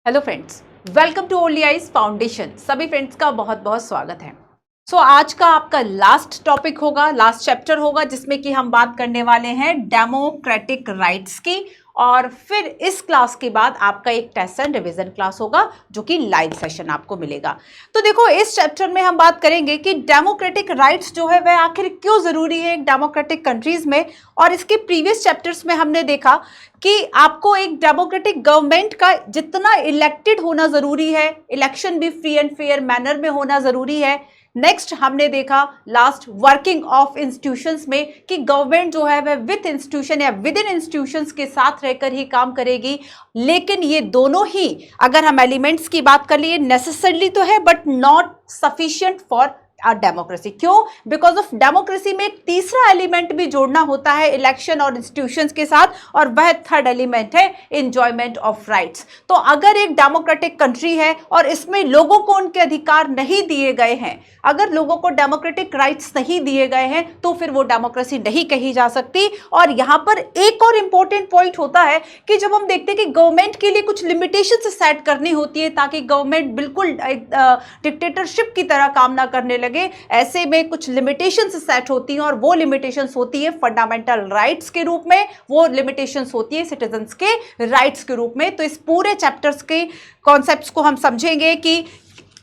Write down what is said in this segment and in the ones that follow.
Hello friends, welcome to only eyes foundation. सभी friends का बहुत बहुत स्वागत है। आज का आपका लास्ट टॉपिक होगा, लास्ट चैप्टर होगा, जिसमें कि हम बात करने वाले हैं डेमोक्रेटिक राइट्स की। और फिर इस क्लास के बाद आपका एक टेस्ट एंड रिवीजन क्लास होगा जो कि लाइव सेशन आपको मिलेगा। तो देखो, इस चैप्टर में हम बात करेंगे कि डेमोक्रेटिक राइट्स जो है वह आखिर क्यों जरूरी है एक डेमोक्रेटिक कंट्रीज में। और इसके प्रीवियस चैप्टर्स में हमने देखा कि आपको एक डेमोक्रेटिक गवर्नमेंट का जितना इलेक्टेड होना जरूरी है, इलेक्शन भी फ्री एंड फेयर मैनर में होना जरूरी है। नेक्स्ट हमने देखा लास्ट वर्किंग ऑफ इंस्टीट्यूशंस में कि गवर्नमेंट जो है वह विद इंस्टीट्यूशन या विद इन इंस्टीट्यूशंस के साथ रहकर ही काम करेगी। लेकिन ये दोनों ही, अगर हम एलिमेंट्स की बात कर लिए, नेसेसरली तो है but not sufficient for democracy. क्यों? बिकॉज ऑफ डेमोक्रेसी में एक तीसरा एलिमेंट भी जोड़ना होता है इलेक्शन और इंस्टीट्यूशंस के साथ, और वह थर्ड एलिमेंट है एंजॉयमेंट ऑफ राइट्स। तो अगर एक डेमोक्रेटिक कंट्री है और इसमें लोगों को उनके अधिकार नहीं दिए गए हैं, अगर लोगों को डेमोक्रेटिक राइट्स नहीं दिए गए हैं, तो फिर वो डेमोक्रेसी नहीं कही जा सकती। और यहां पर एक और इंपॉर्टेंट पॉइंट होता है कि जब हम देखते हैं कि गवर्नमेंट के लिए कुछ लिमिटेशन सेट करनी होती है ताकि गवर्नमेंट बिल्कुल डिक्टेटरशिप की तरह काम ना करने लगे, ऐसे में कुछ लिमिटेशंस सेट होती हैं, और वो लिमिटेशंस होती है फंडामेंटल राइट्स के रूप में, वो लिमिटेशंस होती है सिटीजन्स के राइट्स के रूप में। तो इस पूरे चैप्टर्स के कॉन्सेप्ट्स को हम समझेंगे कि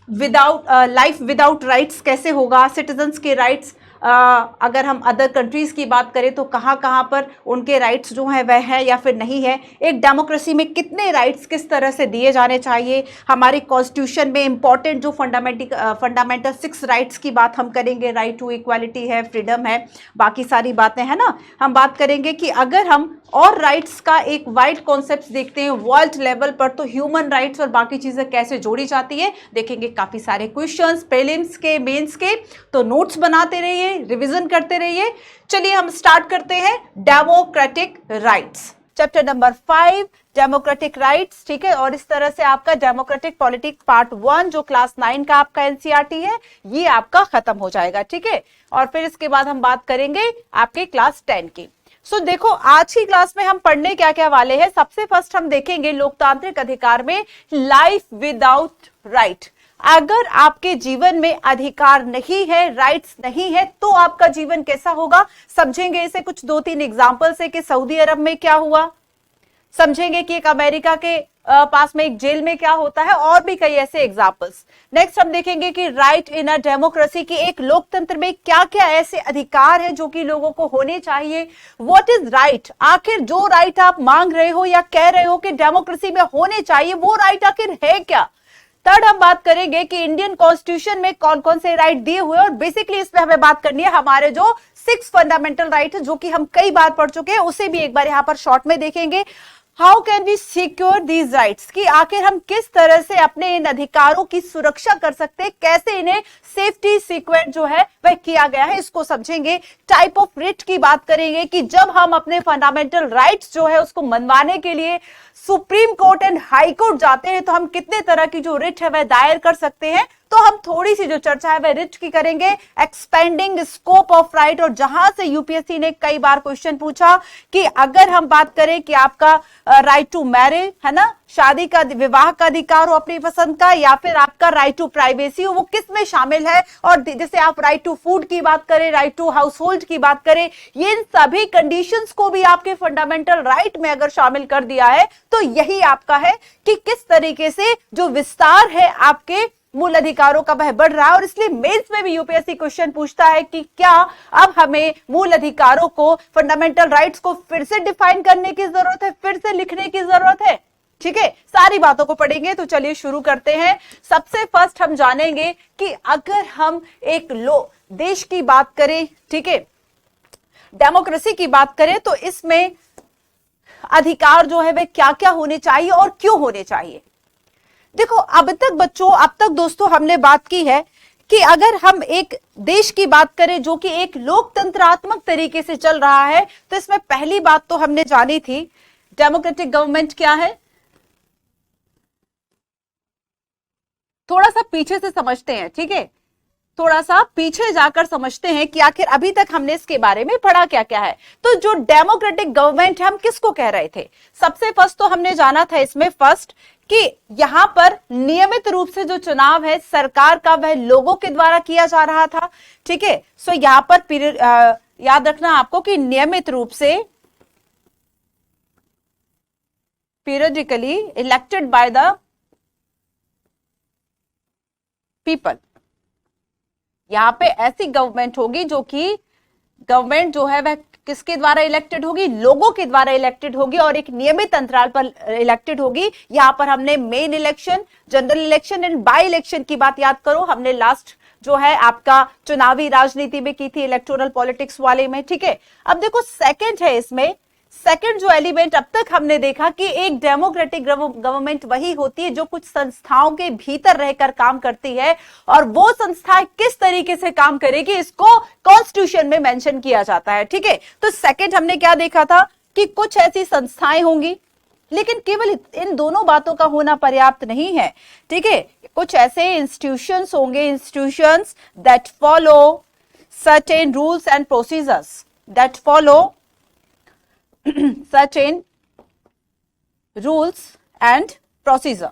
लाइफ विदाउट राइट्स कैसे होगा, सिटीजन्स के राइट्स अगर हम अदर कंट्रीज की बात करें तो कहाँ कहाँ पर उनके राइट्स जो हैं वह है या फिर नहीं है, एक डेमोक्रेसी में कितने राइट्स किस तरह से दिए जाने चाहिए, हमारे कॉन्स्टिट्यूशन में इंपॉर्टेंट जो फंडामेंटल 6 राइट्स की बात हम करेंगे, राइट टू इक्वालिटी है, फ्रीडम है, बाकी सारी बातें हैं ना। हम बात करेंगे कि अगर हम और राइट्स का एक वाइड कॉन्सेप्ट देखते हैं वर्ल्ड लेवल पर, तो ह्यूमन राइट्स और बाकी चीजें कैसे जोड़ी जाती है, देखेंगे काफी सारे क्वेश्चंस प्रीलिम्स के, मेंस के। तो नोट्स बनाते रहिए, रिवीजन करते रहिए। चलिए हम स्टार्ट करते हैं democratic rights, chapter number 5 democratic rights. ठीक है, और इस तरह से आपका डेमोक्रेटिक पॉलिटिक्स पार्ट 1 जो क्लास 9 का आपका एनसीईआरटी है, ये आपका खत्म हो जाएगा। ठीक है, और फिर इसके बाद हम बात करेंगे आपके क्लास 10 की। देखो, आज की क्लास में हम पढ़ने क्या क्या वाले हैं। सबसे फर्स्ट हम देखेंगे लोकतांत्रिक अधिकार में लाइफ विदाउट राइट। अगर आपके जीवन में अधिकार नहीं है, राइट्स नहीं है, तो आपका जीवन कैसा होगा, समझेंगे इसे कुछ 2-3 एग्जांपल से कि सऊदी अरब में क्या हुआ, समझेंगे कि एक अमेरिका के पास में एक जेल में क्या होता है, और भी कई ऐसे एग्जांपल्स। नेक्स्ट हम देखेंगे कि राइट इन अ डेमोक्रेसी की, एक लोकतंत्र में क्या क्या ऐसे अधिकार है जो कि लोगों को होने चाहिए। व्हाट इज राइट, आखिर जो राइट आप मांग रहे हो या कह रहे हो कि डेमोक्रेसी में होने चाहिए, वो राइट आखिर है क्या। थर्ड हम बात करेंगे कि इंडियन कॉन्स्टिट्यूशन में कौन कौन से राइट दिए हुए, और बेसिकली इसमें हमें बात करनी है हमारे जो 6 फंडामेंटल राइट है जो कि हम कई बार पढ़ चुके हैं, उसे भी एक बार यहां पर शॉर्ट में देखेंगे। How can we secure these rights, कि आखिर हम किस तरह से अपने इन अधिकारों की सुरक्षा कर सकते हैं, कैसे इन्हें सेफ्टी सीक्वेंस जो है वह किया गया है, इसको समझेंगे। टाइप ऑफ रिट की बात करेंगे कि जब हम अपने फंडामेंटल राइट्स जो है उसको मनवाने के लिए supreme court and high court जाते हैं, तो हम कितने तरह की जो रिट है वह दायर कर सकते हैं। तो हम थोड़ी सी जो चर्चा है वह रिट की करेंगे। एक्सपेंडिंग स्कोप ऑफ राइट, और जहां से यूपीएससी ने कई बार क्वेश्चन पूछा कि अगर हम बात करें कि आपका राइट टू मैरिज है ना, शादी का, विवाह का अधिकार हो अपनी पसंद का, या फिर आपका राइट टू प्राइवेसी हो, वो किस में शामिल है। और जैसे आप राइट टू फूड की बात करें, राइट टू हाउस होल्ड की बात करें, ये इन सभी कंडीशंस को भी आपके फंडामेंटल राइट में अगर शामिल कर दिया है, तो यही आपका है कि किस तरीके से जो विस्तार है आपके मूल अधिकारों का वह बढ़ रहा है। और इसलिए मेंस में भी यूपीएससी क्वेश्चन पूछता है कि क्या अब हमें मूल अधिकारों को, फंडामेंटल राइट्स को फिर से डिफाइन करने की जरूरत है, फिर से लिखने की जरूरत है। ठीक है, सारी बातों को पढ़ेंगे। तो चलिए शुरू करते हैं। सबसे फर्स्ट हम जानेंगे कि अगर हम एक देश की बात करें, ठीक है, डेमोक्रेसी की बात करें, तो इसमें अधिकार जो है वे क्या क्या होने चाहिए और क्यों होने चाहिए। देखो, अब तक दोस्तों हमने बात की है कि अगर हम एक देश की बात करें जो कि एक लोकतंत्रात्मक तरीके से चल रहा है, तो इसमें पहली बात तो हमने जानी थी डेमोक्रेटिक गवर्नमेंट क्या है। थोड़ा सा पीछे से समझते हैं, ठीक है, थोड़ा सा पीछे जाकर समझते हैं कि आखिर अभी तक हमने इसके बारे में पढ़ा क्या क्या है। तो जो डेमोक्रेटिक गवर्नमेंट है हम किसको कह रहे थे? सबसे फर्स्ट तो हमने जाना था इसमें फर्स्ट कि यहां पर नियमित रूप से जो चुनाव है सरकार का वह लोगों के द्वारा किया जा रहा था। ठीक है, सो यहां पर याद रखना आपको कि नियमित रूप से periodically elected by the people. यहां पे ऐसी गवर्नमेंट होगी जो कि गवर्नमेंट जो है वह किसके द्वारा इलेक्टेड होगी? लोगों के द्वारा इलेक्टेड होगी और एक नियमित अंतराल पर इलेक्टेड होगी। यहां पर हमने main election, general election and by election की बात याद करो, हमने लास्ट जो है आपका चुनावी राजनीति में की थी, इलेक्टोरल पॉलिटिक्स वाले में। ठीक है, अब देखो सेकंड है इसमें, सेकंड जो एलिमेंट अब तक हमने देखा कि एक डेमोक्रेटिक गवर्नमेंट वही होती है जो कुछ संस्थाओं के भीतर रहकर काम करती है, और वो संस्थाएं किस तरीके से काम करेगी इसको कॉन्स्टिट्यूशन में मेंशन किया जाता है। ठीक है, तो सेकंड हमने क्या देखा था कि कुछ ऐसी संस्थाएं होंगी, लेकिन केवल इन दोनों बातों का होना पर्याप्त नहीं है। ठीक है, कुछ ऐसे इंस्टीट्यूशंस होंगे, institutions that follow certain rules and procedures, that follow certain rules and procedure।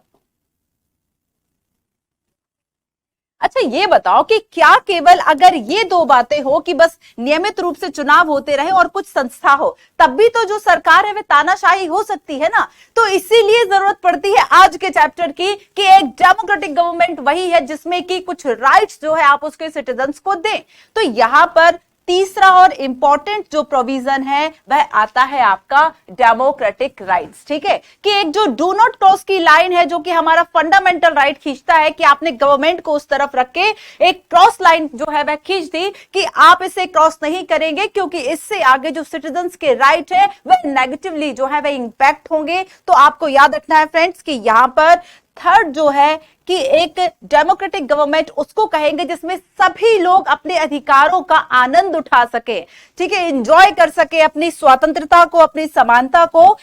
अच्छा ये बताओ कि क्या केवल अगर ये दो बातें हो कि बस नियमित रूप से चुनाव होते रहे और कुछ संस्था हो, तब भी तो जो सरकार है वह तानाशाही हो सकती है ना? तो इसीलिए जरूरत पड़ती है आज के चैप्टर की कि एक डेमोक्रेटिक गवर्नमेंट वही है जिसमें कि कुछ राइट्स जो है आप उसके सिटीजन्स को दें। तो यहां पर तीसरा और इंपॉर्टेंट जो प्रोविजन है वह आता है आपका डेमोक्रेटिक राइट्स। ठीक है, कि एक जो डू नॉट क्रॉस की लाइन है जो कि हमारा फंडामेंटल राइट खींचता है कि आपने गवर्नमेंट को उस तरफ रख के एक क्रॉस लाइन जो है वह खींच दी कि आप इसे क्रॉस नहीं करेंगे, क्योंकि इससे आगे जो सिटीजन्स के राइट है वह नेगेटिवली जो है वह इंपैक्ट होंगे। तो आपको याद रखना है फ्रेंड्स कि यहां पर थर्ड जो है कि एक डेमोक्रेटिक गवर्नमेंट उसको कहेंगे जिसमें सभी लोग अपने अधिकारों का आनंद उठा सके। ठीक है, एंजॉय कर सके अपनी स्वतंत्रता को, अपनी समानता को,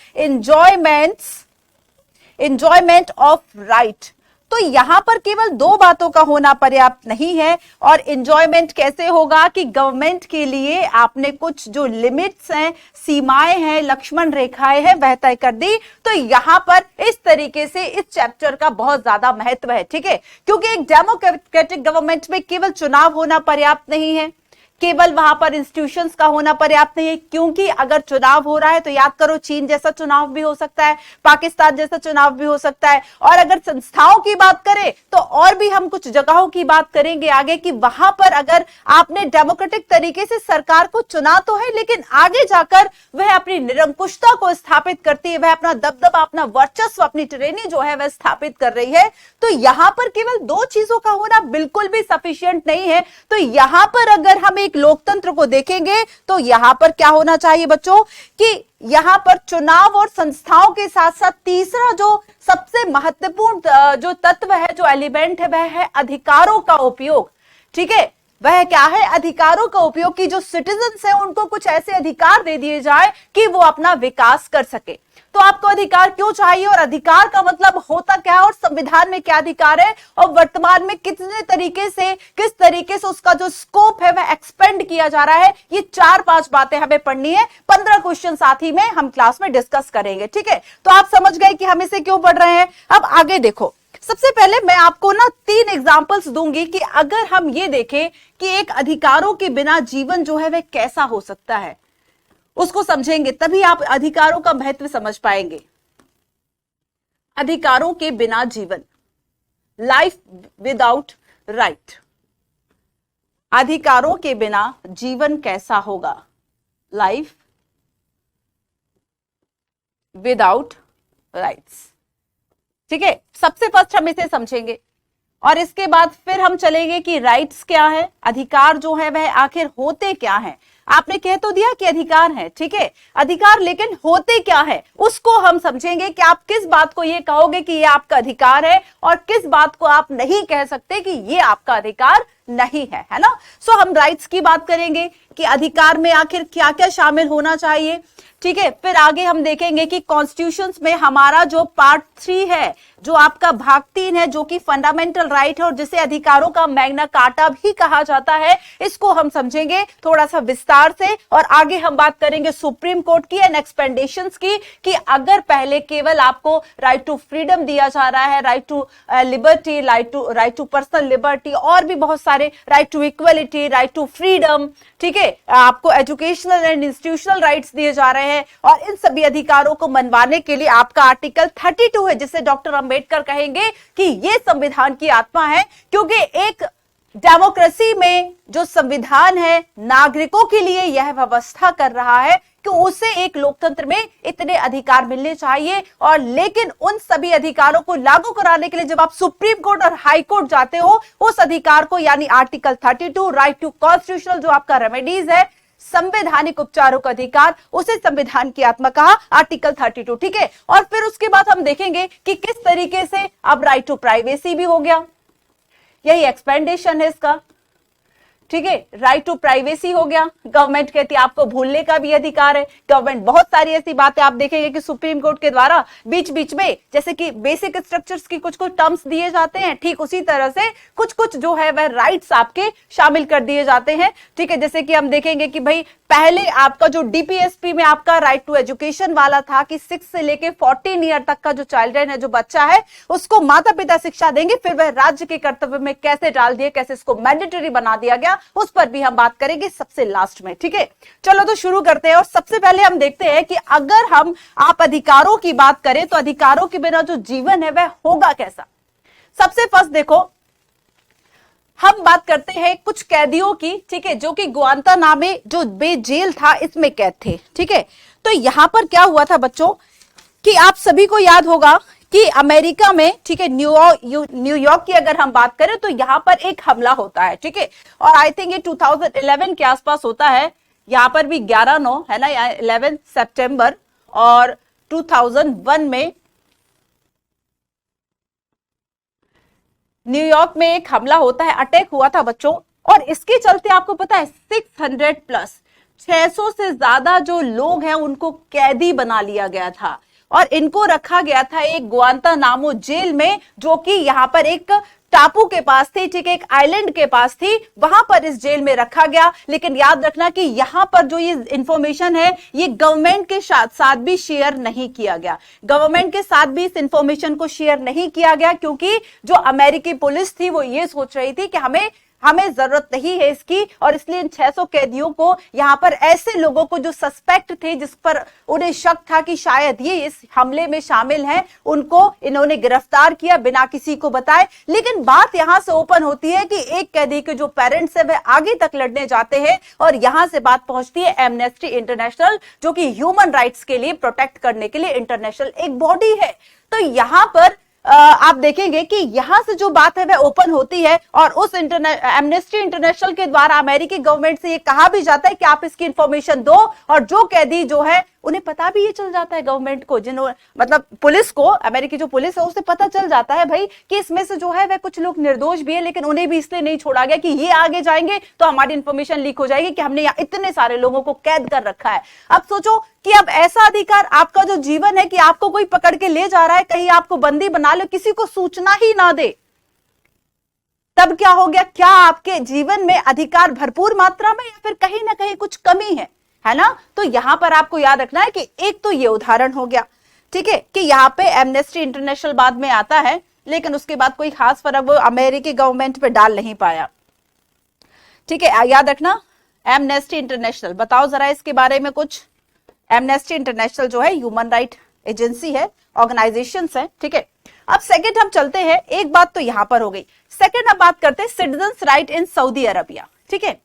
एंजॉयमेंट ऑफ राइट। तो यहां पर केवल दो बातों का होना पर्याप्त नहीं है। और एंजॉयमेंट कैसे होगा कि गवर्नमेंट के लिए आपने कुछ जो लिमिट्स हैं, सीमाएं हैं, लक्ष्मण रेखाएं हैं वह तय कर दी। तो यहां पर इस तरीके से इस चैप्टर का बहुत ज्यादा महत्व है। ठीक है, क्योंकि एक डेमोक्रेटिक गवर्नमेंट में केवल चुनाव होना पर्याप्त नहीं है, केवल वहां पर इंस्टीट्यूशंस का होना पर्याप्त नहीं है, क्योंकि अगर चुनाव हो रहा है तो याद करो चीन जैसा चुनाव भी हो सकता है, पाकिस्तान जैसा चुनाव भी हो सकता है। और अगर संस्थाओं की बात करें तो और भी हम कुछ जगहों की बात करेंगे आगे कि वहां पर अगर आपने डेमोक्रेटिक तरीके से सरकार को चुना तो है, लेकिन आगे जाकर वह अपनी निरंकुशता को स्थापित करती है, वह अपना दबदबा, अपना वर्चस्व, अपनी टिरेनी जो है वह स्थापित कर रही है। तो यहां पर केवल दो चीजों का होना बिल्कुल भी सफिशिएंट नहीं है। तो यहां पर अगर हम एक लोकतंत्र को देखेंगे तो यहां पर क्या होना चाहिए बच्चों कि यहां पर चुनाव और संस्थाओं के साथ साथ तीसरा जो सबसे महत्वपूर्ण जो तत्व है, जो एलिमेंट है, वह है अधिकारों का उपयोग। ठीक है, वह क्या है? अधिकारों का उपयोग की जो सिटीजन्स हैं उनको कुछ ऐसे अधिकार दे दिए जाए कि वो अपना विकास कर सके। तो आपको अधिकार क्यों चाहिए और अधिकार का मतलब होता क्या है और संविधान में क्या अधिकार है और वर्तमान में कितने तरीके से, किस तरीके से उसका जो स्कोप है वह एक्सपेंड किया जा रहा है, ये 4-5 बातें हमें पढ़नी है। 15 क्वेश्चन साथ ही में हम क्लास में डिस्कस करेंगे। ठीक है, तो आप समझ गए कि हम इसे क्यों पढ़ रहे हैं। अब आगे देखो, सबसे पहले मैं आपको ना 3 एग्जाम्पल्स दूंगी कि अगर हम ये देखें कि एक अधिकारों के बिना जीवन जो है वह कैसा हो सकता है, उसको समझेंगे तभी आप अधिकारों का महत्व समझ पाएंगे। अधिकारों के बिना जीवन, लाइफ विदाउट राइट। अधिकारों के बिना जीवन कैसा होगा? Life without rights. ठीक है, सबसे फर्स्ट हम इसे समझेंगे और इसके बाद फिर हम चलेंगे कि राइट्स क्या है, अधिकार जो है वह आखिर होते क्या है। आपने कह तो दिया कि अधिकार है, ठीक है, अधिकार, लेकिन होते क्या है उसको हम समझेंगे कि आप किस बात को ये कहोगे कि ये आपका अधिकार है और किस बात को आप नहीं कह सकते कि ये आपका अधिकार नहीं है, है ना। सो हम राइट्स की बात करेंगे कि अधिकार में आखिर क्या क्या शामिल होना चाहिए। ठीक है, फिर आगे हम देखेंगे कि कॉन्स्टिट्यूशंस में हमारा जो पार्ट 3 है, जो आपका भाग 3 है, जो कि फंडामेंटल राइट है और जिसे अधिकारों का मैग्ना कार्टा भी कहा जाता है, इसको हम समझेंगे थोड़ा सा विस्तार से। और आगे हम बात करेंगे सुप्रीम कोर्ट की एंड एक्सपेंडेशंस की, कि अगर पहले केवल आपको राइट टू फ्रीडम दिया जा रहा है, right to liberty, right to personal liberty, और भी बहुत सारे right to equality, right to freedom, ठीक है, आपको एजुकेशनल एंड इंस्टीट्यूशनल राइट्स दिए जा रहे हैं, और इन सभी अधिकारों को मनवाने के लिए आपका आर्टिकल 32 है, जिसे डॉक्टर अंबेडकर कहेंगे कि ये संविधान की आत्मा है। क्योंकि एक डेमोक्रेसी में जो संविधान है, नागरिकों के लिए यह व्यवस्था कर रहा है कि उसे एक लोकतंत्र में इतने अधिकार मिलने चाहिए। और लेकिन उन सभी अधिकारों को लागू कराने के लिए जब आप सुप्रीम कोर्ट और हाई कोर्ट जाते हो, उस अधिकार को, यानी आर्टिकल 32 राइट टू कॉन्स्टिट्यूशनल जो आपका रेमेडीज है, संवैधानिक उपचारों का अधिकार, उसे संविधान की आत्मा कहा, आर्टिकल 32। ठीक है, और फिर उसके बाद हम देखेंगे कि किस तरीके से अब राइट टू प्राइवेसी भी हो गया, यही एक्सपेंडेशन है इसका। ठीक है, राइट टू प्राइवेसी हो गया, गवर्नमेंट कहती है आपको भूलने का भी अधिकार है। गवर्नमेंट बहुत सारी ऐसी बातें आप देखेंगे कि सुप्रीम कोर्ट के द्वारा बीच बीच में, जैसे कि बेसिक स्ट्रक्चर्स की कुछ कुछ टर्म्स दिए जाते हैं, ठीक उसी तरह से कुछ कुछ जो है वह राइट्स आपके शामिल कर दिए जाते हैं। ठीक है, जैसे कि हम देखेंगे कि भाई पहले आपका जो डीपीएसपी में आपका राइट टू एजुकेशन वाला था कि 6 से लेके 14 ईयर तक का जो चिल्ड्रन है, जो बच्चा है, उसको माता पिता शिक्षा देंगे, फिर वह राज्य के कर्तव्य में कैसे डाल दिया, कैसे इसको मैंडेटरी बना दिया गया, उस पर भी हम बात करेंगे सबसे लास्ट में। ठीक है, चलो तो शुरू करते हैं। और सबसे पहले हम देखते हैं कि अगर आप अधिकारों की बात करें तो अधिकारों के बिना जो जीवन है वह होगा कैसा। सबसे फर्स्ट देखो, हम बात करते हैं कुछ कैदियों की, ठीक है, जो कि गुआंतानामो जो बे जेल था, इसमें कैद थे। ठीक है, तो यहां पर क्या हुआ था बच्चों, कि आप सभी को याद होगा कि अमेरिका में, ठीक है, न्यूयॉर्क की अगर हम बात करें तो यहां पर एक हमला होता है। ठीक है, और आई थिंक ये 2011 के आसपास होता है, यहां पर भी 11/9 है ना, 11 सितंबर, और 2001 में न्यूयॉर्क में एक हमला होता है, अटैक हुआ था बच्चों। और इसके चलते आपको पता है 600 से ज्यादा जो लोग हैं उनको कैदी बना लिया गया था, और इनको रखा गया था एक गुआंतानामो जेल में, जो कि यहां पर एक टापू के पास थी, ठीक है, एक आइलैंड के पास थी, वहां पर इस जेल में रखा गया। लेकिन याद रखना कि यहां पर जो ये इंफॉर्मेशन है, ये गवर्नमेंट के साथ भी शेयर नहीं किया गया, गवर्नमेंट के साथ भी इस इंफॉर्मेशन को शेयर नहीं किया गया, क्योंकि जो अमेरिकी पुलिस थी वो ये सोच रही थी कि हमें जरूरत नहीं है इसकी। और इसलिए इन 600 कैदियों को, यहां पर ऐसे लोगों को जो सस्पेक्ट थे, जिस पर उन्हें शक था कि शायद ये इस हमले में शामिल हैं, उनको इन्होंने गिरफ्तार किया बिना किसी को बताए। लेकिन बात यहां से ओपन होती है कि एक कैदी के जो पेरेंट्स है वह आगे तक लड़ने जाते हैं, और यहां से बात पहुंचती है एमनेस्टी इंटरनेशनल, जो कि ह्यूमन राइट्स के लिए प्रोटेक्ट करने के लिए इंटरनेशनल एक बॉडी है। तो यहां पर आप देखेंगे कि यहां से जो बात है वह ओपन होती है, और उस एमनेस्टी इंटरनेशनल के द्वारा अमेरिकी गवर्नमेंट से ये कहा भी जाता है कि आप इसकी इंफॉर्मेशन दो, और जो कैदी जो है उन्हें पता भी ये चल जाता है गवर्नमेंट को, मतलब पुलिस को, अमेरिकी जो पुलिस है उसे पता चल जाता है भाई कि इसमें से जो है वह कुछ लोग निर्दोष भी है, लेकिन उन्हें भी इसलिए नहीं छोड़ा गया कि ये आगे जाएंगे तो हमारी इंफॉर्मेशन लीक हो जाएगी कि हमने यहाँ इतने सारे लोगों को कैद कर रखा है। अब सोचो कि अब ऐसा अधिकार, आपका जो जीवन है, कि आपको कोई पकड़ के ले जा रहा है, कहीं आपको बंदी बना लो, किसी को सूचना ही ना दे, तब क्या हो गया? क्या आपके जीवन में अधिकार भरपूर मात्रा में, या फिर कहीं ना कहीं कुछ कमी है ना? तो यहां पर आपको याद रखना है कि एक तो ये उदाहरण हो गया, ठीक है, कि यहां पे एमनेस्टी इंटरनेशनल बाद में आता है, लेकिन उसके बाद कोई खास फर्क वो अमेरिकी गवर्नमेंट पे डाल नहीं पाया। ठीक है, याद रखना एमनेस्टी इंटरनेशनल, बताओ जरा इसके बारे में कुछ। एमनेस्टी इंटरनेशनल जो है ह्यूमन राइट एजेंसी है, ऑर्गेनाइजेशन है। ठीक है, अब सेकंड हम चलते हैं, एक बात तो यहां पर हो गई। सेकंड अब बात करते हैं citizens right in Saudi Arabia. ठीक है,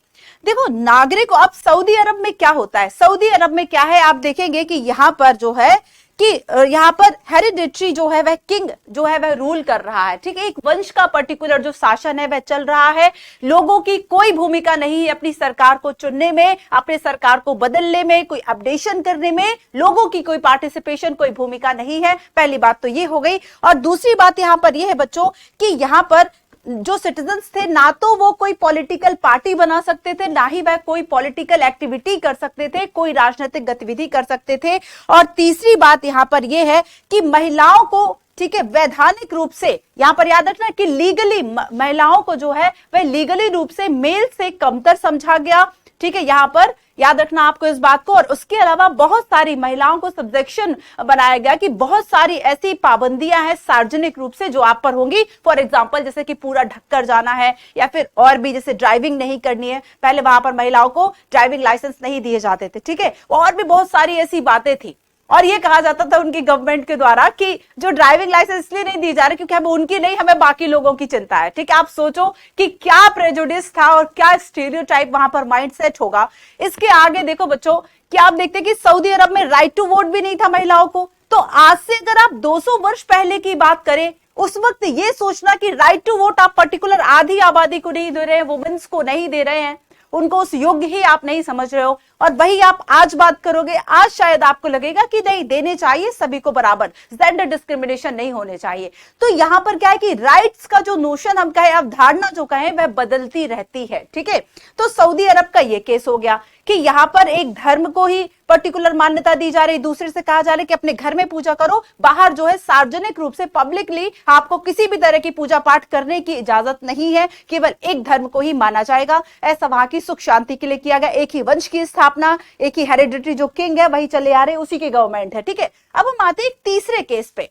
देखो नागरिक, अब सऊदी अरब में क्या होता है, सऊदी अरब में क्या है, आप देखेंगे कि यहां पर जो है कि यहां पर हेरिडिटरी जो है वह किंग जो है वह रूल कर रहा है। ठीक है, एक वंश का पर्टिकुलर जो शासन है वह चल रहा है, लोगों की कोई भूमिका नहीं है अपनी सरकार को चुनने में, अपने सरकार को बदलने में, कोई अपडेशन करने में, लोगों की कोई पार्टिसिपेशन, कोई भूमिका नहीं है। पहली बात तो ये हो गई। और दूसरी बात यहां पर यह है बच्चों कि यहां पर जो सिटीजन्स थे ना तो वो कोई पॉलिटिकल पार्टी बना सकते थे, ना ही वह कोई पॉलिटिकल एक्टिविटी कर सकते थे, कोई राजनीतिक गतिविधि कर सकते थे। और तीसरी बात यहां पर यह है कि महिलाओं को, ठीक है, वैधानिक रूप से, यहां पर याद रखना कि लीगली महिलाओं को जो है वह लीगली रूप से मेल से कमतर समझा गया। ठीक है, यहां पर याद रखना आपको इस बात को। और उसके अलावा बहुत सारी महिलाओं को सब्जेक्शन बनाया गया कि बहुत सारी ऐसी पाबंदियां हैं सार्वजनिक रूप से जो आप पर होंगी। फॉर एग्जांपल जैसे कि पूरा ढककर जाना है, या फिर और भी जैसे ड्राइविंग नहीं करनी है, पहले वहां पर महिलाओं को ड्राइविंग लाइसेंस नहीं दिए जाते थे। ठीक है, और भी बहुत सारी ऐसी बातें थी। और ये कहा जाता था उनकी गवर्नमेंट के द्वारा कि जो ड्राइविंग लाइसेंस इसलिए नहीं दी जा रही क्योंकि हमें उनकी नहीं, हमें बाकी लोगों की चिंता है। ठीक है, आप सोचो कि क्या प्रेजुडिस था और क्या स्टीरियोटाइप वहां पर माइंडसेट होगा। इसके आगे देखो बच्चों, क्या आप देखते हैं कि सऊदी अरब में राइट टू वोट भी नहीं था महिलाओं को। तो आज से अगर आप 200 वर्ष पहले की बात करें, उस वक्त ये सोचना कि राइट टू वोट आप पर्टिकुलर आधी आबादी को नहीं दे रहे हैं, वुमेन्स को नहीं दे रहे हैं, उनको उस योग्य ही आप नहीं समझ रहे हो, और वही आप आज बात करोगे, आज शायद आपको लगेगा कि नहीं देने चाहिए सभी को बराबर, जेंडर डिस्क्रिमिनेशन नहीं होने चाहिए। तो यहां पर क्या है कि राइट्स का जो नोशन हम कहें, अवधारणा जो कहें, वह बदलती रहती है। ठीक है, तो सऊदी अरब का यह केस हो गया कि यहां पर एक धर्म को ही पर्टिकुलर मान्यता दी जा रही, दूसरे से कहा जा रहा है कि अपने घर में पूजा करो, बाहर जो है सार्वजनिक रूप से पब्लिकली आपको किसी भी तरह की पूजा पाठ करने की इजाजत नहीं है, केवल एक धर्म को ही माना जाएगा। ऐसा वहां की सुख शांति के लिए किया गया। एक ही वंश की स्थापना, एक ही हेरिडिटरी जो किंग है वही चले आ रहे, उसी की गवर्नमेंट है। ठीक है, अब हम आते हैं एक तीसरे केस पे,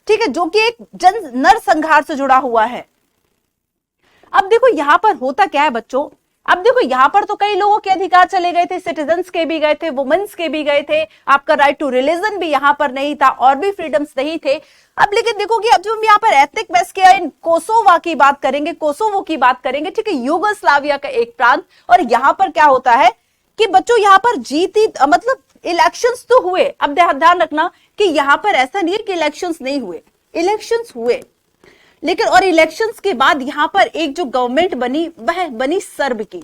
ठीक है, जो कि एक जन नर संघार से जुड़ा हुआ है। अब देखो यहां पर होता क्या है बच्चों, अब देखो यहां पर तो कई लोगों के अधिकार चले गए थे, सिटीजन्स के भी गए थे, वुमेन्स के भी गए थे, आपका राइट टू रिलीजन भी यहां पर नहीं था, और भी फ्रीडम्स नहीं थे। अब लेकिन देखो कि अब जो हम यहाँ पर एथनिक वेस्किया इन कोसोवा की बात करेंगे, कोसोवो की बात करेंगे, ठीक है, यूगोस्लाविया का एक प्रांत, और यहां पर क्या होता है कि बच्चों यहां पर जीती, मतलब इलेक्शंस तो हुए। अब ध्यान रखना कि यहां पर ऐसा नहीं है कि इलेक्शंस नहीं हुए, इलेक्शंस हुए, लेकिन और इलेक्शंस के बाद यहां पर एक जो गवर्नमेंट बनी वह बनी सर्ब की।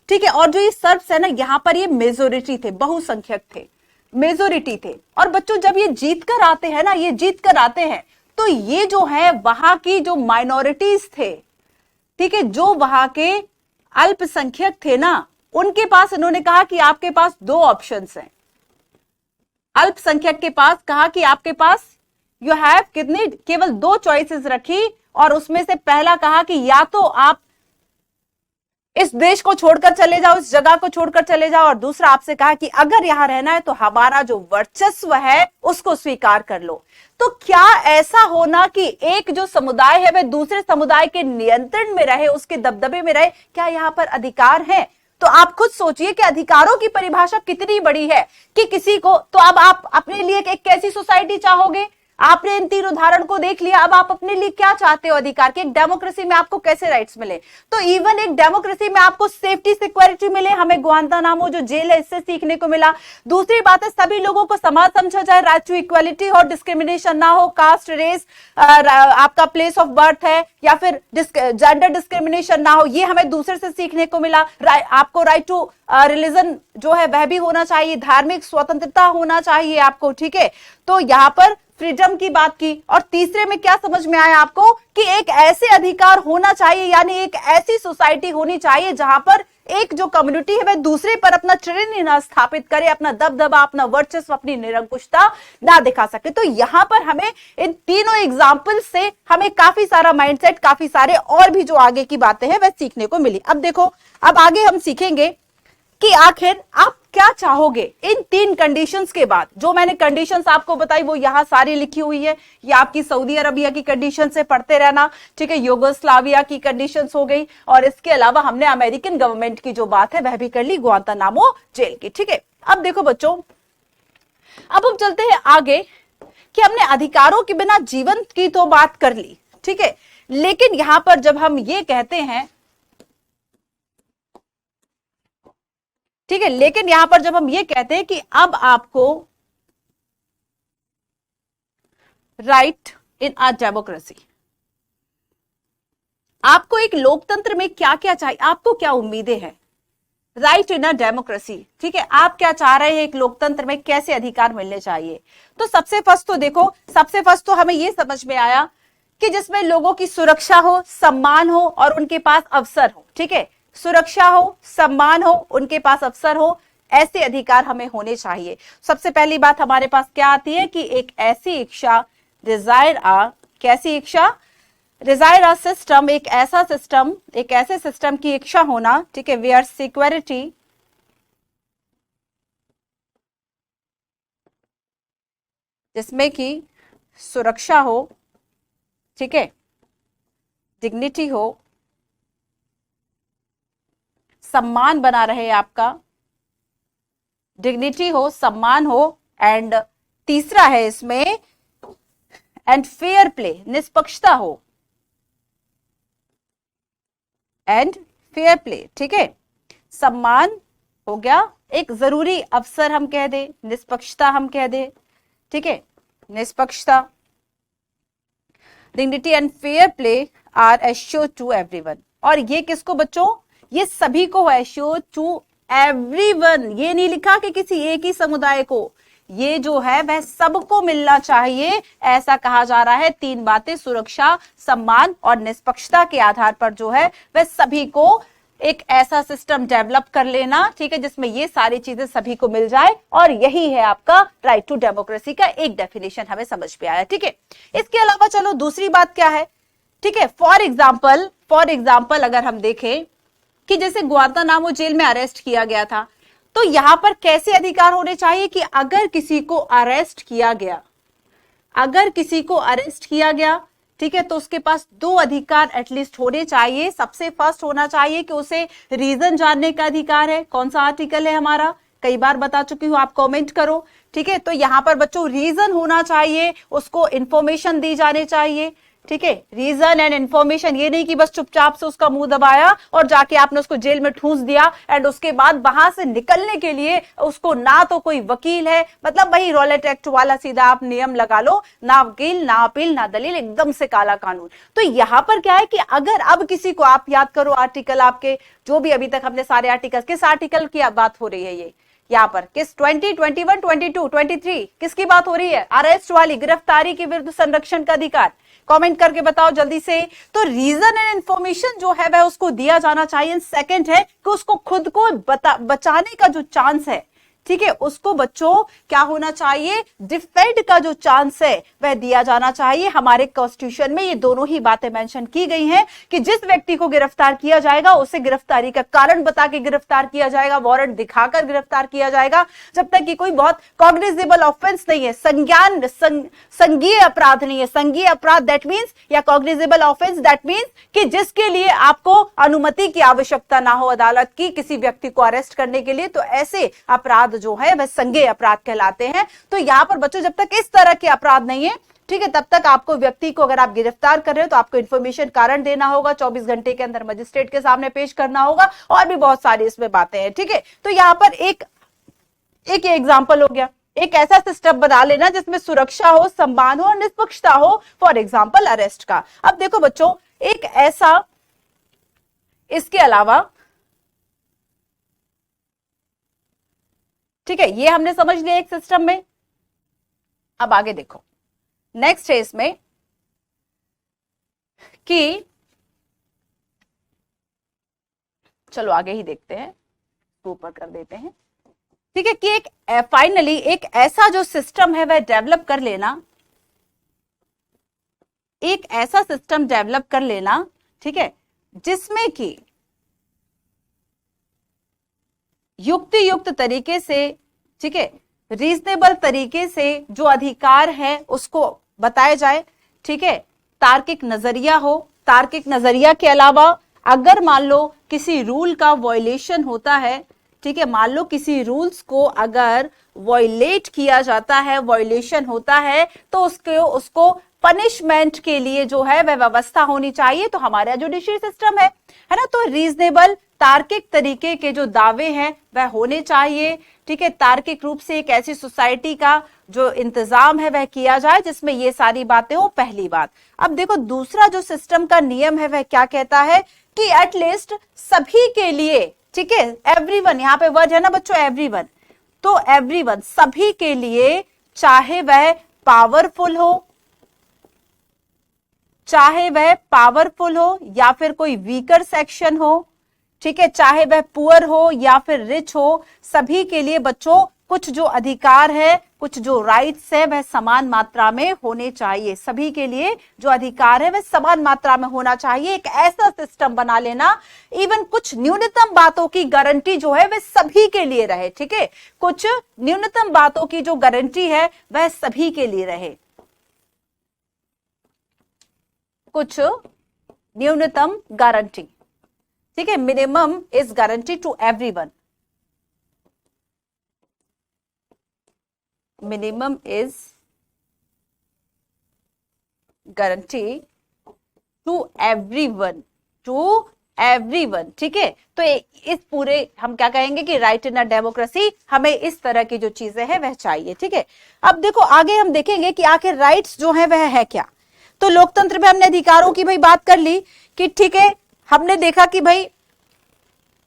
ठीक है, और जो ये सर्ब्स है ना, यहां पर ये मेजोरिटी थे, बहुसंख्यक थे, मेजोरिटी थे। और बच्चों जब ये जीत कर आते हैं ना, ये जीत कर आते हैं, तो ये जो है वहां की जो माइनॉरिटीज थे, ठीक है, जो वहां के अल्पसंख्यक थे ना, उनके पास इन्होंने कहा कि आपके पास दो ऑप्शंस हैं। अल्पसंख्यक के पास कहा कि आपके पास यू हैव कितनी, केवल दो चॉइसेस रखी, और उसमें से पहला कहा कि या तो आप इस देश को छोड़कर चले जाओ, इस जगह को छोड़कर चले जाओ, और दूसरा आपसे कहा कि अगर यहां रहना है तो हमारा जो वर्चस्व है उसको स्वीकार कर लो। तो क्या ऐसा होना कि एक जो समुदाय है वह दूसरे समुदाय के नियंत्रण में रहे, उसके दबदबे में रहे, क्या यहां पर अधिकार है? तो आप खुद सोचिए कि अधिकारों की परिभाषा कितनी बड़ी है कि किसी को, तो अब आप अपने लिए एक कैसी सोसाइटी चाहोगे? आपने इन तीन उदाहरण को देख लिया, अब आप अपने लिए क्या चाहते हो अधिकार के? एक डेमोक्रेसी में आपको कैसे राइट्स मिले? तो इवन एक डेमोक्रेसी में आपको सेफ्टी सिक्योरिटी मिले, हमें गुआंतानामो जो जेल है इससे सीखने को मिला। दूसरी बात है सभी लोगों को समान समझा जाए, राइट टू इक्वालिटी हो, डिस्क्रिमिनेशन ना हो, कास्ट, रेस, आपका प्लेस ऑफ बर्थ है या फिर जेंडर डिस्क्रिमिनेशन ना हो, ये हमें दूसरे से सीखने को मिला। आपको राइट टू रिलीजन जो है वह भी होना चाहिए, धार्मिक स्वतंत्रता होना चाहिए आपको। ठीक है, तो यहां पर फ्रीडम की बात की। और तीसरे में क्या समझ में आया आपको कि एक ऐसे अधिकार होना चाहिए, यानी एक ऐसी सोसाइटी होनी चाहिए जहां पर एक जो कम्युनिटी है वह दूसरे पर अपना ट्रेन ना स्थापित करे, अपना दबदबा, अपना वर्चस्व, अपनी निरंकुशता ना दिखा सके। तो यहां पर हमें इन तीनों एग्जाम्पल से हमें काफी सारा माइंडसेट, काफी सारे और भी जो आगे की बातें हैं वह सीखने को मिली। अब देखो, अब आगे हम सीखेंगे कि आखिर आप क्या चाहोगे इन तीन कंडीशंस के बाद। जो मैंने कंडीशंस आपको बताई वो यहां सारी लिखी हुई है, ये आपकी सऊदी अरबिया की कंडीशन से पढ़ते रहना। ठीक है, यूगोस्लाविया की कंडीशंस हो गई, और इसके अलावा हमने अमेरिकन गवर्नमेंट की जो बात है वह भी कर ली, गुआंतानामो जेल की। ठीक है, अब देखो बच्चों, अब हम चलते हैं आगे कि हमने अधिकारों के बिना जीवन की तो बात कर ली। ठीक है, लेकिन यहां पर जब हम ये कहते हैं, ठीक है, लेकिन यहां पर जब हम ये कहते हैं कि अब आपको राइट इन अ डेमोक्रेसी, आपको एक लोकतंत्र में क्या क्या चाहिए, आपको क्या उम्मीदें हैं राइट इन अ डेमोक्रेसी। ठीक है, आप क्या चाह रहे हैं एक लोकतंत्र में, कैसे अधिकार मिलने चाहिए? तो सबसे फर्स्ट तो देखो, सबसे फर्स्ट तो हमें यह समझ में आया कि जिसमें लोगों की सुरक्षा हो, सम्मान हो और उनके पास अवसर हो। ठीक है, सुरक्षा हो, सम्मान हो, उनके पास अवसर हो, ऐसे अधिकार हमें होने चाहिए। सबसे पहली बात हमारे पास क्या आती है कि एक ऐसी इच्छा, डिजायर आ, कैसी इच्छा, डिजायर आ सिस्टम, एक ऐसा सिस्टम, एक ऐसे सिस्टम की इच्छा होना, ठीक है, वेयर सिक्योरिटी, जिसमें कि सुरक्षा हो, ठीक है, डिग्निटी हो, सम्मान बना रहे आपका, डिग्निटी हो, सम्मान हो, एंड तीसरा है इसमें एंड फेयर प्ले, निष्पक्षता हो, एंड फेयर प्ले। ठीक है, सम्मान हो गया, एक जरूरी अवसर हम कह दे, निष्पक्षता हम कह दे, ठीक है, निष्पक्षता, dignity and fair play are assured to everyone. और ये किसको बच्चों, ये सभी को एश्योर्ड टू एवरीवन, ये नहीं लिखा कि किसी एक ही समुदाय को, ये जो है वह सबको मिलना चाहिए, ऐसा कहा जा रहा है। तीन बातें, सुरक्षा, सम्मान और निष्पक्षता के आधार पर जो है वह सभी को एक ऐसा सिस्टम डेवलप कर लेना, ठीक है, जिसमें ये सारी चीजें सभी को मिल जाए। और यही है आपका राइट टू डेमोक्रेसी का एक डेफिनेशन, हमें समझ में आया। ठीक है, इसके अलावा चलो दूसरी बात क्या है, ठीक है, फॉर एग्जाम्पल अगर हम देखें कि जैसे ग्वांतानामो जेल में अरेस्ट किया गया था, तो यहां पर कैसे अधिकार होने चाहिए कि अगर किसी को अरेस्ट किया गया, अगर किसी को अरेस्ट किया गया, ठीक है, तो उसके पास दो अधिकार एटलीस्ट होने चाहिए। सबसे फर्स्ट होना चाहिए कि उसे रीजन जानने का अधिकार है। कौन सा आर्टिकल है हमारा, कई बार बता चुकी हूं, आप कमेंट करो। ठीक है, तो यहां पर बच्चों रीजन होना चाहिए, उसको इंफॉर्मेशन दी जानी चाहिए। ठीक है, रीजन एंड इंफॉर्मेशन, ये नहीं कि बस चुपचाप से उसका मुंह दबाया और जाके आपने उसको जेल में ठूंस दिया एंड उसके बाद वहां से निकलने के लिए उसको ना तो कोई वकील है, मतलब वही रॉलेट एक्ट वाला सीधा आप नियम लगा लो, ना वकील, ना अपील, ना दलील, एकदम से काला कानून। तो यहां पर क्या है कि अगर अब किसी को, आप याद करो आर्टिकल आपके जो भी अभी तक हमने सारे आर्टिकल, किस आर्टिकल की बात हो रही है ये यहाँ पर, किस 20, 21, 22, 23 किसकी बात हो रही है, अरेस्ट वाली, गिरफ्तारी के विरुद्ध संरक्षण का अधिकार। कमेंट करके बताओ जल्दी से। तो रीजन एंड इंफॉर्मेशन जो है वह उसको दिया जाना चाहिए। सेकंड है कि उसको खुद को बचाने का जो चांस है, ठीक है, उसको बच्चों क्या होना चाहिए, डिफेंड का जो चांस है वह दिया जाना चाहिए। हमारे कॉन्स्टिट्यूशन में ये दोनों ही बातें मेंशन की गई हैं कि जिस व्यक्ति को गिरफ्तार किया जाएगा उसे गिरफ्तारी का कारण बता के गिरफ्तार किया जाएगा, वारंट दिखाकर गिरफ्तार किया जाएगा, जब तक कि कोई बहुत कॉग्निजेबल ऑफेंस नहीं है, संज्ञेय अपराध नहीं है। संज्ञेय अपराध दैट मींस, या कॉग्निजेबल ऑफेंस दैट मींस कि जिसके लिए आपको अनुमति की आवश्यकता ना हो अदालत की किसी व्यक्ति को अरेस्ट करने के लिए, तो ऐसे अपराध जो है वह संज्ञेय अपराध कहलाते हैं। तो यहां पर बच्चों जब तक इस तरह के अपराध नहीं है, ठीक है, तब तक आपको व्यक्ति को अगर आप गिरफ्तार कर रहे हो तो आपको इंफॉर्मेशन कारण देना होगा, 24 घंटे के अंदर मजिस्ट्रेट के सामने पेश करना होगा, और भी बहुत सारी इसमें बातें हैं। ठीक है, तो यहां पर एक एग्जाम्पल हो गया, एक ऐसा सिस्टम बना लेना जिसमें सुरक्षा हो, सम्मान हो और निष्पक्षता हो, फॉर एग्जाम्पल अरेस्ट का। अब देखो बच्चों, एक ऐसा, इसके अलावा, ठीक है, ये हमने समझ लिया एक सिस्टम में। अब आगे देखो, नेक्स्ट है इसमें कि, चलो आगे ही देखते हैं, ऊपर कर देते हैं। ठीक है, कि एक फाइनली एक ऐसा जो सिस्टम है वह डेवलप कर लेना, एक ऐसा सिस्टम डेवलप कर लेना, ठीक है, जिसमें कि युक्त तरीके से, ठीक है, रीजनेबल तरीके से जो अधिकार है उसको बताया जाए। ठीक है, तार्किक नजरिया हो, तार्किक नजरिया के अलावा अगर मान लो किसी रूल का वॉयलेशन होता है, ठीक है, मान लो किसी रूल्स को अगर वॉयलेट किया जाता है, वॉयलेशन होता है, तो उसको पनिशमेंट के लिए जो है वह व्यवस्था होनी चाहिए। तो हमारा जुडिशरी सिस्टम है ना, तो रीजनेबल, तार्किक तरीके के जो दावे हैं वह होने चाहिए। ठीक है, तार्किक रूप से एक ऐसी सोसाइटी का जो इंतजाम है वह किया जाए जिसमें ये सारी बातें हो, पहली बात। अब देखो दूसरा जो सिस्टम का नियम है वह क्या कहता है कि एटलीस्ट सभी के लिए, ठीक है, एवरीवन, यहां पे वर्ड है ना बच्चों एवरीवन, तो एवरीवन, सभी के लिए, चाहे वह पावरफुल हो, चाहे वह पावरफुल हो या फिर कोई वीकर सेक्शन हो, ठीक है, चाहे वह पुअर हो या फिर रिच हो, सभी के लिए बच्चों कुछ जो अधिकार है, कुछ जो राइट्स है वह समान मात्रा में होने चाहिए। सभी के लिए जो अधिकार है वह समान मात्रा में होना चाहिए। एक ऐसा सिस्टम बना लेना, इवन कुछ न्यूनतम बातों की गारंटी जो है वह सभी के लिए रहे, ठीक है, कुछ न्यूनतम बातों की जो गारंटी है वह सभी के लिए रहे, कुछ न्यूनतम गारंटी, ठीक है, minimum is guarantee to everyone, minimum is guarantee to everyone, ठीक है। तो इस पूरे हम क्या कहेंगे कि राइट इन अ डेमोक्रेसी, हमें इस तरह की जो चीजें हैं वह चाहिए, ठीक है। अब देखो आगे हम देखेंगे कि आखिर राइट्स जो है वह है क्या। तो लोकतंत्र में हमने अधिकारों की भाई बात कर ली कि ठीक है, हमने देखा कि भाई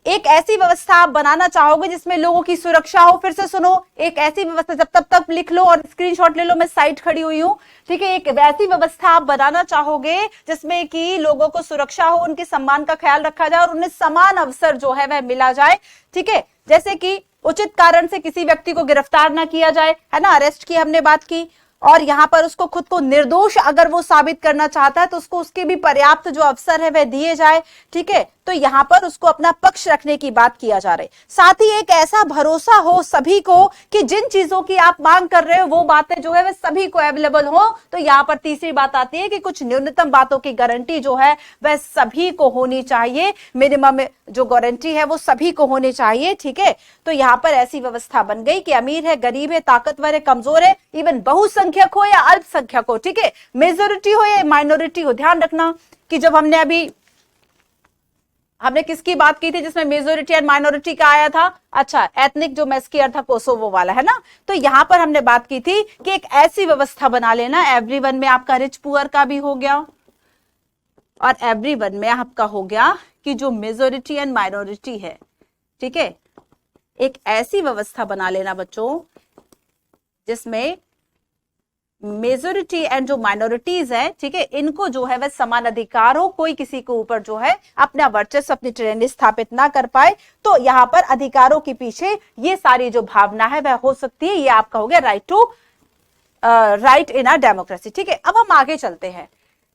एक ऐसी व्यवस्था आप बनाना चाहोगे जिसमें लोगों की सुरक्षा हो। फिर से सुनो, एक ऐसी व्यवस्था, जब तब तक लिख लो और स्क्रीनशॉट ले लो, मैं साइट खड़ी हुई हूं, ठीक है। एक वैसी व्यवस्था आप बनाना चाहोगे जिसमें कि लोगों को सुरक्षा हो, उनके सम्मान का ख्याल रखा जाए और उन्हें समान अवसर जो है वह मिला जाए, ठीक है। जैसे कि उचित कारण से किसी व्यक्ति को गिरफ्तार ना किया जाए, है ना, अरेस्ट की हमने बात की, और यहां पर उसको खुद को निर्दोष अगर वो साबित करना चाहता है तो उसको उसके भी पर्याप्त जो अवसर है वह दिए जाए, ठीक है। तो यहां पर उसको अपना पक्ष रखने की बात किया जा रही। साथ ही एक ऐसा भरोसा हो सभी को कि जिन चीजों की आप मांग कर रहे हो वो बातें जो है वह सभी को अवेलेबल हो। तो यहां पर तीसरी बात आती है कि कुछ न्यूनतम बातों की गारंटी जो है वह सभी को होनी चाहिए, मिनिमम जो गारंटी है वो सभी को होनी चाहिए, ठीक है। तो यहां पर ऐसी व्यवस्था बन गई कि अमीर है, गरीब है, ताकतवर है, कमजोर है, इवन बहुसंख्यक हो या अल्पसंख्यक हो, ठीक है, मेजोरिटी हो या माइनॉरिटी हो। ध्यान रखना कि जब हमने किसकी बात की थी जिसमें मेजोरिटी एंड माइनॉरिटी का आया था, अच्छा, एथनिक जो मैस्कियर था कोसोवो वाला, है ना। तो यहां पर हमने बात की थी कि एक ऐसी व्यवस्था बना लेना, एवरीवन में आपका रिच पुअर का भी हो गया और एवरीवन में आपका हो गया कि जो मेजोरिटी एंड माइनॉरिटी है, ठीक है। एक ऐसी व्यवस्था बना लेना बच्चों जिसमें मेजोरिटी एंड जो माइनॉरिटीज है, ठीक है, इनको जो है वह समान अधिकार हो, कोई किसी के ऊपर जो है अपना वर्चस्व, अपनी ट्रेनिंग स्थापित ना कर पाए। तो यहाँ पर अधिकारों के पीछे ये सारी जो भावना है वह हो सकती है। ये आपका हो गया राइट इन अ डेमोक्रेसी, ठीक है। अब हम आगे चलते हैं,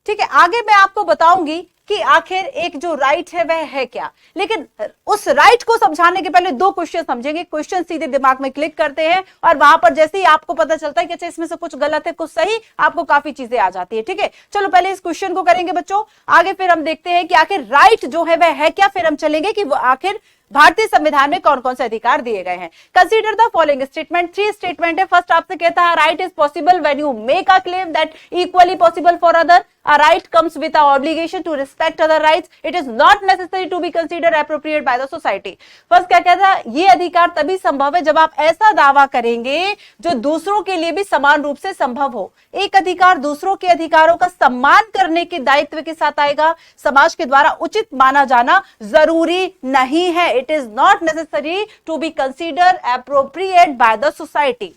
ठीक है। आगे मैं आपको बताऊंगी कि आखिर एक जो राइट है वह है क्या, लेकिन उस राइट को समझाने के पहले दो क्वेश्चन समझेंगे। क्वेश्चन सीधे दिमाग में क्लिक करते हैं और वहां पर जैसे ही आपको पता चलता है कि अच्छा इसमें से कुछ गलत है कुछ सही, आपको काफी चीजें आ जाती है, ठीक है। चलो पहले इस क्वेश्चन को करेंगे बच्चों, आगे फिर हम देखते हैं कि आखिर राइट जो है वह है क्या, फिर हम चलेंगे कि वो आखिर भारतीय संविधान में कौन कौन से अधिकार दिए गए हैं। Consider the following statement, 3 statement है। फर्स्ट आपसे कहता है right is possible when you make a claim that equally possible for other. A right comes with an obligation to respect other rights. It is not necessary to be considered appropriate by the society. First क्या कहता है, ये अधिकार तभी संभव है जब आप ऐसा दावा करेंगे जो दूसरों के लिए भी समान रूप से संभव हो। एक अधिकार दूसरों के अधिकारों का सम्मान करने के दायित्व के साथ आएगा। समाज के द्वारा उचित माना जाना जरूरी नहीं है। It is not necessary to be considered appropriate by the society.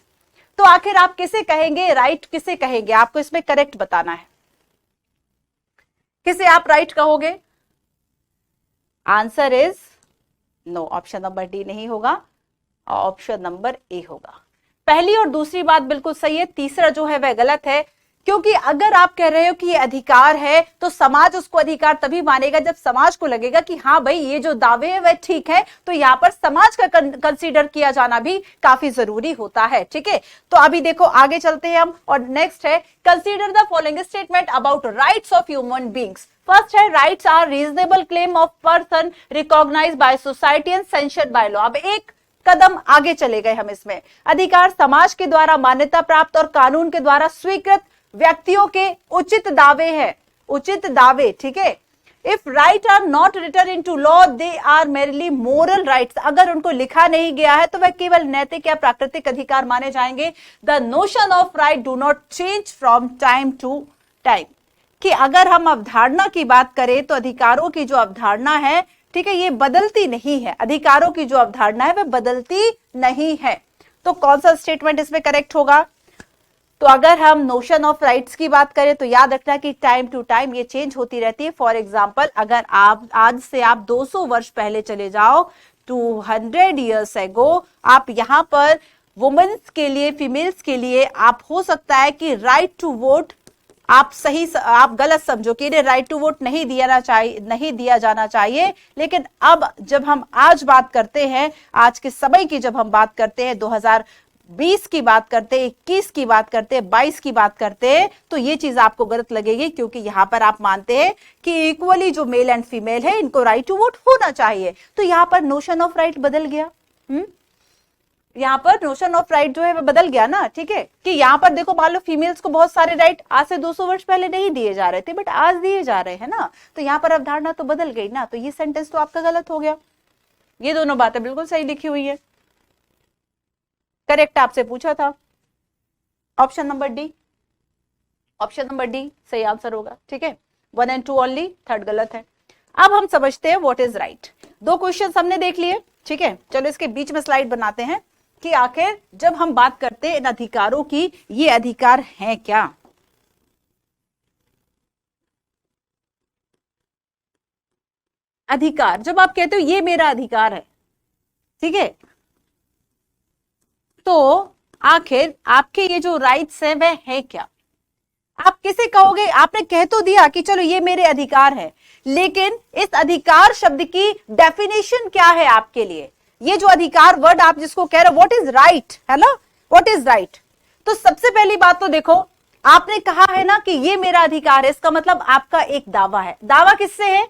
तो आखिर आप किसे कहेंगे राइट, किसे कहेंगे, आपको इसमें करेक्ट बताना है। किसे आप राइट कहोगे? Answer is no, option number D नहीं होगा, ऑप्शन नंबर ए होगा। पहली और दूसरी बात बिल्कुल सही है, तीसरा जो है वह गलत है। क्योंकि अगर आप कह रहे हो कि ये अधिकार है तो समाज उसको अधिकार तभी मानेगा जब समाज को लगेगा कि हाँ भाई ये जो दावे है वह ठीक है। तो यहाँ पर समाज का कंसीडर किया जाना भी काफी जरूरी होता है, ठीक है। तो अभी देखो आगे चलते हैं हम, और नेक्स्ट है consider the following statement about rights of human beings. First है rights are reasonable claim of person recognised by society and sanctioned by law. अब एक कदम आगे चले गए हम इसमें, अधिकार समाज के द्वारा मान्यता प्राप्त और कानून के द्वारा स्वीकृत व्यक्तियों के उचित दावे हैं, उचित दावे, ठीक है। If right are not written into law they are merely moral rights. अगर उनको लिखा नहीं गया है तो वह केवल नैतिक या प्राकृतिक अधिकार माने जाएंगे। The notion of right do not change from time to time. कि अगर हम अवधारणा की बात करें तो अधिकारों की जो अवधारणा है, ठीक है, ये बदलती नहीं है। अधिकारों की जो अवधारणा है वह बदलती नहीं है। तो कौन सा स्टेटमेंट इसमें करेक्ट होगा? तो अगर हम नोशन ऑफ राइट्स की बात करें तो याद रखना कि टाइम टू टाइम ये चेंज होती रहती है। फॉर एग्जाम्पल, अगर आप आज से आप 200 वर्ष पहले चले जाओ, 200 ईयर्स एगो, आप यहाँ पर वुमेन्स के लिए, फीमेल्स के लिए आप हो सकता है कि राइट टू वोट आप गलत समझो कि राइट टू वोट नहीं दिया जाना चाहिए। लेकिन अब जब हम आज बात करते हैं, आज के समय की जब हम बात करते हैं, 2020 की बात करते हैं, 21 की बात करते हैं, 22 की बात करते हैं, तो ये चीज आपको गलत लगेगी, क्योंकि यहां पर आप मानते हैं कि इक्वली जो मेल एंड फीमेल है इनको राइट टू वोट होना चाहिए। तो यहां पर नोशन ऑफ राइट बदल गया। यहाँ पर नोशन ऑफ राइट जो है वो बदल गया ना, ठीक है, कि यहाँ पर देखो मान लो फीमेल्स को बहुत सारे राइट आज से 200 वर्ष पहले नहीं दिए जा रहे थे, बट आज दिए जा रहे हैं ना, तो यहाँ पर अवधारणा तो बदल गई ना, तो ये सेंटेंस तो आपका गलत हो गया। ये दोनों बातें बिल्कुल सही लिखी हुई है, करेक्ट आपसे पूछा था। Option number D, option number D सही आंसर होगा, ठीक है। 1 and 2 ओनली, थर्ड गलत है। अब हम समझते हैं व्हाट इज राइट। दो क्वेश्चन हमने देख लिए, ठीक है। चलो इसके बीच में स्लाइड बनाते हैं कि आखिर जब हम बात करते हैं इन अधिकारों की, ये अधिकार हैं क्या। अधिकार, जब आप कहते हो ये मेरा अधिकार है, ठीक है, तो आखिर आपके ये जो राइट्स है वह है क्या। आप किसे कहोगे, आपने कह तो दिया कि चलो ये मेरे अधिकार है, लेकिन इस अधिकार शब्द की डेफिनेशन क्या है आपके लिए। ये जो अधिकार वर्ड आप जिसको कह रहे हो, व्हाट इज राइट, है ना, व्हाट इज राइट। तो सबसे पहली बात तो देखो, आपने कहा है ना कि ये मेरा अधिकार है, इसका मतलब आपका एक दावा है। दावा किससे है,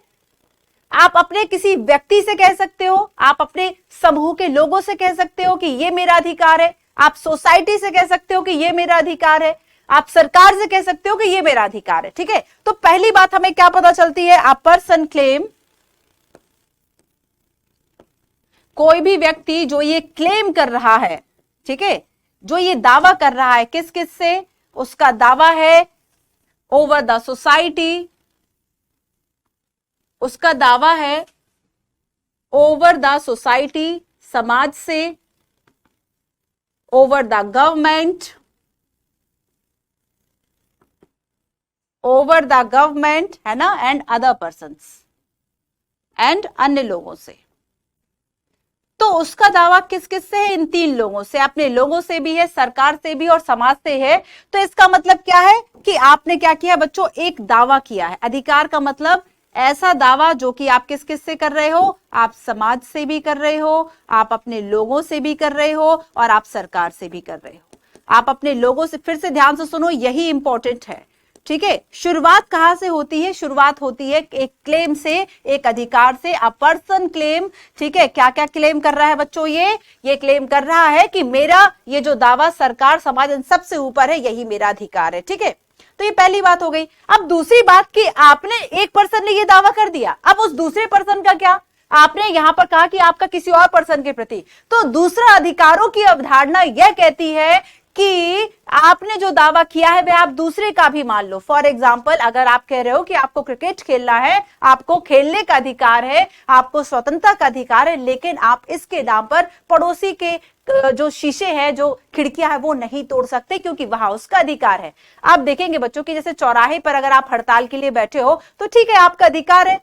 आप अपने किसी व्यक्ति से कह सकते हो, आप अपने समूह के लोगों से कह सकते हो कि ये मेरा अधिकार है, आप सोसाइटी से कह सकते हो कि ये मेरा अधिकार है, आप सरकार से कह सकते हो कि ये मेरा अधिकार है, ठीक है। तो पहली बात हमें क्या पता चलती है, अ पर्सन क्लेम, कोई भी व्यक्ति जो ये क्लेम कर रहा है, ठीक है, जो ये दावा कर रहा है, किस किस से, उसका दावा है ओवर द सोसाइटी, उसका दावा है ओवर द सोसाइटी, समाज से, over the government, over the government, है ना, एंड अदर पर्सन्स, एंड अन्य लोगों से। तो उसका दावा किस किस से है, इन तीन लोगों से, अपने लोगों से भी है, सरकार से भी और समाज से है। तो इसका मतलब क्या है कि आपने क्या किया बच्चों, एक दावा किया है। अधिकार का मतलब ऐसा दावा जो कि आप किस किस से कर रहे हो, आप समाज से भी कर रहे हो, आप अपने लोगों से भी कर रहे हो, और आप सरकार से भी कर रहे हो। आप अपने लोगों से, फिर से ध्यान से सुनो, यही इंपॉर्टेंट है, ठीक है। शुरुआत कहां से होती है, शुरुआत होती है एक क्लेम से, एक अधिकार से। अ पर्सन क्लेम, ठीक है, क्या क्या क्लेम कर रहा है बच्चों, ये क्लेम कर रहा है कि मेरा ये जो दावा सरकार, समाज इन सबसे ऊपर है, यही मेरा अधिकार है, ठीक है। तो ये पहली बात हो गई। अब दूसरी बात कि आपने, एक पर्सन ने ये दावा कर दिया, अब उस दूसरे पर्सन का क्या, आपने यहां पर कहा कि आपका किसी और पर्सन के प्रति। तो दूसरा अधिकारों की अवधारणा यह कहती है कि आपने जो दावा किया है वह आप दूसरे का भी मान लो। फॉर एग्जाम्पल, अगर आप कह रहे हो कि आपको क्रिकेट खेलना है, आपको खेलने का अधिकार है, आपको स्वतंत्रता का अधिकार है, लेकिन आप इसके नाम पर पड़ोसी के जो शीशे हैं, जो खिड़कियां हैं, वो नहीं तोड़ सकते, क्योंकि वहां उसका अधिकार है। आप देखेंगे बच्चों की जैसे चौराहे पर अगर आप हड़ताल के लिए बैठे हो तो ठीक है, आपका अधिकार है,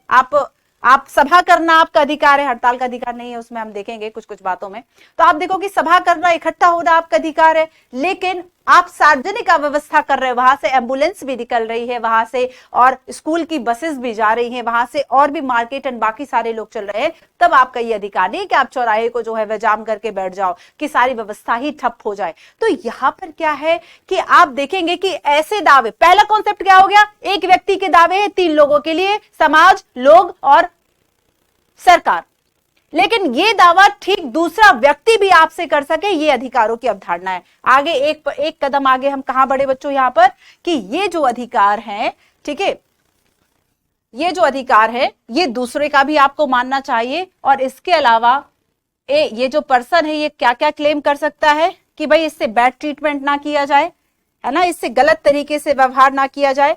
आप सभा करना आपका अधिकार है, हड़ताल का अधिकार नहीं है, उसमें हम देखेंगे कुछ कुछ बातों में। तो आप देखो कि सभा करना, इकट्ठा होना आपका अधिकार है, लेकिन आप सार्वजनिक व्यवस्था कर रहे हो, वहां से एम्बुलेंस भी निकल रही है, वहां से और स्कूल की बसेस भी जा रही हैं, वहां से और भी मार्केट एंड बाकी सारे लोग चल रहे हैं, तब आपका ये अधिकार नहीं कि आप चौराहे को जो है वह जाम करके बैठ जाओ कि सारी व्यवस्था ही ठप हो जाए। तो यहां पर क्या है कि आप देखेंगे कि ऐसे दावे, पहला कॉन्सेप्ट क्या हो गया, एक व्यक्ति के दावे हैं तीन लोगों के लिए, समाज, लोग और सरकार। लेकिन ये दावा ठीक दूसरा व्यक्ति भी आपसे कर सके, ये अधिकारों की अवधारणा है। आगे एक कदम आगे हम कहां बढ़े बच्चों, यहां पर कि ये जो अधिकार है, ठीक है, ये जो अधिकार है ये दूसरे का भी आपको मानना चाहिए। और इसके अलावा ये जो पर्सन है ये क्या क्या क्लेम कर सकता है कि भाई इससे बैड ट्रीटमेंट ना किया जाए, है ना, इससे गलत तरीके से व्यवहार ना किया जाए,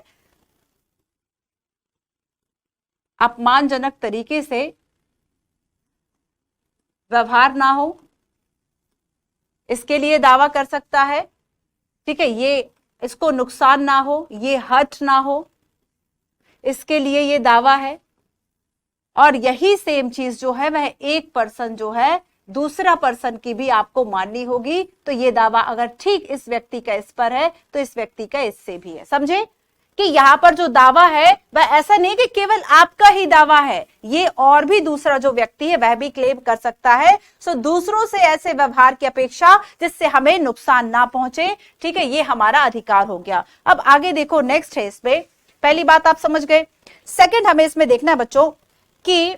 अपमानजनक तरीके से व्यवहार ना हो, इसके लिए दावा कर सकता है, ठीक है। ये इसको नुकसान ना हो, ये हर्ट ना हो, इसके लिए ये दावा है। और यही सेम चीज जो है वह एक पर्सन जो है दूसरा पर्सन की भी आपको माननी होगी। तो ये दावा अगर ठीक इस व्यक्ति का इस पर है तो इस व्यक्ति का इससे भी है। समझे कि यहां पर जो दावा है वह ऐसा नहीं कि केवल आपका ही दावा है, ये और भी दूसरा जो व्यक्ति है वह भी क्लेम कर सकता है। सो दूसरों से ऐसे व्यवहार की अपेक्षा जिससे हमें नुकसान ना पहुंचे, ठीक है, ये हमारा अधिकार हो गया। अब आगे देखो, नेक्स्ट है इसमें, पहली बात आप समझ गए। सेकंड हमें इसमें देखना है बच्चों कि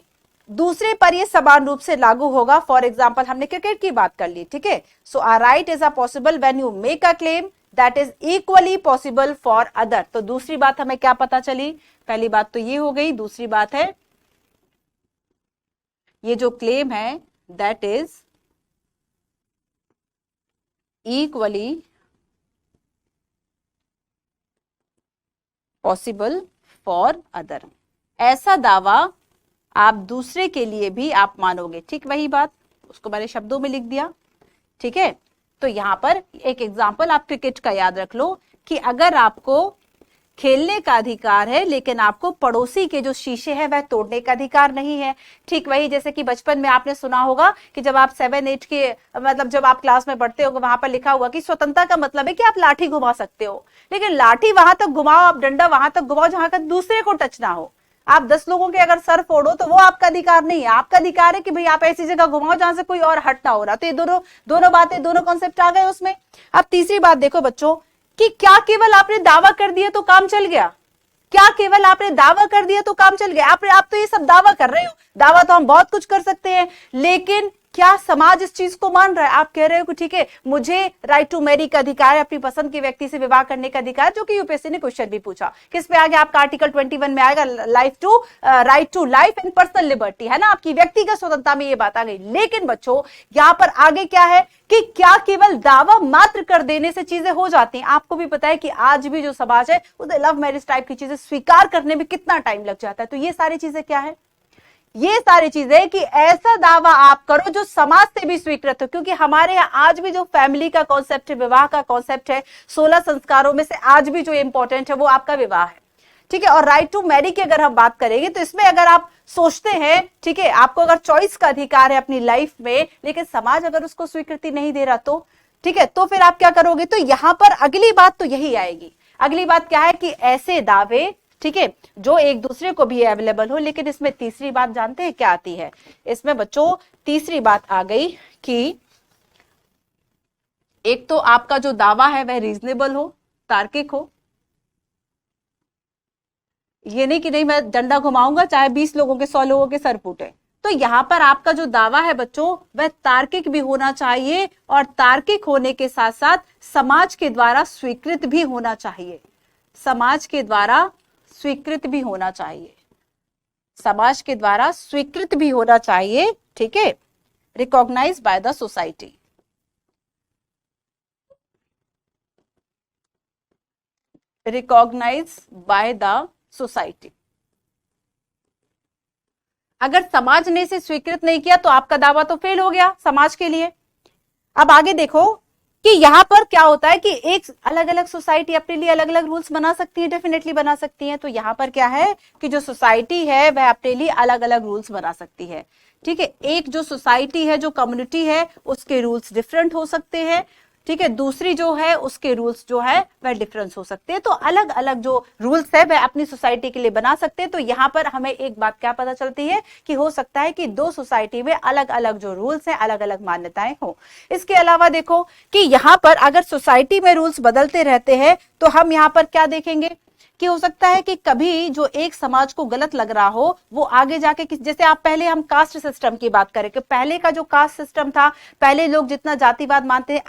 दूसरे पर ये समान रूप से लागू होगा। फॉर एग्जाम्पल हमने क्रिकेट की बात कर ली, ठीक है। So a right is a possible when you make a claim that is equally possible for other. तो दूसरी बात हमें क्या पता चली, पहली बात तो ये हो गई, दूसरी बात है ये जो क्लेम है that is equally possible for other. ऐसा दावा आप दूसरे के लिए भी आप मानोगे, ठीक वही बात, उसको मैंने शब्दों में लिख दिया, ठीक है। तो यहां पर एक एग्जांपल आप क्रिकेट का याद रख लो कि अगर आपको खेलने का अधिकार है लेकिन आपको पड़ोसी के जो शीशे हैं वह तोड़ने का अधिकार नहीं है, ठीक वही जैसे कि बचपन में आपने सुना होगा कि जब आप 7-8 के मतलब जब आप क्लास में पढ़ते हो वहां पर लिखा हुआ कि स्वतंत्रता का मतलब है कि आप लाठी घुमा सकते हो, लेकिन लाठी वहां तक घुमाओ, आप डंडा वहां तक घुमाओ जहां तक दूसरे को टच ना हो। आप 10 लोगों के अगर सर फोड़ो तो वो आपका अधिकार नहीं है, आपका अधिकार है कि भाई आप ऐसी जगह घुमाओ जहां से कोई और हट ना हो रहा। तो ये दोनों बातें, दोनों कॉन्सेप्ट आ गए उसमें। अब तीसरी बात देखो बच्चों कि क्या केवल आपने दावा कर दिया तो काम चल गया, क्या केवल आपने दावा कर दिया तो काम चल गया। आप तो ये सब दावा कर रहे हो, दावा तो हम बहुत कुछ कर सकते हैं, लेकिन क्या समाज इस चीज को मान रहा है। आप कह रहे हो कि ठीक है मुझे राइट टू मैरी का अधिकार है, अपनी पसंद के व्यक्ति से विवाह करने का अधिकार, जो कि यूपीएससी ने क्वेश्चन भी पूछा, किस पे आ गया आपका आर्टिकल 21 में आएगा, right to life and personal liberty, है ना, आपकी व्यक्तिगत स्वतंत्रता में ये बात आ गई। लेकिन बच्चों यहां पर आगे क्या है कि क्या केवल दावा मात्र कर देने से चीजें हो जाती हैं। आपको भी पता है कि आज भी जो समाज है उसे लव मैरिज टाइप की चीजें स्वीकार करने में कितना टाइम लग जाता है। तो ये सारी चीजें क्या है, ये सारी चीजें कि ऐसा दावा आप करो जो समाज से भी स्वीकृत हो, क्योंकि हमारे यहाँ आज भी जो फैमिली का कॉन्सेप्ट है, विवाह का कॉन्सेप्ट है, 16 संस्कारों में से आज भी जो इंपॉर्टेंट है वो आपका विवाह है, ठीक है। और राइट टू मैरी की अगर हम बात करेंगे तो इसमें अगर आप सोचते हैं, ठीक है, आपको अगर चॉइस का अधिकार है अपनी लाइफ में, लेकिन समाज अगर उसको स्वीकृति नहीं दे रहा तो ठीक है, तो फिर आप क्या करोगे। तो यहां पर अगली बात तो यही आएगी। अगली बात क्या है कि ऐसे दावे, ठीक है, जो एक दूसरे को भी अवेलेबल हो। लेकिन इसमें तीसरी बात जानते हैं क्या आती है, इसमें बच्चों तीसरी बात आ गई कि एक तो आपका जो दावा है वह रीजनेबल हो, तार्किक हो, ये नहीं कि नहीं मैं डंडा घुमाऊंगा चाहे 20 लोगों के 100 लोगों के सर फूटे। तो यहां पर आपका जो दावा है बच्चों वह तार्किक भी होना चाहिए, और तार्किक होने के साथ साथ समाज के द्वारा स्वीकृत भी होना चाहिए, समाज के द्वारा स्वीकृत भी होना चाहिए, समाज के द्वारा स्वीकृत भी होना चाहिए, ठीक है, recognise by the society. Recognise by the society. अगर समाज ने इसे स्वीकृत नहीं किया तो आपका दावा तो फेल हो गया समाज के लिए। अब आगे देखो कि यहां पर क्या होता है कि एक अलग अलग सोसाइटी अपने लिए अलग अलग रूल्स बना सकती है, डेफिनेटली बना सकती है। तो यहां पर क्या है कि जो सोसाइटी है वह अपने लिए अलग अलग रूल्स बना सकती है, ठीक है। एक जो सोसाइटी है, जो कम्युनिटी है, उसके रूल्स डिफरेंट हो सकते हैं, ठीक है। दूसरी जो है उसके रूल्स जो है वह डिफरेंस हो सकते हैं। तो अलग अलग जो रूल्स है वह अपनी सोसाइटी के लिए बना सकते हैं। तो यहाँ पर हमें एक बात क्या पता चलती है कि हो सकता है कि दो सोसाइटी में अलग अलग जो रूल्स हैं, अलग अलग मान्यताएं हो। इसके अलावा देखो कि यहाँ पर अगर सोसाइटी में रूल्स बदलते रहते हैं तो हम यहाँ पर क्या देखेंगे कि हो सकता है कि कभी जो एक समाज को गलत लग रहा हो वो आगे जाके जैसे आप पहले हम कास्ट सिस्टम की बात करें कि पहले का जो कास्ट सिस्टम था, पहले लोग जितना जातिवाद मानते हैं,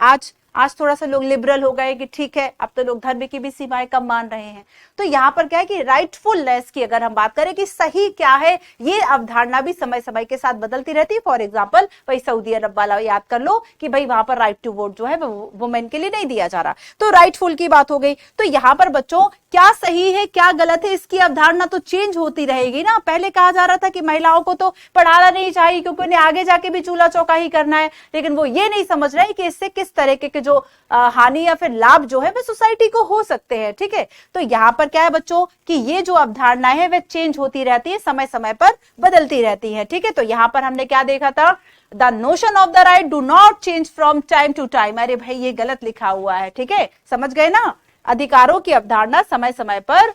आज थोड़ा सा लोग लिबरल हो गए कि ठीक है अब तो लोग धर्म की भी सीमाएं कम मान रहे हैं। तो यहाँ पर क्या है कि राइटफुलनेस की अगर हम बात करें कि सही क्या है, ये अवधारणा भी समय समय के साथ बदलती रहती है। फॉर एग्जाम्पल भाई सऊदी अरब वाला याद कर लो कि भाई वहां पर राइट टू वोट जो है वो वुमेन के लिए नहीं दिया जा रहा, तो राइटफुल की बात हो गई। तो यहाँ पर बच्चों क्या सही है क्या गलत है इसकी अवधारणा तो चेंज होती रहेगी ना। पहले कहा जा रहा था कि महिलाओं को तो पढ़ाना नहीं चाहिए क्योंकि उन्हें आगे जाके भी चूल्हा चौका ही करना है, लेकिन वो ये नहीं समझ रहे कि इससे किस तरीके के जो हानि या फिर लाभ जो है वह सोसाइटी को हो सकते हैं। ठीक है, तो यहाँ पर क्या है बच्चों कि ये जो अवधारणाएं है वह चेंज होती रहती है, समय समय पर बदलती रहती है। ठीक है, तो यहाँ पर हमने क्या देखा था, the notion of the right do not change from time to time. अरे भाई ये गलत लिखा हुआ है, ठीक है, समझ गए ना, अधिकारों की अवधारणा समय समय पर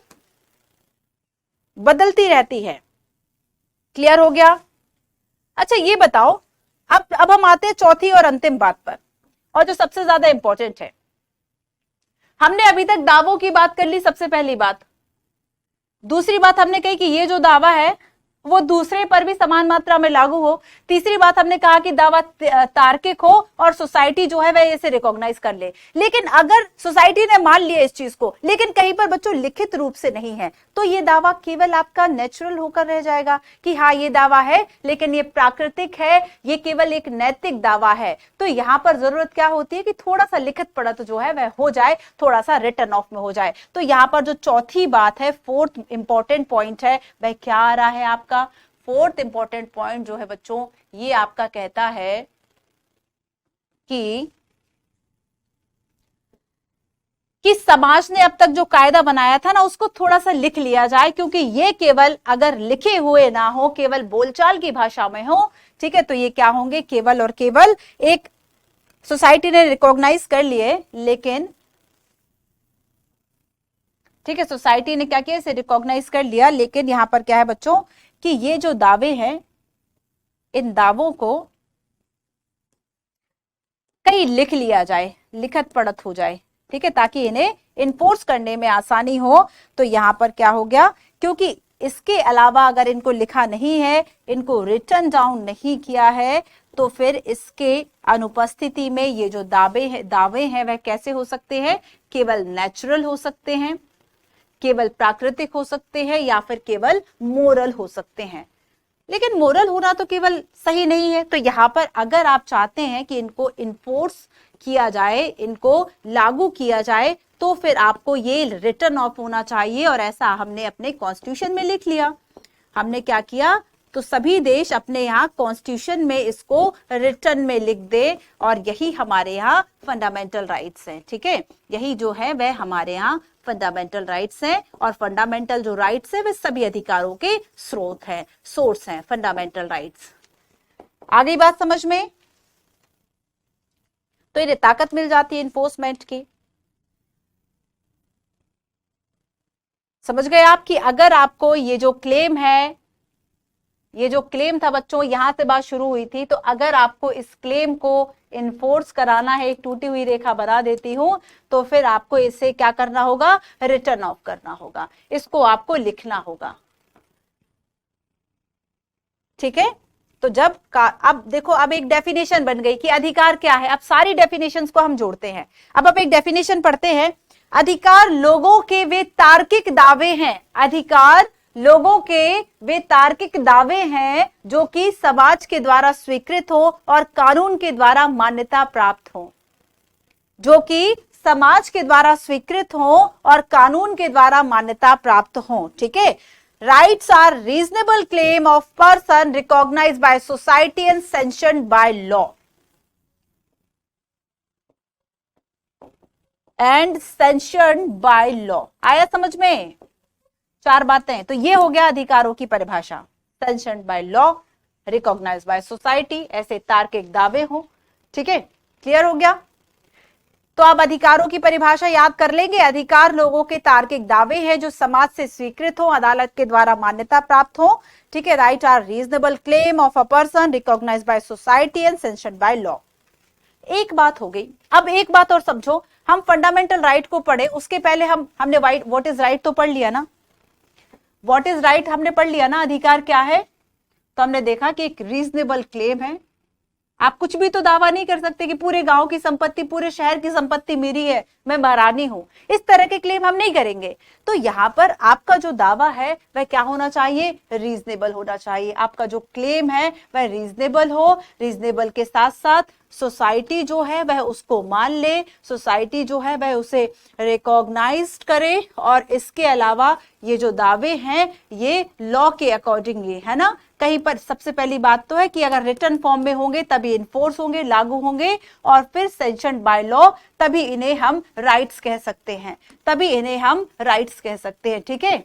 बदलती रहती है। क्लियर हो गया? अच्छा ये बताओ, अब हम आते हैं चौथी और अंतिम बात पर, और जो सबसे ज्यादा इंपॉर्टेंट है। हमने अभी तक दावों की बात कर ली, सबसे पहली बात। दूसरी बात हमने कही कि ये जो दावा है वो दूसरे पर भी समान मात्रा में लागू हो। तीसरी बात हमने कहा कि दावा तार्किक हो और सोसाइटी जो है वह इसे रिकॉग्नाइज कर ले। लेकिन अगर सोसाइटी ने मान लिया इस चीज को, लेकिन कहीं पर बच्चों लिखित रूप से नहीं है, तो ये दावा केवल आपका नेचुरल होकर रह जाएगा कि हाँ ये दावा है, लेकिन ये प्राकृतिक है, ये केवल एक नैतिक दावा है। तो यहां पर जरूरत क्या होती है कि थोड़ा सा लिखित पढ़त जो है वह हो जाए, थोड़ा सा रिटन ऑफ में हो जाए। तो यहां पर जो चौथी बात है, फोर्थ इंपॉर्टेंट पॉइंट है, वह क्या आ रहा है आपका? फोर्थ इंपॉर्टेंट पॉइंट जो है बच्चों, ये आपका कहता है कि समाज ने अब तक जो कायदा बनाया था ना उसको थोड़ा सा लिख लिया जाए, क्योंकि ये केवल अगर लिखे हुए ना हो, केवल बोलचाल की भाषा में हो, ठीक है, तो ये क्या होंगे, केवल और केवल एक सोसाइटी ने रिकॉग्नाइज कर लिए, लेकिन ठीक है, सोसाइटी ने क्या किया, इसे रिकॉग्नाइज कर लिया, लेकिन यहां पर क्या है बच्चों कि ये जो दावे हैं, इन दावों को कहीं लिख लिया जाए, लिखत पढ़त हो जाए, ठीक है, ताकि इन्हें इन्फोर्स करने में आसानी हो। तो यहां पर क्या हो गया, क्योंकि इसके अलावा अगर इनको लिखा नहीं है, इनको रिटन डाउन नहीं किया है, तो फिर इसके अनुपस्थिति में ये जो दावे हैं वह कैसे हो सकते हैं? केवल नेचुरल हो सकते हैं, केवल प्राकृतिक हो सकते हैं, या फिर केवल मोरल हो सकते हैं। लेकिन मोरल होना तो केवल सही नहीं है। तो यहां पर अगर आप चाहते हैं कि इनको इन्फोर्स किया जाए, इनको लागू किया जाए, तो फिर आपको ये रिटन ऑफ होना चाहिए, और ऐसा हमने अपने कॉन्स्टिट्यूशन में लिख लिया। हमने क्या किया, तो सभी देश अपने यहाँ कॉन्स्टिट्यूशन में इसको रिटन में लिख दे, और यही हमारे यहाँ फंडामेंटल राइट्स हैं। ठीक है, यही जो है वह हमारे यहाँ फंडामेंटल राइट्स हैं, और फंडामेंटल जो राइट्स है वे सभी अधिकारों के स्रोत हैं, सोर्स हैं, फंडामेंटल राइट्स। आ गई बात समझ में? तो इन्हें ताकत मिल जाती है इन्फोर्समेंट की। समझ गए आप कि अगर आपको ये जो क्लेम है, ये जो क्लेम था बच्चों, यहां से बात शुरू हुई थी, तो अगर आपको इस क्लेम को इन्फोर्स कराना है, एक टूटी हुई रेखा बना देती हूं, तो फिर आपको इसे क्या करना होगा, रिटर्न ऑफ करना होगा, इसको आपको लिखना होगा। ठीक है, तो अब देखो, अब एक डेफिनेशन बन गई कि अधिकार क्या है। अब सारी डेफिनेशंस को हम जोड़ते हैं। अब एक डेफिनेशन पढ़ते हैं। अधिकार लोगों के वे तार्किक दावे हैं, अधिकार लोगों के वे तार्किक दावे हैं जो कि समाज के द्वारा स्वीकृत हो और कानून के द्वारा मान्यता प्राप्त हो, जो कि समाज के द्वारा स्वीकृत हो और कानून के द्वारा मान्यता प्राप्त हो। ठीक है, rights are reasonable claim of person recognised by society and sanctioned by law and sanctioned by law. आया समझ में? चार बातें। तो ये हो गया अधिकारों की परिभाषा, sanctioned by law, recognised by society, ऐसे तार्किक दावे हो। ठीक है, क्लियर हो गया? तो आप अधिकारों की परिभाषा याद कर लेंगे। अधिकार लोगों के तार्किक दावे हैं जो समाज से स्वीकृत हो, अदालत के द्वारा मान्यता प्राप्त हो। ठीक है, right are reasonable claim of a person recognised by society and sanctioned by law. एक बात हो गई। अब एक बात और समझो, हम फंडामेंटल राइट को पढ़े उसके पहले हमने व्हाट इज राइट तो पढ़ लिया ना, व्हाट इज राइट हमने पढ़ लिया ना, अधिकार क्या है। तो हमने देखा कि एक रीजनेबल क्लेम है। आप कुछ भी तो दावा नहीं कर सकते कि पूरे गांव की संपत्ति, पूरे शहर की संपत्ति मेरी है, मैं महारानी हूं, इस तरह के क्लेम हम नहीं करेंगे। तो यहां पर आपका जो दावा है वह क्या होना चाहिए, रीजनेबल होना चाहिए। आपका जो क्लेम है वह रीजनेबल हो, रीजनेबल के साथ साथ सोसाइटी जो है वह उसको मान ले, सोसाइटी जो है वह उसे रिकॉग्नाइज करे, और इसके अलावा ये जो दावे हैं ये लॉ के अकॉर्डिंगली है ना। कहीं पर सबसे पहली बात तो है कि अगर रिटन फॉर्म में होंगे तभी इन्फोर्स होंगे, लागू होंगे, और फिर सैंक्शन्ड बाय लॉ, तभी इन्हें हम राइट्स कह सकते हैं, तभी इन्हें हम राइट्स कह सकते हैं। ठीक है,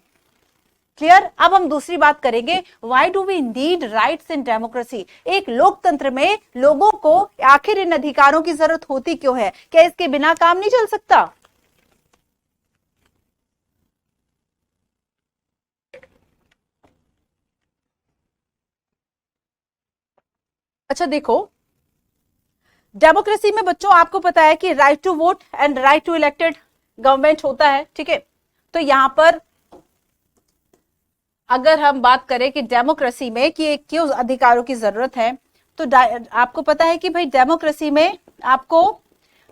क्लियर। अब हम दूसरी बात करेंगे, why do we need rights in democracy. एक लोकतंत्र में लोगों को आखिर इन अधिकारों की जरूरत होती क्यों है? क्या इसके बिना काम नहीं चल सकता? अच्छा देखो, डेमोक्रेसी में बच्चों आपको पता है कि right to vote and right to elected government होता है। ठीक है, तो यहां पर अगर हम बात करें कि डेमोक्रेसी में कि क्यों अधिकारों की जरूरत है, तो आपको पता है कि भाई डेमोक्रेसी में आपको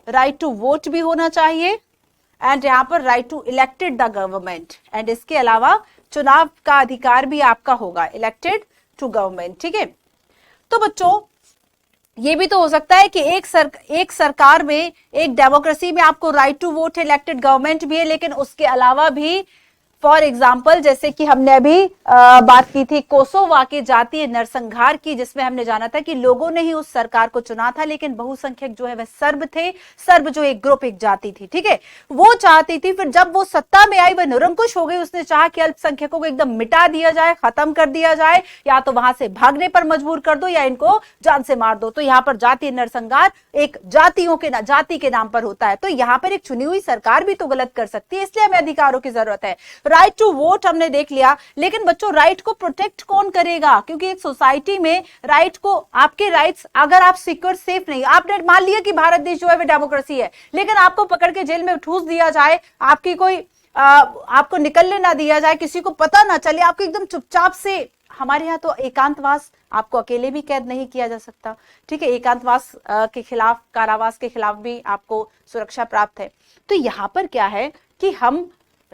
राइट टू वोट भी होना चाहिए एंड यहाँ पर right to elected the government, and इसके अलावा चुनाव का अधिकार भी आपका होगा, इलेक्टेड टू गवर्नमेंट। ठीक है, तो बच्चों ये भी तो हो सकता है कि एक सरकार में, एक डेमोक्रेसी में आपको right to vote elected government भी है, लेकिन उसके अलावा भी फॉर एग्जाम्पल जैसे कि हमने अभी बात की थी कोसोवा के जातीय नरसंहार की, जिसमें हमने जाना था कि लोगों ने ही उस सरकार को चुना था, लेकिन बहुसंख्यक जो है वह सर्ब थे। सर्ब जो एक ग्रुप, एक जाति थी, ठीक है, वो चाहती थी, फिर जब वो सत्ता में आई वह निरंकुश हो गई, उसने चाहा कि अल्पसंख्यकों को एकदम मिटा दिया जाए, खत्म कर दिया जाए, या तो वहां से भागने पर मजबूर कर दो या इनको जान से मार दो। तो यहाँ पर जातीय नरसंहार एक जाति के नाम पर होता है। तो यहाँ पर एक चुनी हुई सरकार भी तो गलत कर सकती है, इसलिए हमें अधिकारों की जरूरत है। राइट टू वोट हमने देख लिया, लेकिन बच्चों राइट को प्रोटेक्ट कौन करेगा? क्योंकि एक सोसाइटी में राइट को, आपके राइट्स अगर आप सिक्योर सेफ नहीं, आपने मान लिया कि भारत देश जो है वो डेमोक्रेसी है, लेकिन आपको पकड़ के जेल में ठूस दिया जाए, आपकी कोई आपको निकलने ना दिया जाए, किसी को पता ना चले, आपको एकदम चुपचाप से, हमारे यहाँ तो एकांतवास, आपको अकेले भी कैद नहीं किया जा सकता, ठीक है, एकांतवास के खिलाफ, कारावास के खिलाफ भी आपको सुरक्षा प्राप्त है। तो यहाँ पर क्या है कि हम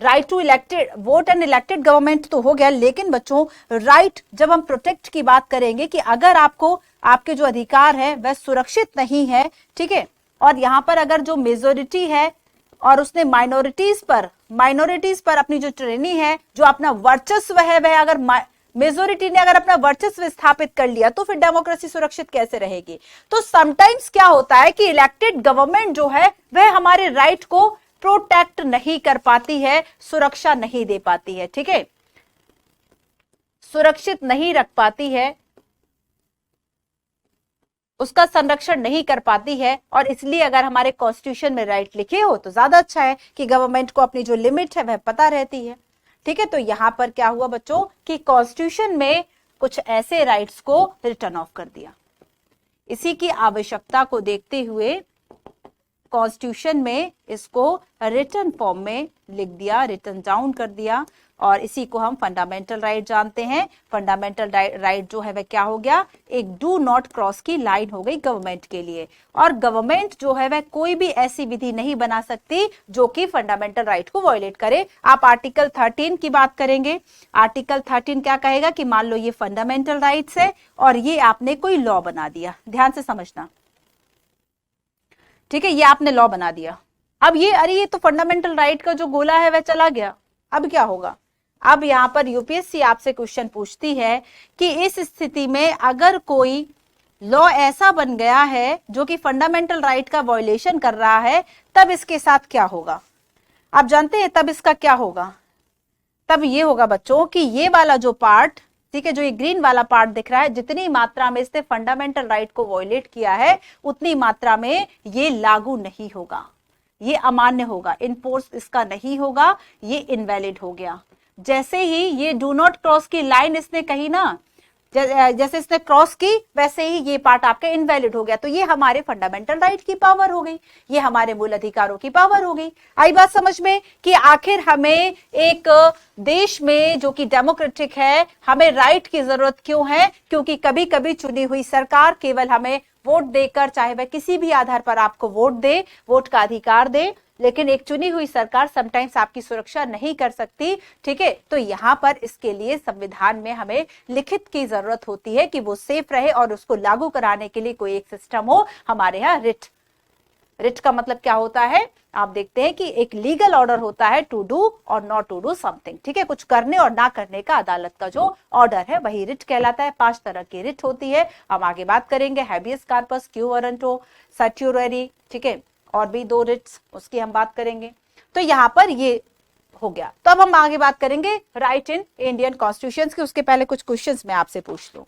right to elected vote and elected government तो हो गया, लेकिन बच्चों राइट जब हम प्रोटेक्ट की बात करेंगे कि अगर आपको आपके जो अधिकार है वह सुरक्षित नहीं है, ठीक है, और यहाँ पर अगर जो मेजोरिटी है और उसने माइनॉरिटीज पर अपनी जो ट्रेनी है, जो अपना वर्चस्व है, वह अगर मेजोरिटी ने अगर अपना वर्चस्व स्थापित कर लिया, तो फिर डेमोक्रेसी सुरक्षित कैसे रहेगी? तो समटाइम्स क्या होता है कि इलेक्टेड गवर्नमेंट जो है वह हमारे राइट को प्रोटेक्ट नहीं कर पाती है, सुरक्षा नहीं दे पाती है, ठीक है, सुरक्षित नहीं रख पाती है, उसका संरक्षण नहीं कर पाती है। और इसलिए अगर हमारे कॉन्स्टिट्यूशन में राइट लिखे हो तो ज्यादा अच्छा है कि गवर्नमेंट को अपनी जो लिमिट है वह पता रहती है, ठीक है। तो यहां पर क्या हुआ बच्चों कि कॉन्स्टिट्यूशन में कुछ ऐसे राइट्स को रिटर्न ऑफ कर दिया। इसी की आवश्यकता को देखते हुए कॉन्स्टिट्यूशन में इसको रिटन फॉर्म में लिख दिया, रिटन डाउन कर दिया, और इसी को हम फंडामेंटल राइट जानते हैं। फंडामेंटल राइट जो है वह क्या हो गया? एक डू नॉट क्रॉस की लाइन हो गई गवर्नमेंट के लिए, और गवर्नमेंट जो है वह कोई भी ऐसी विधि नहीं बना सकती जो कि फंडामेंटल राइट को वायलेट करे। आप आर्टिकल 13 की बात करेंगे, आर्टिकल 13 क्या कहेगा कि मान लो ये फंडामेंटल राइट्स है और ये आपने कोई लॉ बना दिया, ध्यान से समझना, ठीक है, ये आपने लॉ बना दिया। अब ये, अरे ये तो फंडामेंटल राइट का जो गोला है वह चला गया, अब क्या होगा? अब यहां पर यूपीएससी आपसे क्वेश्चन पूछती है कि इस स्थिति में अगर कोई लॉ ऐसा बन गया है जो कि फंडामेंटल राइट का वायलेशन कर रहा है, तब इसके साथ क्या होगा? आप जानते हैं तब इसका क्या होगा? तब ये होगा बच्चों कि ये वाला जो पार्ट, ठीक है, जो ये ग्रीन वाला पार्ट दिख रहा है, जितनी मात्रा में इसने फंडामेंटल राइट को वायलेट किया है उतनी मात्रा में ये लागू नहीं होगा, ये अमान्य होगा, इनफोर्स इसका नहीं होगा, ये इनवैलिड हो गया। जैसे ही ये डू नॉट क्रॉस की लाइन इसने कही ना, जैसे इसने क्रॉस की वैसे ही ये पार्ट आपका इनवैलिड हो गया। तो ये हमारे फंडामेंटल राइट की पावर हो गई, ये हमारे मूल अधिकारों की पावर हो गई। आई बात समझ में कि आखिर हमें एक देश में जो कि डेमोक्रेटिक है, हमें राइट की जरूरत क्यों है? क्योंकि कभी कभी चुनी हुई सरकार केवल हमें वोट देकर, चाहे वह किसी भी आधार पर आपको वोट दे, वोट का अधिकार दे, लेकिन एक चुनी हुई सरकार समटाइम्स आपकी सुरक्षा नहीं कर सकती, ठीक है। तो यहां पर इसके लिए संविधान में हमें लिखित की जरूरत होती है कि वो सेफ रहे और उसको लागू कराने के लिए कोई एक सिस्टम हो। हमारे यहाँ रिट रिट का मतलब क्या होता है, आप देखते हैं कि एक लीगल ऑर्डर होता है टू डू और नॉट टू डू समथिंग, ठीक है, कुछ करने और ना करने का अदालत का जो ऑर्डर है वही रिट कहलाता है। 5 तरह की रिट होती है, हम आगे बात करेंगे, हैबियस कार्पस, क्यू वारंटो, सर्ट्यूटरी, ठीक है, और भी 2 रिट्स उसकी हम बात करेंगे। तो यहाँ पर ये हो गया। तो अब हम आगे बात करेंगे राइट इन इंडियन कॉन्स्टिट्यूशन की। उसके पहले कुछ क्वेश्चंस मैं आपसे पूछ लूं,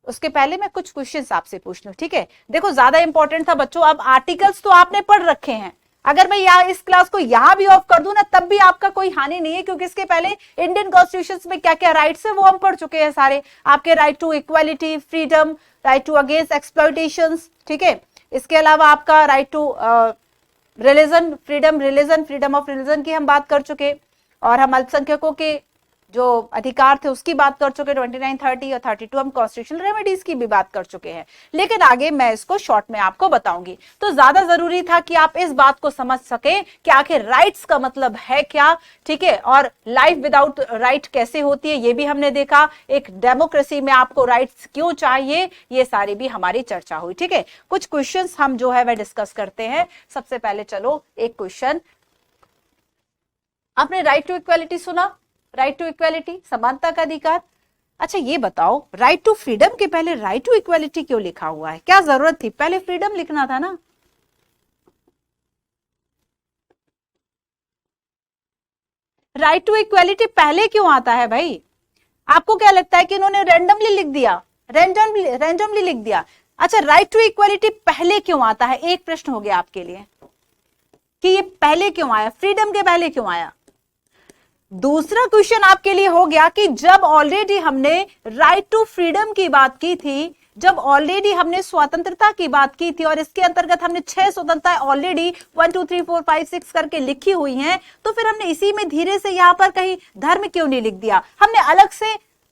उसके पहले मैं कुछ क्वेश्चंस आपसे पूछ लूं, ठीक है। देखो ज्यादा इंपॉर्टेंट था बच्चों, अब आर्टिकल्स तो आपने पढ़ रखे हैं, अगर मैं यहाँ इस क्लास को यहां भी ऑफ कर दूं ना तब भी आपका कोई हानि नहीं है, क्योंकि इसके पहले इंडियन कॉन्स्टिट्यूशन में क्या क्या राइट्स है वो हम पढ़ चुके हैं सारे। आपके right to equality, freedom, right to against exploitation, ठीक है, इसके अलावा आपका right to religion freedom of religion की हम बात कर चुके, और हम अल्पसंख्यकों के जो अधिकार थे उसकी बात कर चुके 29, 30 और 32, हम कॉन्स्टिट्यूशनल रेमेडीज की भी बात कर चुके हैं। लेकिन आगे मैं इसको शॉर्ट में आपको बताऊंगी, तो ज्यादा जरूरी था कि आप इस बात को समझ सके कि आखिर राइट्स का मतलब है क्या, ठीक है, और लाइफ विदाउट राइट कैसे होती है ये भी हमने देखा, एक डेमोक्रेसी में आपको राइट्स क्यों चाहिए, ये सारी भी हमारी चर्चा हुई, ठीक है। कुछ क्वेश्चंस हम जो है वह डिस्कस करते हैं। सबसे पहले चलो एक क्वेश्चन, आपने राइट टू इक्वालिटी सुना, राइट टू इक्वालिटी समानता का अधिकार। अच्छा ये बताओ, राइट टू फ्रीडम के पहले राइट टू इक्वालिटी क्यों लिखा हुआ है, क्या जरूरत थी, पहले फ्रीडम लिखना था ना। राइट टू इक्वालिटी पहले क्यों आता है भाई, आपको क्या लगता है कि इन्होंने रैंडमली लिख दिया, रैंडमली लिख दिया। अच्छा राइट टू इक्वालिटी पहले क्यों आता है, एक प्रश्न हो गया आपके लिए कि ये पहले क्यों आया, फ्रीडम के पहले क्यों आया। दूसरा क्वेश्चन आपके लिए हो गया कि जब ऑलरेडी हमने राइट टू फ्रीडम की बात की थी, जब ऑलरेडी हमने स्वतंत्रता की बात की थी और इसके अंतर्गत हमने 6 स्वतंत्रता ऑलरेडी 1 2 3 4 5 6 करके लिखी हुई हैं, तो फिर हमने इसी में धीरे से यहां पर कहीं धर्म क्यों नहीं लिख दिया, हमने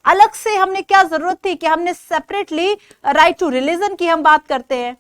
अलग से हमने क्या जरूरत थी कि हमने सेपरेटली राइट टू रिलीजन की हम बात करते हैं,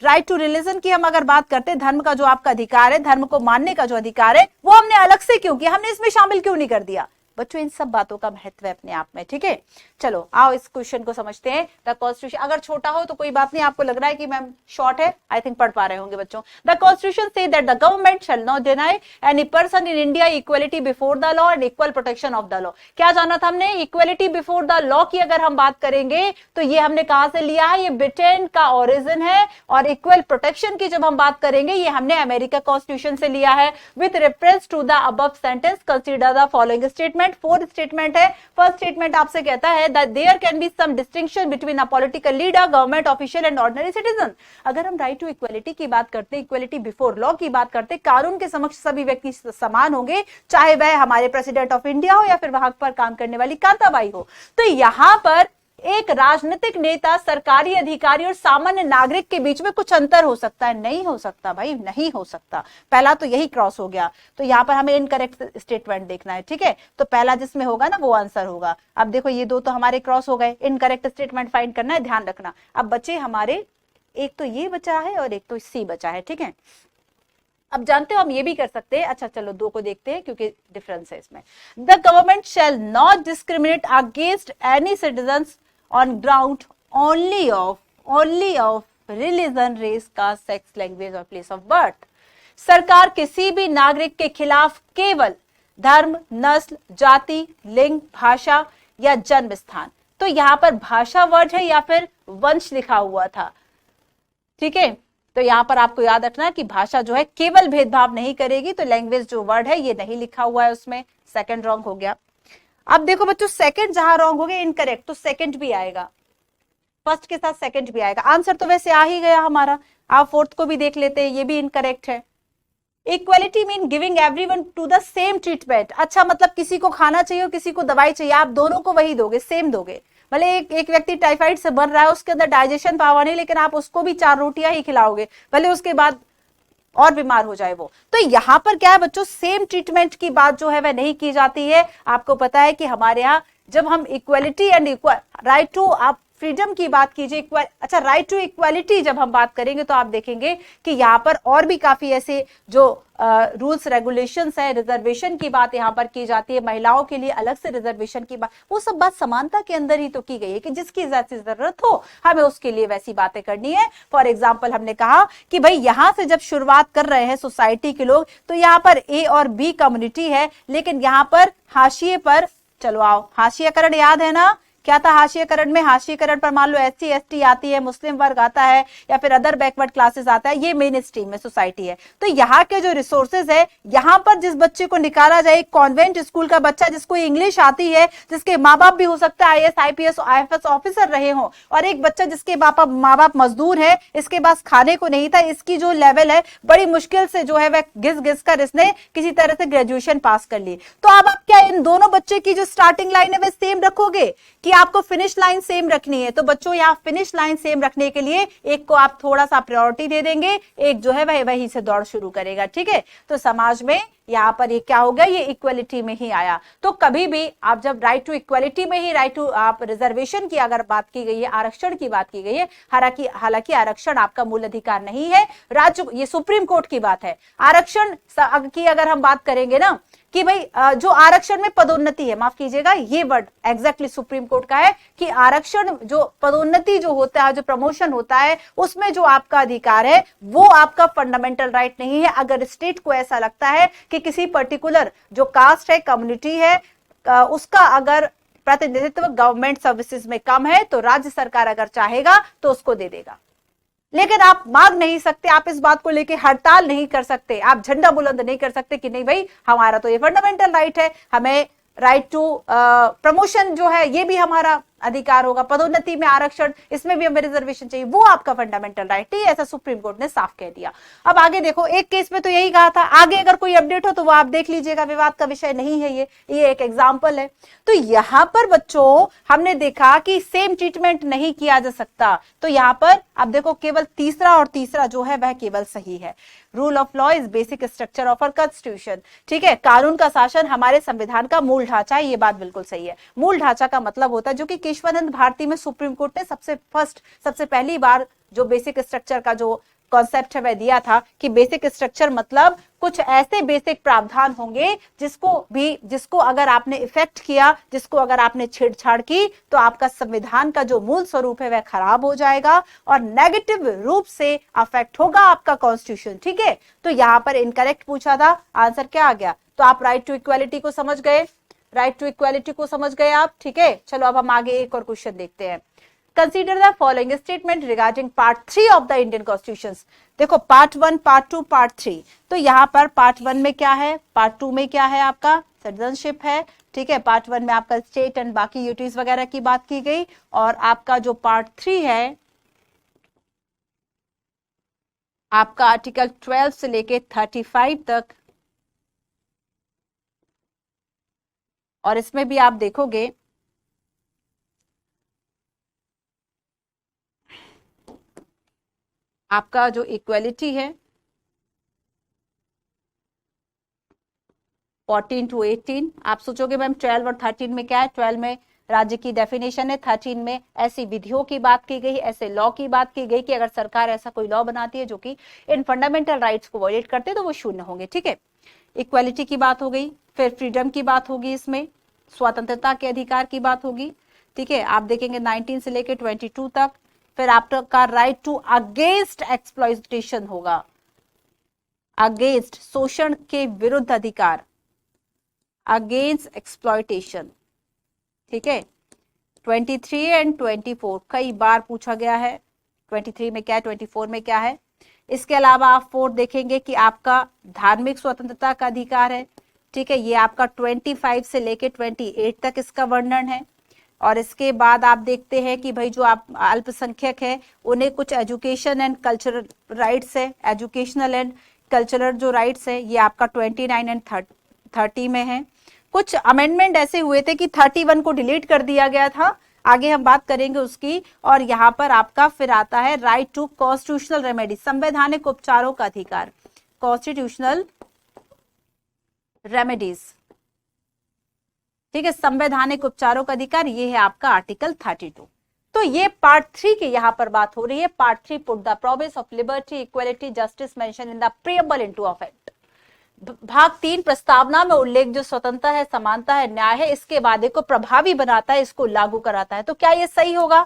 राइट टू रिलीजन की हम अगर बात करते हैं, धर्म का जो आपका अधिकार है, धर्म को मानने का जो अधिकार है, वो हमने अलग से क्यों किया, हमने इसमें शामिल क्यों नहीं कर दिया। बच्चों इन सब बातों का महत्व है अपने आप में, ठीक है। चलो आओ इस क्वेश्चन को समझते हैं। द कॉन्स्टिट्यूशन, अगर छोटा हो तो कोई बात नहीं, आपको लग रहा है कि मैम शॉर्ट है, आई थिंक पढ़ पा रहे होंगे बच्चों। The constitution says that the government shall not deny any person in India equality before the law and equal protection of the law. क्या जाना था हमने, इक्वलिटी बिफोर द लॉ की अगर हम बात करेंगे तो ये हमने कहां से लिया है, ये ब्रिटेन का ओरिजिन है, और इक्वल प्रोटेक्शन की जब हम बात करेंगे ये हमने अमेरिका कॉन्स्टिट्यूशन से लिया है। With reference to the above sentence consider the following statement. 4 statement है। फर्स्ट स्टेटमेंट आपसे कहता है that there can be some distinction between a political leader, government official and ordinary citizen. अगर हम राइट टू इक्वलिटी की बात करते हैं, इक्वलिटी बिफोर लॉ की बात करते हैं, कानून के समक्ष सभी व्यक्ति समान होंगे, चाहे वह हमारे प्रेसिडेंट ऑफ इंडिया हो या फिर वहां पर काम करने वाली कांताबाई हो। तो यहां पर एक राजनीतिक नेता, सरकारी अधिकारी और सामान्य नागरिक के बीच में कुछ अंतर हो सकता है, नहीं हो सकता भाई, नहीं हो सकता। पहला तो यही क्रॉस हो गया, तो यहां पर हमें इनकरेक्ट स्टेटमेंट देखना है, ठीक है। तो पहला जिसमें होगा ना वो आंसर होगा। अब देखो ये 2 तो हमारे क्रॉस हो गए, इनकरेक्ट स्टेटमेंट फाइंड करना है, ध्यान रखना। अब बचे हमारे, एक तो ये बचा है और एक तो सी बचा है, ठीक है। अब जानते हो हम ये भी कर सकते हैं, अच्छा चलो 2 को देखते हैं क्योंकि डिफरेंस है इसमें। The government shall not discriminate against any citizens on ground only of religion, race, caste, sex, language और place of birth। सरकार किसी भी नागरिक के खिलाफ केवल धर्म, नस्ल, जाति, लिंग, भाषा या जन्म स्थान, तो यहां पर भाषा वर्ड है या फिर वंश लिखा हुआ था, ठीक है। तो यहां पर आपको याद रखना कि भाषा जो है केवल भेदभाव नहीं करेगी, तो लैंग्वेज जो वर्ड है ये नहीं लिखा हुआ है उसमें, सेकंड रॉन्ग हो गया। अब देखो बच्चों सेकंड जहां रॉन्ग हो गया, इनकरेक्ट, तो सेकंड भी आएगा, फर्स्ट के साथ सेकंड भी आएगा। आंसर तो वैसे आ ही गया हमारा, आप फोर्थ को भी देख लेते हैं, ये भी इनकरेक्ट है। Equality mean giving everyone to the same treatment. अच्छा मतलब किसी को खाना चाहिए और किसी को दवाई चाहिए, आप दोनों को वही दोगे, सेम दोगे। भले एक व्यक्ति टाइफाइड से मर रहा है, उसके अंदर डाइजेशन पावर नहीं, लेकिन आप उसको भी 4 रोटियां ही खिलाओगे, भले उसके बाद और बीमार हो जाए वो। तो यहां पर क्या है बच्चों, सेम ट्रीटमेंट की बात जो है वह नहीं की जाती है। आपको पता है कि हमारे यहाँ जब हम equality and right to freedom की बात कीजिए, अच्छा राइट टू इक्वालिटी जब हम बात करेंगे तो आप देखेंगे कि यहाँ पर और भी काफी ऐसे जो रूल्स रेगुलेशंस है, रिजर्वेशन की बात यहाँ पर की जाती है, महिलाओं के लिए अलग से रिजर्वेशन की बात, वो सब बात समानता के अंदर ही तो की गई है कि जिसकी जैसी जरूरत हो हमें उसके लिए वैसी बातें करनी है। फॉर एग्जाम्पल हमने कहा कि भाई यहां से जब शुरुआत कर रहे हैं सोसाइटी के लोग, तो यहाँ पर ए और बी कम्युनिटी है, लेकिन यहाँ पर हाशिए पर, चलो आओ, हाशियाकरण याद है ना, क्या था हाशियाकरण में? हाशियाकरण पर मान लो एससी एसटी आती है, मुस्लिम वर्ग आता है, या फिर अदर बैकवर्ड क्लासेस आता है, ये मेन स्ट्रीम में सोसाइटी है। तो यहाँ के जो रिसोर्सेज है, यहाँ पर जिस बच्चे को निकाला जाए, कॉन्वेंट स्कूल का बच्चा जिसको इंग्लिश आती है, जिसके माँ बाप भी हो सकता है आईएएस आईपीएस आईएफएस ऑफिसर रहे हो, और एक बच्चा जिसके माँ बाप मजदूर है, इसके पास खाने को नहीं था, इसकी जो लेवल है बड़ी मुश्किल से जो है वह घिस कर इसने किसी तरह से ग्रेजुएशन पास कर ली, तो अब आप क्या इन दोनों बच्चे की जो स्टार्टिंग लाइन है वह सेम रखोगे कि आपको फिनिश लाइन सेम रखनी है? तो बच्चों यहाँ फिनिश लाइन सेम रखने के लिए एक को आप थोड़ा सा प्रायोरिटी दे देंगे, एक जो है वह वहीं से दौड़ शुरू करेगा, ठीक है। तो समाज में यहाँ पर ये क्या हो गया, ये इक्वलिटी में ही आया। तो कभी भी आप जब राइट टू इक्वलिटी में ही राइट टू आप रिजर्वेशन की अगर बात की गई है, आरक्षण की बात की गई है, हालांकि आरक्षण आपका मूल अधिकार नहीं है, राज्य, ये सुप्रीम कोर्ट की बात है। आरक्षण की अगर हम बात करेंगे ना कि भाई जो आरक्षण में पदोन्नति है, माफ कीजिएगा ये वर्ड एग्जैक्टली सुप्रीम कोर्ट का है कि आरक्षण जो पदोन्नति जो होता है, जो प्रमोशन होता है, उसमें जो आपका अधिकार है वो आपका फंडामेंटल राइट नहीं है। अगर स्टेट को ऐसा लगता है कि किसी पर्टिकुलर जो कास्ट है, कम्युनिटी है, उसका अगर प्रतिनिधित्व गवर्नमेंट सर्विसेज में कम है, तो राज्य सरकार अगर चाहेगा तो उसको दे देगा, लेकिन आप मांग नहीं सकते, आप इस बात को लेके हड़ताल नहीं कर सकते, आप झंडा बुलंद नहीं कर सकते कि नहीं भाई हमारा तो ये फंडामेंटल राइट है, हमें राइट टू प्रमोशन जो है ये भी हमारा अधिकार होगा, पदोन्नति में आरक्षण, इसमें भी हमें रिजर्वेशन चाहिए, वो आपका फंडामेंटल राइट है, ऐसा सुप्रीम कोर्ट ने साफ कह दिया। अब आगे देखो, एक केस में तो यही कहा था, आगे अगर कोई अपडेट हो तो वो आप देख लीजिएगा, विवाद का विषय नहीं है ये एक एग्जाम्पल है। तो यहां पर बच्चों हमने देखा कि सेम ट्रीटमेंट नहीं किया जा सकता, तो यहां पर अब देखो केवल तीसरा और तीसरा जो है वह केवल सही है। Rule of law is basic structure of our constitution, ठीक है, कानून का शासन हमारे संविधान का मूल ढांचा है, ये बात बिल्कुल सही है। मूल ढांचा का मतलब होता है, जो कि केशवानंद भारती में सुप्रीम कोर्ट ने सबसे पहली बार जो बेसिक स्ट्रक्चर का जो कॉन्सेप्ट है वह दिया था कि बेसिक स्ट्रक्चर मतलब कुछ ऐसे बेसिक प्रावधान होंगे जिसको अगर आपने इफेक्ट किया, जिसको अगर आपने छेड़छाड़ की, तो आपका संविधान का जो मूल स्वरूप है वह खराब हो जाएगा और नेगेटिव रूप से अफेक्ट होगा आपका कॉन्स्टिट्यूशन, ठीक है। तो यहां पर इनकरेक्ट पूछा था, आंसर क्या आ गया? तो आप राइट टू इक्वालिटी को समझ गए, राइट टू इक्वालिटी को समझ गए आप, ठीक है। चलो अब हम आगे एक और क्वेश्चन देखते हैं। Consider the following statement regarding part 3 of the Indian constitution. देखो पार्ट 1, पार्ट 2, पार्ट 3, तो यहाँ पर पार्ट 1 में क्या है, पार्ट 2 में क्या है, आपका सिटीजनशिप है, ठीक है। पार्ट 1 में आपका स्टेट एंड बाकी यूटिलिटीज वगैरह की बात की गई, और आपका जो पार्ट 3 है आपका आर्टिकल 12 से लेके 35 तक, और इसमें भी आप देखोगे आपका जो इक्वालिटी है 14 to 18, आप सोचोगे मैम 12 और 13 में क्या है? 12 में राज्य की डेफिनेशन है, 13 में ऐसी विधियों की बात की गई, ऐसे लॉ की बात की गई कि अगर सरकार ऐसा कोई लॉ बनाती है जो कि इन फंडामेंटल राइट्स को वायलेट करते तो वो शून्य होंगे, ठीक है। इक्वालिटी की बात हो गई, फिर फ्रीडम की बात होगी, इसमें स्वतंत्रता के अधिकार की बात होगी, ठीक है। आप देखेंगे 19 से लेके 22 तक, फिर आपका राइट टू अगेंस्ट एक्सप्लॉइटेशन होगा, अगेंस्ट शोषण के विरुद्ध अधिकार, अगेंस्ट एक्सप्लॉइटेशन, ठीक है। 23 एंड 24 कई बार पूछा गया है, 23 में क्या है, 24 में क्या है। इसके अलावा आप 4 देखेंगे कि आपका धार्मिक स्वतंत्रता का अधिकार है, ठीक है, ये आपका 25 से लेके 28 तक इसका वर्णन है। और इसके बाद आप देखते हैं कि भाई जो आप अल्पसंख्यक है उन्हें कुछ एजुकेशन एंड कल्चरल राइट्स है, एजुकेशनल एंड कल्चरल जो राइट्स है ये आपका 29 एंड 30 में है। कुछ अमेंडमेंट ऐसे हुए थे कि 31 को डिलीट कर दिया गया था, आगे हम बात करेंगे उसकी। और यहाँ पर आपका फिर आता है राइट टू कॉन्स्टिट्यूशनल रेमेडी, संवैधानिक उपचारों का अधिकार, कॉन्स्टिट्यूशनल रेमेडीज, ठीक है, संवैधानिक उपचारों का अधिकार, ये है आपका आर्टिकल 32। तो देखो ये पार्ट 3 की यहाँ पर बात हो रही है। Part 3 put the promise of liberty equality justice mention in the preamble into effect. भाग 3 प्रस्तावना में उल्लेख जो स्वतंत्रता है, समानता है, न्याय है, इसके वादे को प्रभावी बनाता है, इसको लागू कराता है। तो क्या ये सही होगा?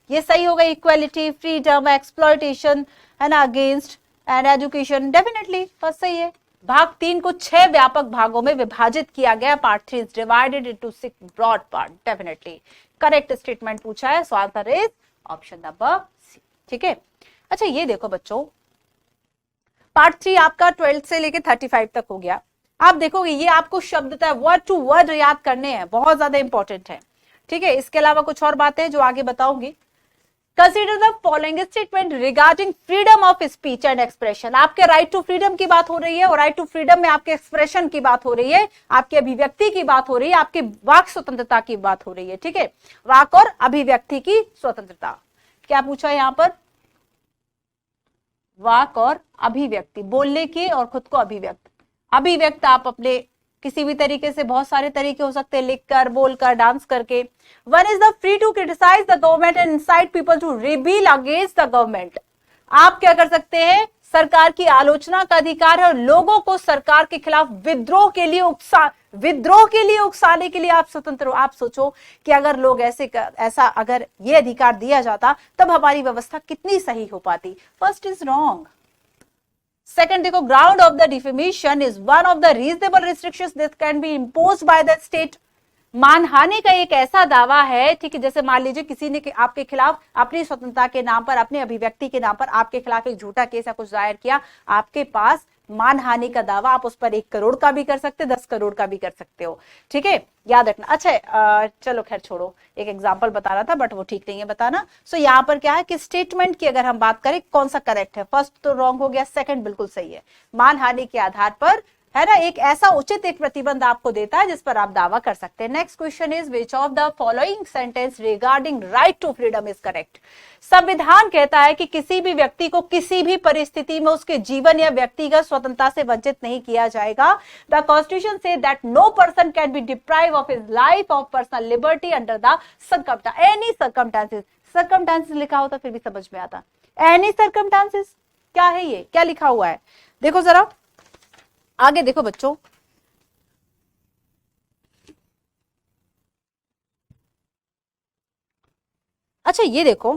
ये सही होगा। इक्वालिटी, फ्रीडम, एक्सप्लॉयटेशन है ना, against and education, definitely first सही है। भाग 3 को 6 व्यापक भागों में विभाजित किया गया। Part 3 is divided into 6 broad part, definitely correct statement पूछा है, so answer is option number C. ठीक है, अच्छा ये देखो बच्चों, पार्ट 3 आपका 12 से लेके 35 तक हो गया। आप देखोगे ये आपको शब्दतः वर्ड टू वर्ड याद करने हैं, बहुत ज्यादा इंपॉर्टेंट है। ठीक है, इसके अलावा कुछ और बातें जो आगे बताऊंगी। Consider the following statement regarding freedom of speech and expression. आपके राइट टू फ्रीडम की बात हो रही है, और राइट टू फ्रीडम में आपके एक्सप्रेशन की बात हो रही है, आपकी अभिव्यक्ति की बात हो रही है, आपकी वाक स्वतंत्रता की बात हो रही है। ठीक है, वाक और अभिव्यक्ति की स्वतंत्रता। क्या पूछा है यहाँ पर? वाक और अभिव्यक्ति, बोलने की और खुद को अभिव्यक्त आप अपने किसी भी तरीके से, बहुत सारे तरीके हो सकते हैं, लिखकर, बोलकर, डांस करके। One is the free to criticise the government and incite people to rebel against the government. आप क्या कर सकते हैं? सरकार की आलोचना का अधिकार है, और लोगों को सरकार के खिलाफ विद्रोह के लिए उकसाने के लिए आप स्वतंत्र हो। आप सोचो कि अगर लोग ऐसा अगर ये अधिकार दिया जाता, तब हमारी व्यवस्था कितनी सही हो पाती। First is wrong. सेकंड देखो, ground of the defamation is one of the reasonable restrictions that can be imposed by the state. मानहानि का एक ऐसा दावा है, ठीक है, जैसे मान लीजिए किसी ने आपके खिलाफ अपनी स्वतंत्रता के नाम पर, अपनी अभिव्यक्ति के नाम पर आपके खिलाफ एक झूठा केस या कुछ दायर किया, आपके पास मानहानि का दावा, आप उस पर 1 करोड़ का भी कर सकते, 10 करोड़ का भी कर सकते हो। ठीक है, याद रखना। अच्छा चलो खैर छोड़ो, एक एग्जांपल बताना था बट वो ठीक नहीं है बताना। सो यहाँ पर क्या है कि स्टेटमेंट की अगर हम बात करें कौन सा करेक्ट है, फर्स्ट तो रॉन्ग हो गया, सेकंड बिल्कुल सही है। मानहानि के आधार पर है ना, एक ऐसा उचित एक प्रतिबंध आपको देता है जिस पर आप दावा कर सकते हैं। Next question is which of the following sentence regarding right to freedom is correct. संविधान कहता है कि किसी भी व्यक्ति को किसी भी परिस्थिति में उसके जीवन या व्यक्तिगत स्वतंत्रता से वंचित नहीं किया जाएगा। The constitution says that no person can be deprive of his life of personal liberty under the any circumstances. Circumstances लिखा होता फिर भी समझ में आता। एनी सर्कमस्टांसेस क्या है, ये क्या लिखा हुआ है? देखो जरा आगे देखो बच्चों, अच्छा ये देखो,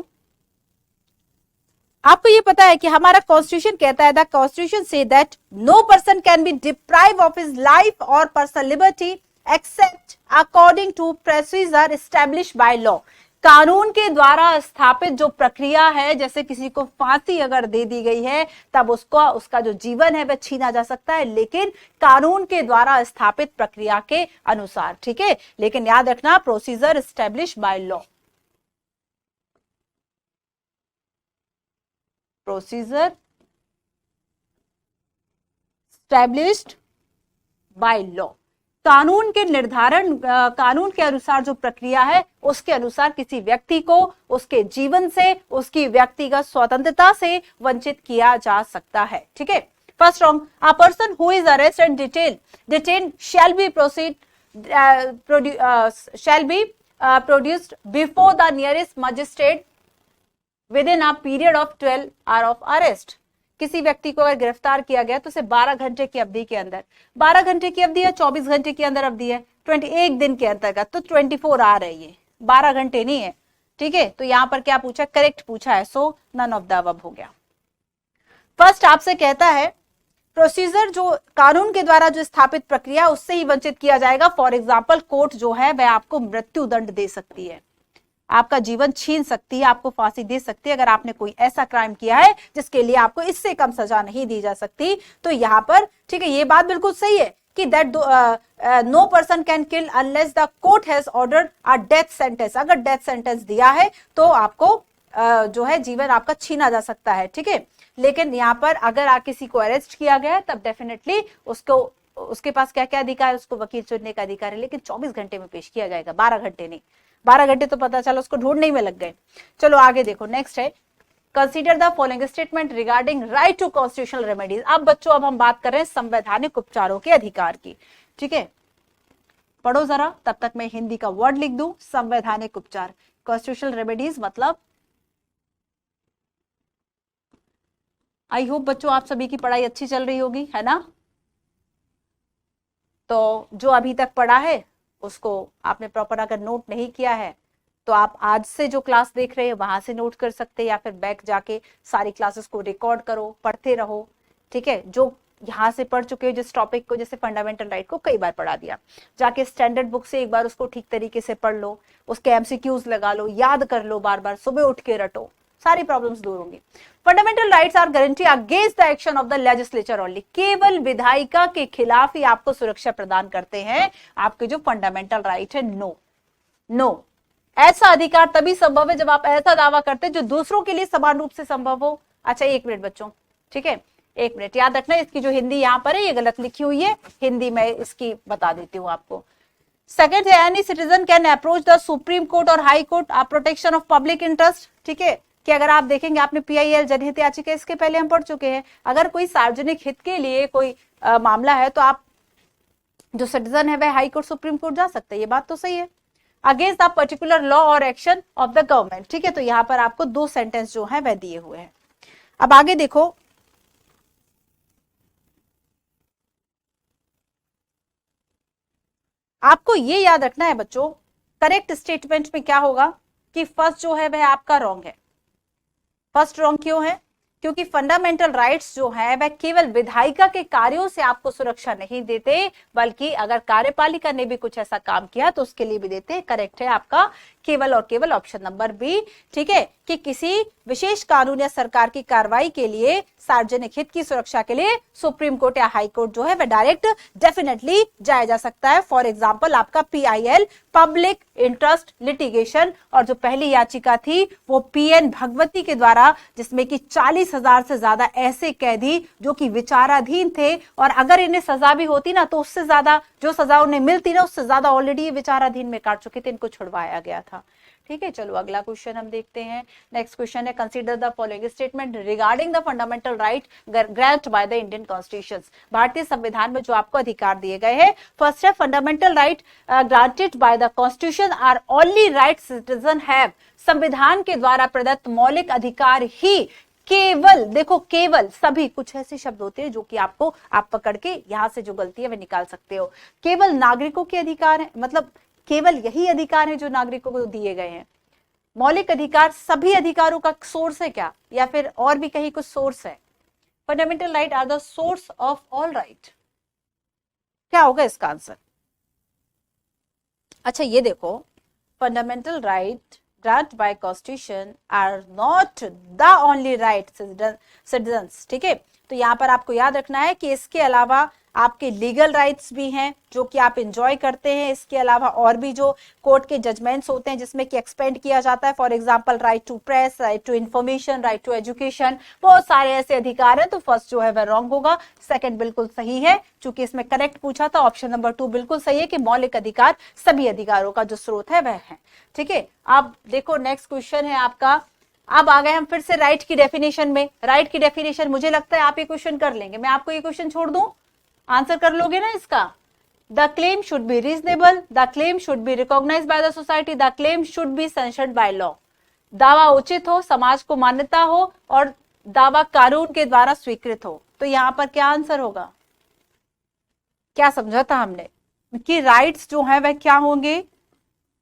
आपको ये पता है कि हमारा कॉन्स्टिट्यूशन कहता है, the constitution says that no person can be deprive of his life और personal liberty except according to procedure established by law. कानून के द्वारा स्थापित जो प्रक्रिया है, जैसे किसी को फांसी अगर दे दी गई है तब उसका जो जीवन है वह छीना जा सकता है, लेकिन कानून के द्वारा स्थापित प्रक्रिया के अनुसार। ठीक है, लेकिन याद रखना procedure established by law, procedure established by law. कानून के निर्धारण, कानून के अनुसार जो प्रक्रिया है उसके अनुसार किसी व्यक्ति को उसके जीवन से, उसकी व्यक्तिगत स्वतंत्रता से वंचित किया जा सकता है। ठीक है, first wrong. A person who is arrest and detain shall be produced before the nearest magistrate with in a period of 12 hour of arrest. किसी व्यक्ति को अगर गिरफ्तार किया गया तो उसे 12 घंटे की अवधि के अंदर, 12 घंटे की अवधि है, 24 घंटे के अंदर अवधि है, 21 दिन के अंतर्गत, तो 24 आ रही है, 12 घंटे नहीं है। ठीक है, तो यहां पर क्या पूछा? करेक्ट पूछा है, सो नन ऑफ द अबव हो गया। फर्स्ट आपसे कहता है प्रोसीजर जो कानून के द्वारा जो स्थापित प्रक्रिया उससे ही वंचित किया जाएगा। फॉर एग्जाम्पल कोर्ट जो है वह आपको मृत्यु दंड दे सकती है, आपका जीवन छीन सकती है, आपको फांसी दे सकती है अगर आपने कोई ऐसा क्राइम किया है जिसके लिए आपको इससे कम सजा नहीं दी जा सकती। तो यहाँ पर ठीक है, ये बात बिल्कुल सही है कि that no person can kill unless the court has ordered a death sentence. अगर डेथ सेंटेंस दिया है तो आपको जो है जीवन आपका छीना जा सकता है। ठीक है, लेकिन यहाँ पर अगर किसी को अरेस्ट किया गया है तब डेफिनेटली उसके पास क्या क्या अधिकार है? उसको वकील चुनने का अधिकार है, लेकिन 24 घंटे में पेश किया जाएगा, 12 घंटे नहीं। 12 घंटे तो पता चला उसको ढूंढने में लग गए। चलो आगे देखो, नेक्स्ट है consider the following statement regarding right to constitutional remedies. अब बच्चों अब हम बात कर रहे हैं संवैधानिक उपचारों के अधिकार की। ठीक है, पढ़ो जरा, तब तक मैं हिंदी का वर्ड लिख दूं। संवैधानिक उपचार, कॉन्स्टिट्यूशनल रेमेडीज मतलब आई होप बच्चों आप सभी की पढ़ाई अच्छी चल रही होगी, है ना। तो जो अभी तक पढ़ा है उसको आपने प्रॉपर अगर नोट नहीं किया है तो आप आज से जो क्लास देख रहे हैं वहां से नोट कर सकते हैं, या फिर बैक जाके सारी क्लासेस को रिकॉर्ड करो, पढ़ते रहो, ठीक है। जो यहाँ से पढ़ चुके हो जिस टॉपिक को, जैसे फंडामेंटल राइट को कई बार पढ़ा दिया, जाके स्टैंडर्ड बुक से एक बार उसको ठीक तरीके से पढ़ लो, उसके एमसीक्यूज लगा लो, याद कर लो, बार बार सुबह उठ के रटो, सारी प्रॉब्लम्स दूर होंगी। Fundamental rights are guarantee against the action of the legislature only, केवल विधायिका के खिलाफ ही आपको सुरक्षा प्रदान करते हैं आपके जो फंडामेंटल राइट है। नो नो, ऐसा अधिकार तभी संभव है जब आप ऐसा दावा करते हैं जो दूसरों के लिए समान रूप से संभव हो। अच्छा एक मिनट बच्चों, ठीक है, एक मिनट याद रखना, इसकी जो हिंदी यहाँ पर है ये गलत लिखी हुई है, हिंदी में इसकी बता देती हूँ आपको। सेकंड है any citizen can approach the supreme court और high court of protection of public interest, ठीक है। कि अगर आप देखेंगे, आपने पीआईएल जनहित याचिका इसके पहले हम पढ़ चुके हैं, अगर कोई सार्वजनिक हित के लिए कोई मामला है तो आप जो सिटीजन है वह हाई कोर्ट सुप्रीम कोर्ट जा सकते हैं, ये बात तो सही है। अगेंस्ट द पर्टिकुलर लॉ और एक्शन ऑफ द गवर्नमेंट, ठीक है। तो यहाँ पर आपको 2 सेंटेंस जो है वह दिए हुए हैं। अब आगे देखो, आपको ये याद रखना है बच्चों, करेक्ट स्टेटमेंट में क्या होगा कि फर्स्ट जो है वह आपका रॉन्ग है। फर्स्ट रॉन्ग क्यों है? क्योंकि फंडामेंटल राइट्स जो है वह केवल विधायिका के कार्यों से आपको सुरक्षा नहीं देते, बल्कि अगर कार्यपालिका ने भी कुछ ऐसा काम किया तो उसके लिए भी देते। करेक्ट है आपका केवल और केवल ऑप्शन नंबर बी, ठीक है, कि किसी विशेष कानून या सरकार की कार्रवाई के लिए सार्वजनिक हित की सुरक्षा के लिए सुप्रीम कोर्ट या हाई कोर्ट जो है वह डायरेक्ट डेफिनेटली जाया जा सकता है। फॉर एग्जांपल आपका पीआईएल पब्लिक इंटरेस्ट लिटिगेशन, और जो पहली याचिका थी वो पीएन भगवती के द्वारा, जिसमें कि 40,000 से ज्यादा ऐसे कैदी जो कि विचाराधीन थे, और अगर इन्हें सजा भी होती ना तो उससे ज्यादा जो सजा उन्हें मिलती ना उससे ज्यादा ऑलरेडी ये विचाराधीन में काट चुके थे, इनको छुड़वाया गया था, ठीक है। चलो अगला क्वेश्चन हम देखते हैं। नेक्स्ट क्वेश्चन है consider the following statement regarding the fundamental right grant by the Indian constitution. भारतीय संविधान में जो आपको अधिकार दिए गए हैं, फर्स्ट है fundamental right granted by the constitution are only right citizen have, संविधान के द्वारा प्रदत्त मौलिक अधिकार ही केवल, देखो केवल, सभी कुछ ऐसे शब्द होते हैं जो कि आपको आप पकड़ के यहां से जो गलती है वह निकाल सकते हो। केवल नागरिकों के अधिकार है, मतलब केवल यही अधिकार है जो नागरिकों को दिए गए हैं। मौलिक अधिकार सभी अधिकारों का सोर्स है क्या, या फिर और भी कहीं कुछ सोर्स है? Fundamental right are the source of all right, क्या होगा इसका आंसर? अच्छा ये देखो, fundamental right granted by constitution are not the only right citizens, ठीक है। तो यहाँ पर आपको याद रखना है कि इसके अलावा आपके लीगल राइट्स भी हैं जो कि आप एंजॉय करते हैं। इसके अलावा और भी जो कोर्ट के जजमेंट्स होते हैं जिसमें कि एक्सपेंड किया जाता है, for example right to press, right to information, right to education, बहुत सारे ऐसे अधिकार हैं। तो फर्स्ट जो है वह रॉन्ग होगा, सेकंड बिल्कुल सही है, चूंकि इसमें करेक्ट पूछा था। ऑप्शन नंबर 2 बिल्कुल सही है कि मौलिक अधिकार सभी अधिकारों का जो स्रोत है वह है, ठीक है। अब देखो नेक्स्ट क्वेश्चन है आपका, अब आ गए हम फिर से राइट की डेफिनेशन में। राइट की डेफिनेशन मुझे लगता है आप ये क्वेश्चन कर लेंगे, मैं आपको ये क्वेश्चन छोड़ दूं, आंसर कर लोगे ना इसका। The claim should be reasonable, the claim should be recognised by the society, the claim should be sanctioned by law. दावा उचित हो, समाज को मान्यता हो और दावा कानून के द्वारा स्वीकृत हो। तो यहां पर क्या आंसर होगा? क्या समझा था हमने कि राइट्स जो है वह क्या होंगे?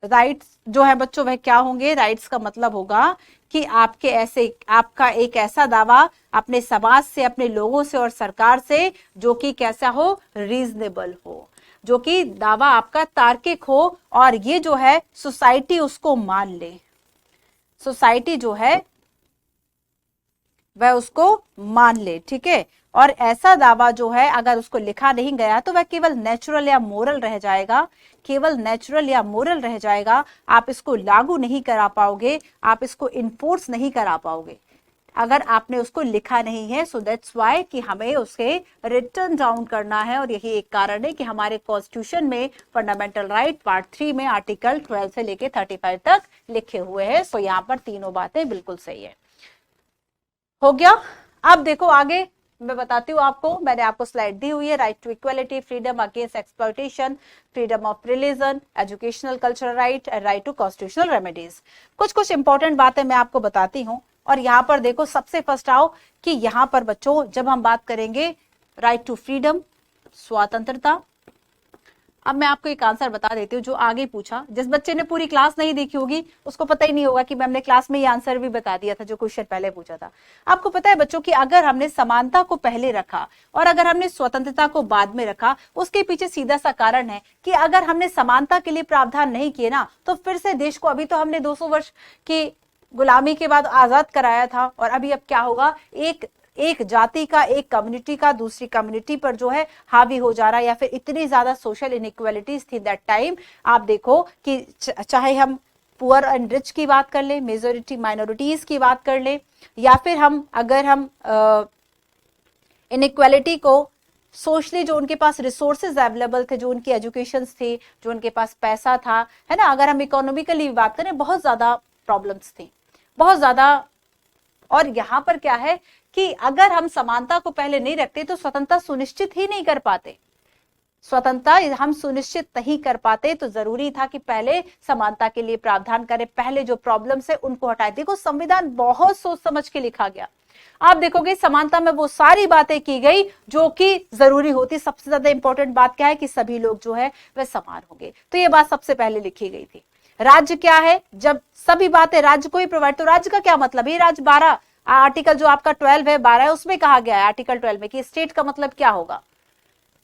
राइट्स जो है बच्चों वह क्या होंगे? राइट्स का मतलब होगा कि आपके ऐसे, आपका एक ऐसा दावा अपने समाज से, अपने लोगों से और सरकार से जो कि कैसा हो? रीजनेबल हो, जो कि दावा आपका तार्किक हो और ये जो है सोसाइटी उसको मान ले, सोसाइटी जो है वह उसको मान ले, ठीक है। और ऐसा दावा जो है अगर उसको लिखा नहीं गया तो वह केवल नेचुरल या मोरल रह जाएगा, केवल नेचुरल या मोरल रह जाएगा। आप इसको लागू नहीं करा पाओगे, आप इसको इन्फोर्स नहीं करा पाओगे अगर आपने उसको लिखा नहीं है। सो दैट्स व्हाई कि हमें उसके रिटर्न डाउन करना है, और यही एक कारण है कि हमारे कॉन्स्टिट्यूशन में फंडामेंटल राइट पार्ट 3 में आर्टिकल 12 से लेके 35 तक लिखे हुए हैं। सो यहाँ पर तीनों बातें बिल्कुल सही है। हो गया। अब देखो आगे मैं बताती हूँ आपको, मैंने आपको स्लाइड दी हुई है। Right to equality, freedom against exploitation, freedom of religion, educational cultural right and right to constitutional remedies. कुछ कुछ इंपॉर्टेंट बातें मैं आपको बताती हूँ। और यहाँ पर देखो सबसे फर्स्ट आओ कि यहाँ पर बच्चों जब हम बात करेंगे राइट टू फ्रीडम, स्वतंत्रता। अब मैं आपको एक आंसर बता देती हूँ जो आगे पूछा। जिस बच्चे ने पूरी क्लास नहीं देखी होगी उसको पता ही नहीं होगा कि मैम ने क्लास में ये आंसर भी बता दिया था जो क्वेश्चन पहले पूछा था। आपको पता है बच्चों कि अगर हमने समानता को पहले रखा और अगर हमने स्वतंत्रता को बाद में रखा, उसके पीछे सीधा सा कारण है कि अगर हमने समानता के लिए प्रावधान नहीं किए ना, तो फिर से देश को, अभी तो हमने 200 वर्ष की गुलामी के बाद आजाद कराया था, और अभी अब क्या होगा, एक जाति का, एक कम्युनिटी का दूसरी कम्युनिटी पर जो है हावी हो जा रहा है, या फिर इतनी ज्यादा सोशल इनइक्वालिटीज थी दैट टाइम। आप देखो कि चाहे हम पुअर एंड रिच की बात कर ले, मेजोरिटी माइनॉरिटीज की बात कर ले, या फिर अगर हम इनइक्वालिटी को सोशली, जो उनके पास रिसोर्सेज अवेलेबल थे, जो उनकी एजुकेशन थी, जो उनके पास पैसा था, है ना, अगर हम इकोनॉमिकली बात करें, बहुत ज्यादा प्रॉब्लम्स थी, बहुत ज्यादा। और यहां पर क्या है कि अगर हम समानता को पहले नहीं रखते तो स्वतंत्रता सुनिश्चित ही नहीं कर पाते। स्वतंत्रता हम सुनिश्चित नहीं कर पाते, तो जरूरी था कि पहले समानता के लिए प्रावधान करें, पहले जो प्रॉब्लम्स है उनको हटाए। देखो संविधान बहुत सोच समझ के लिखा गया। आप देखोगे समानता में वो सारी बातें की गई जो कि जरूरी होती। सबसे ज्यादा इंपॉर्टेंट बात क्या है कि सभी लोग जो है वह समान होंगे, तो ये बात सबसे पहले लिखी गई थी। राज्य क्या है, जब सभी बातें राज्य को ही प्रोवाइड, तो राज्य का क्या मतलब है, राज्य 12 आर्टिकल जो आपका 12 है, 12 है, उसमें कहा गया है आर्टिकल 12 में कि स्टेट का मतलब क्या होगा।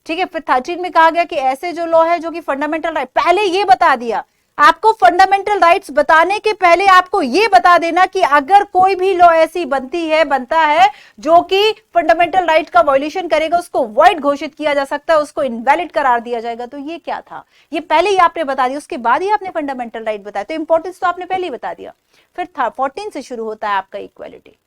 ठीक है, फिर 13 में कहा गया कि ऐसे जो लॉ है जो कि फंडामेंटल राइट, पहले ये बता दिया आपको, फंडामेंटल राइट्स बताने के पहले आपको ये बता देना कि अगर कोई भी लॉ ऐसी बनता है जो कि फंडामेंटल राइट का वायलेशन करेगा, उसको वॉइड घोषित किया जा सकता है, उसको इनवैलिड करार दिया जाएगा। तो ये क्या था, ये पहले ही आपने बता दिया, उसके बाद ही आपने फंडामेंटल राइट बताया, तो इंपॉर्टेंस तो आपने पहले ही बता दिया। फिर 14 से शुरू होता है आपका इक्वालिटी,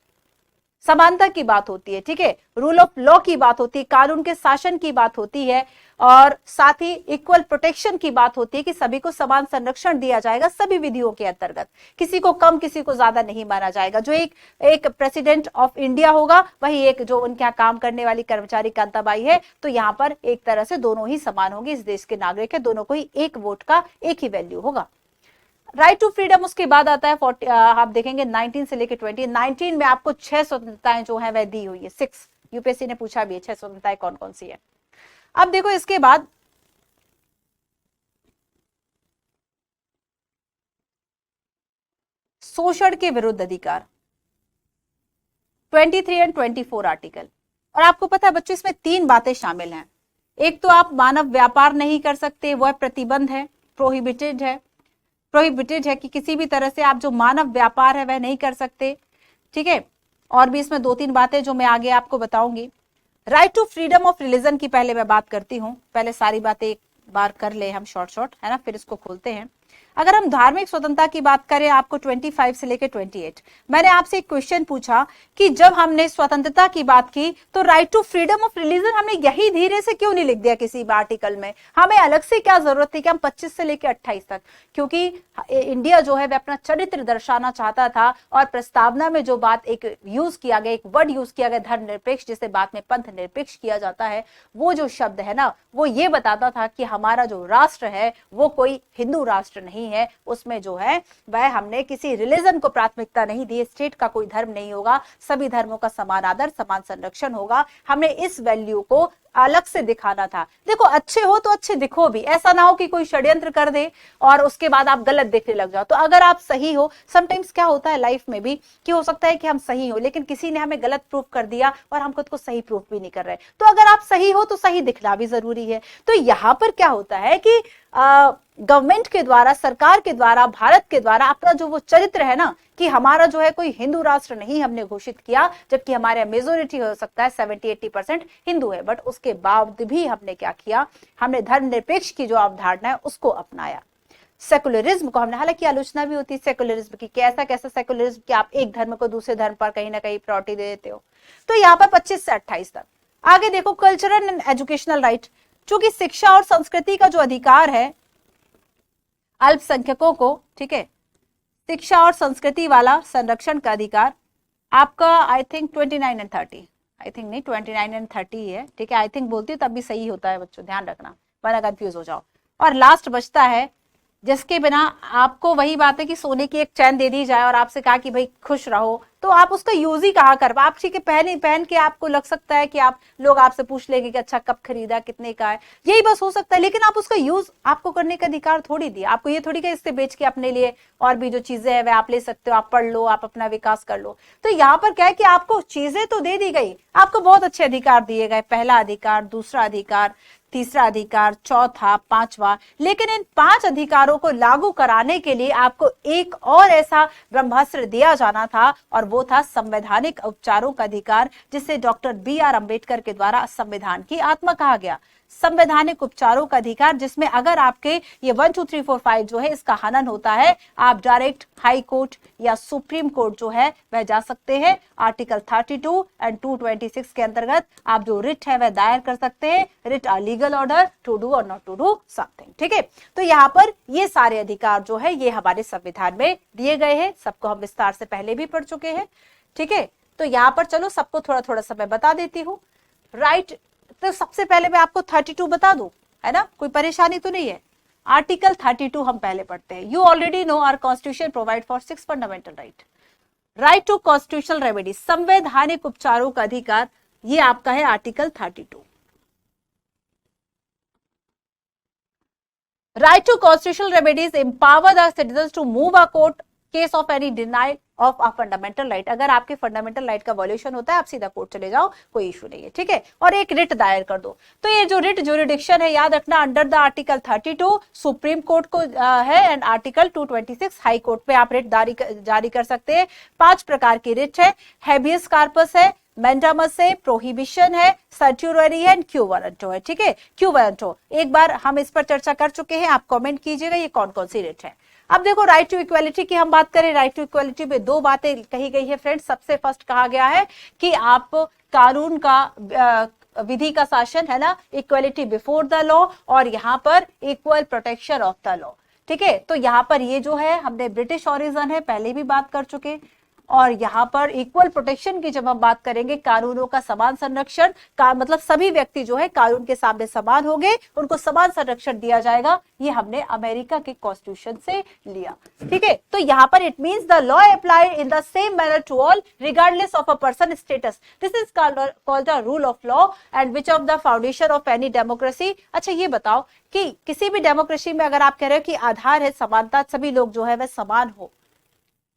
समानता की बात होती है, ठीक है, रूल ऑफ लॉ की बात होती है, कानून के शासन की बात होती है, और साथ ही इक्वल प्रोटेक्शन की बात होती है कि सभी को समान संरक्षण दिया जाएगा सभी विधियों के अंतर्गत, किसी को कम किसी को ज्यादा नहीं माना जाएगा। जो एक प्रेसिडेंट ऑफ इंडिया होगा वही एक जो उनके यहाँ काम करने वाली कर्मचारी कांताबाई है, तो यहाँ पर एक तरह से दोनों ही समान होंगे, इस देश के नागरिक है, दोनों को ही एक वोट का एक ही वैल्यू होगा। राइट टू फ्रीडम उसके बाद आता है 40, आप देखेंगे 19 से लेकर 19 में आपको 6 स्वतंत्रताएं जो है वह दी हुई है। 6 यूपीएससी ने पूछा भी है 6 स्वतंत्रताएं कौन कौन सी है। अब देखो इसके बाद शोषण के विरुद्ध अधिकार 23 एंड 24 आर्टिकल। और आपको पता है बच्चों इसमें 3 बातें शामिल हैं। एक तो आप मानव व्यापार नहीं कर सकते, वह प्रतिबंध है, प्रोहिबिटेड है कि किसी भी तरह से आप जो मानव व्यापार है वह नहीं कर सकते, ठीक है। और भी इसमें 2-3 बातें जो मैं आगे आपको बताऊंगी। Right to freedom of religion की पहले मैं बात करती हूं, पहले सारी बातें एक बार कर ले हम शॉर्ट है ना, फिर इसको खोलते हैं। अगर हम धार्मिक स्वतंत्रता की बात करें आपको 25 से लेकर 28, मैंने आपसे एक क्वेश्चन पूछा कि जब हमने स्वतंत्रता की बात की तो right to freedom of religion हमने यही धीरे से क्यों नहीं लिख दिया किसी आर्टिकल में, हमें अलग से क्या जरूरत थी कि हम 25 से लेकर 28 तक, क्योंकि इंडिया जो है वह अपना चरित्र दर्शाना चाहता था। और प्रस्तावना में जो बात एक यूज किया गया, एक वर्ड यूज किया गया धर्मनिरपेक्ष, जिसे बाद में पंथ निरपेक्ष किया जाता है, वो जो शब्द है ना वो ये बताता था कि हमारा जो राष्ट्र है वो कोई हिंदू राष्ट्र नहीं है, उसमें जो है वह हमने किसी रिलीजन को प्राथमिकता नहीं दी, स्टेट का कोई धर्म नहीं होगा, सभी धर्मों का समान आदर समान संरक्षण होगा। हमने इस वैल्यू को अलग से दिखाना था। देखो अच्छे हो तो अच्छे दिखो भी, ऐसा ना हो कि कोई षड्यंत्र कर दे और उसके बाद आप गलत दिखने लग जाओ। तो अगर आप सही हो, समटाइम्स क्या होता है लाइफ में भी कि हो सकता है कि हम सही हो लेकिन किसी ने हमें गलत प्रूफ कर दिया और हम खुद को सही प्रूफ भी नहीं कर रहे, तो अगर आप सही हो तो सही दिखना भी जरूरी है। तो यहां पर क्या होता है कि गवर्नमेंट के द्वारा, सरकार के द्वारा, भारत के द्वारा अपना जो वो चरित्र है ना कि हमारा जो है कोई हिंदू राष्ट्र नहीं हमने घोषित किया, जबकि हमारे मेजोरिटी हो सकता है 70-80% हिंदू है, बट उसके बावजूद भी हमने क्या किया, हमने धर्मनिरपेक्ष की जो अवधारणा है उसको अपनाया। सेकुलरिज्म को हमने, हालांकि आलोचना भी होती है सेकुलरिज्म की, कैसा सेकुलरिज्म कि आप एक धर्म को दूसरे धर्म पर कहीं ना कहीं प्रायोरिटी दे देते हो। तो यहाँ पर 25 से 28 तक। आगे देखो कल्चरल एंड एजुकेशनल राइट, चूंकि शिक्षा और संस्कृति का जो अधिकार है अल्पसंख्यकों को, ठीक है, शिक्षा और संस्कृति वाला संरक्षण का अधिकार आपका I think 29 and 30, I think नहीं, 29 एंड 30 है, ठीक है, आई थिंक बोलती हूँ तब भी सही होता है बच्चों, ध्यान रखना वरना कंफ्यूज हो जाओ। और लास्ट बचता है जिसके बिना आपको, वही बात है कि सोने की एक चैन दे दी जाए और आपसे कहा कि भाई खुश रहो, तो आप उसका यूज ही कहाँ कर, आप ठीक है पहन के आपको लग सकता है कि आप, लोग आपसे पूछ लेंगे कि अच्छा कब खरीदा, कितने का है, यही बस हो सकता है, लेकिन आप उसका यूज आपको करने का अधिकार थोड़ी दिया आपको, ये थोड़ी कि इससे बेच के अपने लिए और भी जो चीजें है वह आप ले सकते हो, आप पढ़ लो, आप अपना विकास कर लो। तो यहाँ पर क्या है कि आपको चीजें तो दे दी गई, आपको बहुत अच्छे अधिकार दिए गए, पहला अधिकार, दूसरा अधिकार, तीसरा अधिकार, चौथा, पांचवा, लेकिन इन 5 अधिकारों को लागू कराने के लिए आपको एक और ऐसा ब्रह्मास्त्र दिया जाना था, और वो था संवैधानिक उपचारों का अधिकार, जिसे डॉक्टर BR अम्बेडकर के द्वारा संविधान की आत्मा कहा गया। संवैधानिक उपचारों का अधिकार, जिसमें अगर आपके ये 1 2 3 4 5 जो है इसका हनन होता है, आप डायरेक्ट हाई कोर्ट या सुप्रीम कोर्ट जो है वह जा सकते हैं। आर्टिकल 32 एंड 226 के अंतर्गत आप जो रिट है वह दायर कर सकते हैं, writ a legal order to do और नॉट टू डू समथिंग, ठीक है। तो यहाँ पर ये सारे अधिकार जो है ये हमारे संविधान में दिए गए हैं, सबको हम विस्तार से पहले भी पढ़ चुके हैं, ठीक है। तो यहाँ पर चलो सबको थोड़ा थोड़ा सा मैं बता देती हूँ, राइट। तो सबसे पहले मैं आपको 32 बता दूं, है ना, कोई परेशानी तो नहीं है। आर्टिकल 32 हम पहले पढ़ते हैं। You already know our constitution provide for 6 fundamental right. Right to constitutional remedy, संवैधानिक उपचारों का अधिकार, ये आपका है article 32। Right to constitutional remedies empower the citizens to move a court case of any denial of a fundamental right. अगर आपके fundamental right का वॉल्यूशन होता है आप सीधा कोर्ट चले जाओ, कोई इशू नहीं है, ठीक है, और एक रिट दायर कर दो। तो ये जो रिट ज्यूरिडिक्शन है याद रखना, under the article 32 supreme court को है, एंड आर्टिकल 226 हाई कोर्ट पे आप रिट जारी कर सकते हैं। 5 प्रकार की रिट है, हैबियस कार्पस है, मैंडामस है, प्रोहिबिशन है, सर्ट्यूररी है, क्यू वारंटो है, ठीक है। क्यू वारंटो एक बार हम इस पर चर्चा कर चुके हैं, आप कमेंट कीजिएगा ये कौन कौन सी रिट है। अब देखो राइट टू इक्वालिटी की हम बात करें, राइट टू इक्वालिटी पे 2 बातें कही गई है फ्रेंड्स। सबसे फर्स्ट कहा गया है कि आप कानून का विधि का शासन, है ना, इक्वालिटी बिफोर द लॉ, और यहाँ पर equal protection of the law, ठीक है। तो यहाँ पर ये जो है हमने ब्रिटिश ओरिजिन है, पहले भी बात कर चुके, और यहाँ पर इक्वल प्रोटेक्शन की जब हम बात करेंगे, कानूनों का समान संरक्षण का मतलब सभी व्यक्ति जो है कानून के सामने समान होंगे, उनको समान संरक्षण दिया जाएगा, ये हमने अमेरिका के कॉन्स्टिट्यूशन से लिया, ठीक है। तो यहाँ पर it means the law applied in the same manner to all regardless of a person status, this is called the rule of law and which of the foundation of any democracy. अच्छा ये बताओ कि किसी भी democracy में अगर आप कह रहे हो कि आधार है समानता, सभी लोग जो है वह समान हो,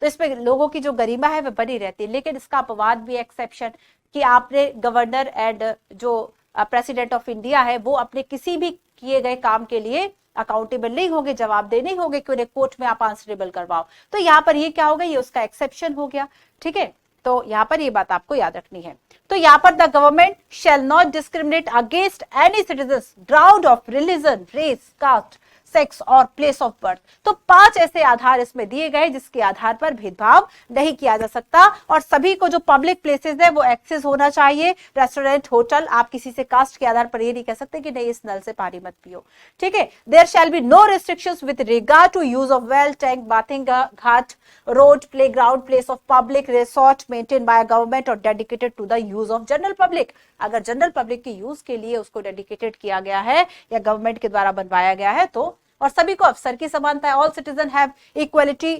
तो इसमें लोगों की जो गरिमा है वह बनी रहती है, लेकिन इसका अपवाद भी एक्सेप्शन कि आपने गवर्नर एंड जो प्रेसिडेंट ऑफ इंडिया है वो अपने किसी भी किए गए काम के लिए अकाउंटेबल नहीं होंगे, जवाबदेह नहीं होंगे कि उन्हें कोर्ट में आप आंसरेबल करवाओ। तो यहाँ पर ये क्या हो गया, ये उसका एक्सेप्शन हो गया, ठीक है। तो यहाँ पर ये बात आपको याद रखनी है। तो यहाँ पर the government shall not discriminate against any citizen ground of religion, race, caste, sex और प्लेस ऑफ बर्थ। तो 5 ऐसे आधार इसमें दिए गए जिसके आधार पर भेदभाव नहीं किया जा सकता, और सभी को जो पब्लिक प्लेसेस है वो एक्सेस होना चाहिए। रेस्टोरेंट, होटल, आप किसी से कास्ट के आधार पर ये नहीं कह सकते कि नहीं इस नल से पानी मत पियो, ठीक है। There shall be no restrictions with regard to use of well, tank, bathing ghat, road, playground, place of public resort maintain by government और dedicated to the use of general public. अगर जनरल पब्लिक के use के लिए उसको dedicated किया गया है या गवर्नमेंट के द्वारा बनवाया गया है तो, और सभी को अवसर की समानता है, all citizen have equality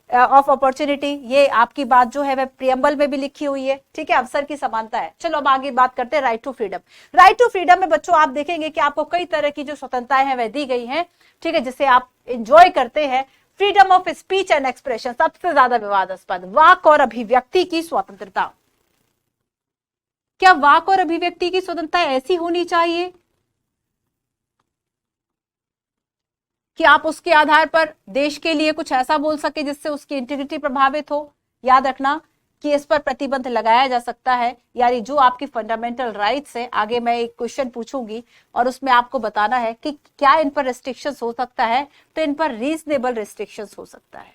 of opportunity, ये आपकी बात जो है वह प्रियम्बल में भी लिखी हुई है, ठीक है, अवसर की समानता है। चलो अब आगे बात करते हैं right to freedom. Right to freedom में बच्चों आप देखेंगे कि आपको कई तरह की जो स्वतंत्रताएं हैं वह दी गई हैं, ठीक है, जिसे आप एंजॉय करते हैं। Freedom of speech and expression सबसे ज्यादा विवादास्पद, वाक और अभिव्यक्ति की स्वतंत्रता। क्या वाक और अभिव्यक्ति की स्वतंत्रता ऐसी होनी चाहिए कि आप उसके आधार पर देश के लिए कुछ ऐसा बोल सके जिससे उसकी इंटीग्रिटी प्रभावित हो? याद रखना कि इस पर प्रतिबंध लगाया जा सकता है, यानी जो आपकी फंडामेंटल राइट्स है। आगे मैं एक क्वेश्चन पूछूंगी और उसमें आपको बताना है कि क्या इन पर रेस्ट्रिक्शंस हो सकता है, तो इन पर रीजनेबल रेस्ट्रिक्शंस हो सकता है।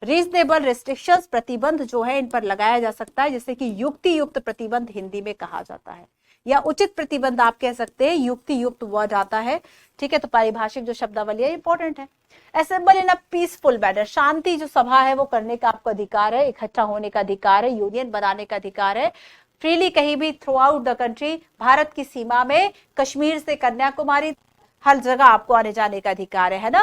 रीजनेबल रेस्ट्रिक्शंस, प्रतिबंध जो है इन पर लगाया जा सकता है, जैसे कि युक्ति युक्त प्रतिबंध हिंदी में कहा जाता है, या उचित प्रतिबंध आप कह सकते हैं, युक्ति युक्त वर्ड आता है, ठीक है। तो पारिभाषिक जो शब्दावली है इंपॉर्टेंट है। Assemble in a peaceful manner, शांति जो सभा है वो करने का आपको अधिकार है, इकट्ठा होने का अधिकार है, यूनियन बनाने का अधिकार है, फ्रीली कहीं भी through out the country, Bharat की सीमा में कश्मीर से कन्याकुमारी हर जगह आपको आने जाने का अधिकार है ना।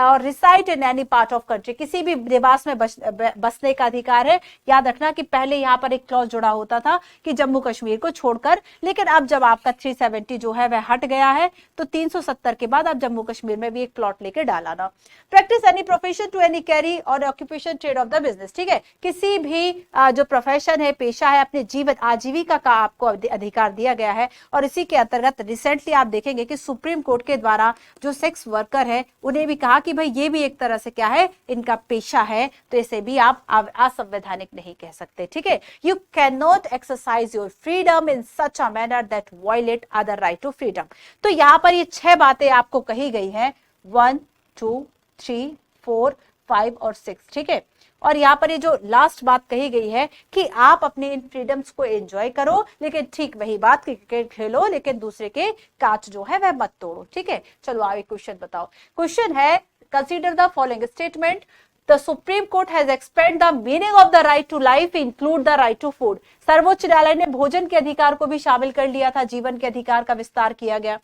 और reside in any part of country, किसी भी निवास में बसने का अधिकार है। याद रखना कि पहले यहाँ पर एक क्लॉज जुड़ा होता था कि जम्मू कश्मीर को छोड़कर, लेकिन अब जब आपका 370 जो है वह हट गया है तो 370 के बाद आप जम्मू कश्मीर में भी एक प्लॉट लेके डाला ना। Practice any profession to any carry और occupation trade of the business, ठीक है, किसी भी जो प्रोफेशन है, पेशा है, अपने जीवन आजीविका का आपको अधिकार दिया गया है। और इसी के अंतर्गत रिसेंटली आप देखेंगे कि सुप्रीम कोर्ट के द्वारा जो सेक्स वर्कर है उन्हें भी कहा कि भाई ये भी एक तरह से क्या है, इनका पेशा है, तो इसे भी आप असंवैधानिक नहीं कह सकते, ठीक है। You can not exercise your freedom in such a manner that violate other right to freedom. तो यहां पर ये 6 बातें आपको कही गई है, 1 2 3 4 5 और 6, ठीक है। और यहाँ पर ये जो लास्ट बात कही गई है कि आप अपने इन फ्रीडम्स को एंजॉय करो, लेकिन ठीक वही बात, क्रिकेट खेलो लेकिन दूसरे के कांच जो है वह मत तोड़ो, ठीक है। चलो आगे क्वेश्चन बताओ। क्वेश्चन है, consider the following statement, the supreme court has expand the meaning of the right to life include the right to food. सर्वोच्च न्यायालय ने भोजन के अधिकार को भी शामिल कर लिया था, जीवन के अधिकार का विस्तार किया गया।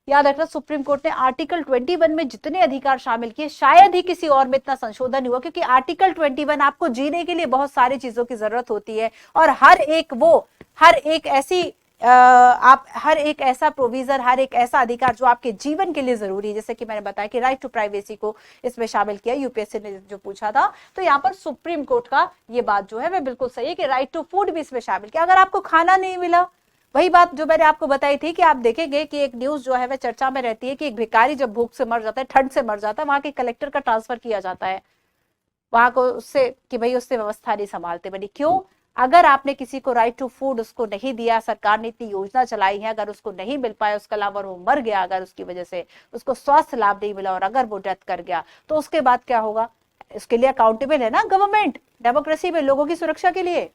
याद रखना, सुप्रीम कोर्ट ने आर्टिकल 21 में जितने अधिकार शामिल किए शायद ही किसी और में इतना संशोधन हुआ, क्योंकि आर्टिकल 21 आपको जीने के लिए बहुत सारी चीजों की जरूरत होती है और हर एक ऐसा प्रोविजन, हर एक ऐसा अधिकार जो आपके जीवन के लिए जरूरी है, जैसे कि मैंने बताया कि राइट टू प्राइवेसी को इसमें शामिल किया, यूपीएससी ने जो पूछा था। तो यहाँ पर सुप्रीम कोर्ट का ये बात जो है वह बिल्कुल सही है कि राइट टू फूड भी इसमें शामिल किया। अगर आपको खाना नहीं मिला, वही बात जो मैंने आपको बताई थी कि आप देखेंगे कि एक न्यूज जो है वह चर्चा में रहती है कि एक भिखारी जब भूख से मर जाता है, ठंड से मर जाता है, वहां के कलेक्टर का ट्रांसफर किया जाता है वहां को, उससे कि भाई उससे व्यवस्था नहीं संभालते बनी। क्यों? अगर आपने किसी को राइट टू फूड उसको नहीं दिया, सरकार ने इतनी योजना चलाई है, अगर उसको नहीं मिल पाया, उसका लाभ और वो मर गया, अगर उसकी वजह से उसको स्वास्थ्य लाभ नहीं मिला और अगर वो डेथ कर गया, तो उसके बाद क्या होगा? इसके लिए अकाउंटेबल है ना गवर्नमेंट, डेमोक्रेसी में लोगों की सुरक्षा के लिए।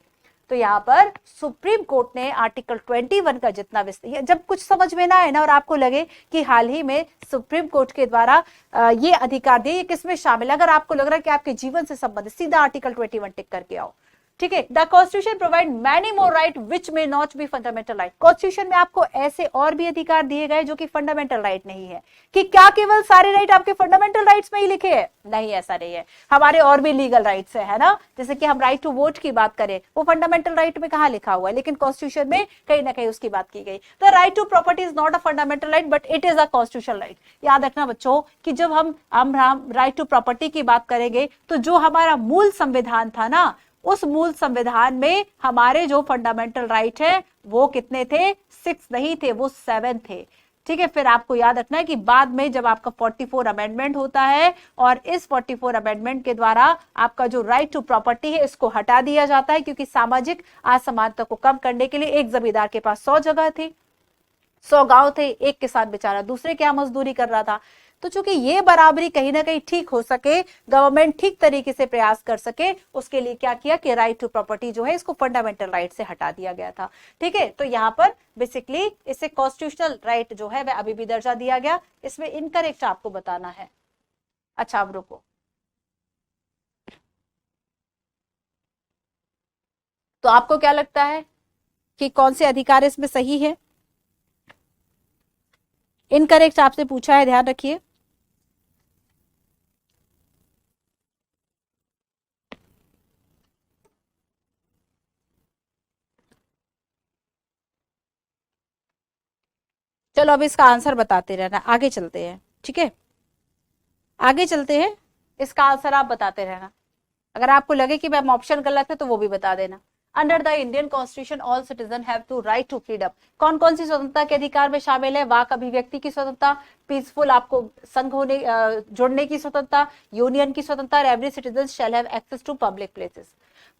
तो यहाँ पर सुप्रीम कोर्ट ने आर्टिकल 21 का जितना विस्तार, जब कुछ समझ में ना आए ना और आपको लगे कि हाल ही में सुप्रीम कोर्ट के द्वारा ये अधिकार दिए, ये किसमें शामिल है, अगर आपको लग रहा है कि आपके जीवन से संबंधित, सीधा आर्टिकल 21 टिक करके आओ, ठीक है। The constitution provide many more right which may not be fundamental right. Constitution में आपको ऐसे और भी अधिकार दिए गए जो कि फंडामेंटल राइट नहीं है। कि क्या केवल सारे राइट आपके फंडामेंटल राइट्स में ही लिखे हैं? नहीं, ऐसा नहीं है, हमारे और भी लीगल राइट्स है ना। जैसे कि हम राइट टू वोट की बात करें, वो फंडामेंटल राइट में कहाँ लिखा हुआ है, लेकिन कॉन्स्टिट्यूशन में कहीं ना कहीं उसकी बात की गई। The right to property is not a fundamental right but it is a constitutional right. याद रखना बच्चों कि जब हम राइट टू प्रॉपर्टी की बात करेंगे तो जो हमारा मूल संविधान था ना, उस मूल संविधान में हमारे जो फंडामेंटल राइट है वो कितने थे? 6 नहीं थे, वो 7 थे, ठीक है। फिर आपको याद रखना है कि बाद में जब आपका 44 अमेंडमेंट होता है और इस 44 अमेंडमेंट के द्वारा आपका जो राइट टू प्रॉपर्टी है इसको हटा दिया जाता है, क्योंकि सामाजिक असमानता को कम करने के लिए एक जमींदार के पास 100 जगह थी, 100 गांव थे, एक किसान बेचारा दूसरे क्या मजदूरी कर रहा था। तो चूंकि ये बराबरी कहीं ना कहीं ठीक हो सके, गवर्नमेंट ठीक तरीके से प्रयास कर सके, उसके लिए क्या किया कि राइट टू प्रॉपर्टी जो है इसको फंडामेंटल राइट से हटा दिया गया था, ठीक है। तो यहाँ पर बेसिकली इसे कॉन्स्टिट्यूशनल राइट जो है वह अभी भी दर्जा दिया गया। इसमें इनकरेक्ट आपको बताना है। अच्छा अब रुको, तो आपको क्या लगता है कि कौन से अधिकार इसमें सही है? इनकरेक्ट आपसे पूछा है, ध्यान रखिए। चलो अब इसका आंसर बताते रहना, आगे चलते हैं, ठीक है, आगे चलते हैं। इसका आंसर आप बताते रहना, अगर आपको लगे कि मैम ऑप्शन गलत है तो वो भी बता देना। Under the Indian constitution all citizen have two right to freedom. कौन कौन सी स्वतंत्रता के अधिकार में शामिल है? वाक अभिव्यक्ति की स्वतंत्रता, पीसफुल आपको संघ होने जुड़ने की स्वतंत्रता, यूनियन की स्वतंत्रता, every citizen shall have access to public places.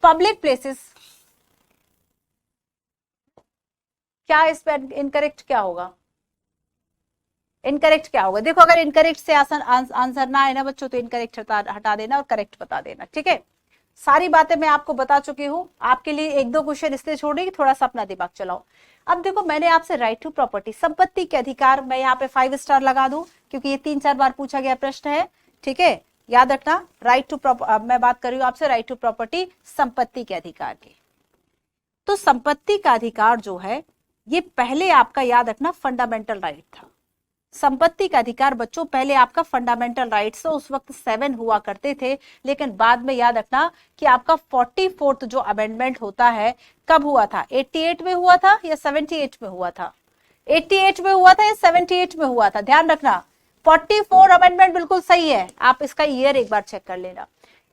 Public places क्या, इस पर इनकरेक्ट क्या होगा? इनकरेक्ट क्या होगा? देखो अगर इनकरेक्ट से आंसर ना आए ना बच्चों तो इनकरेक्ट हटा देना और करेक्ट बता देना, ठीक है। सारी बातें मैं आपको बता चुकी हूँ, आपके लिए 1-2 क्वेश्चन इसलिए छोड़ रही, थोड़ा सा अपना दिमाग चलाओ। अब देखो मैंने आपसे राइट टू प्रॉपर्टी, संपत्ति के अधिकार, मैं यहाँ पे 5 स्टार लगा दूं क्योंकि ये 3-4 बार पूछा गया प्रश्न है, ठीक है। याद रखना, राइट टू मैं बात कर रही हूँ आपसे राइट टू प्रॉपर्टी, संपत्ति के अधिकार की। तो संपत्ति का अधिकार जो है ये पहले आपका याद रखना फंडामेंटल राइट था। संपत्ति का अधिकार बच्चों पहले आपका फंडामेंटल राइट्स उस वक्त 7 हुआ करते थे, लेकिन बाद में याद रखना कि आपका 44th जो अमेंडमेंट होता है कब हुआ था, 88 में हुआ था या 78 में हुआ था, 88 में हुआ था या 78 में हुआ था, ध्यान रखना। 44 अमेंडमेंट बिल्कुल सही है, आप इसका ईयर एक बार चेक कर लेना।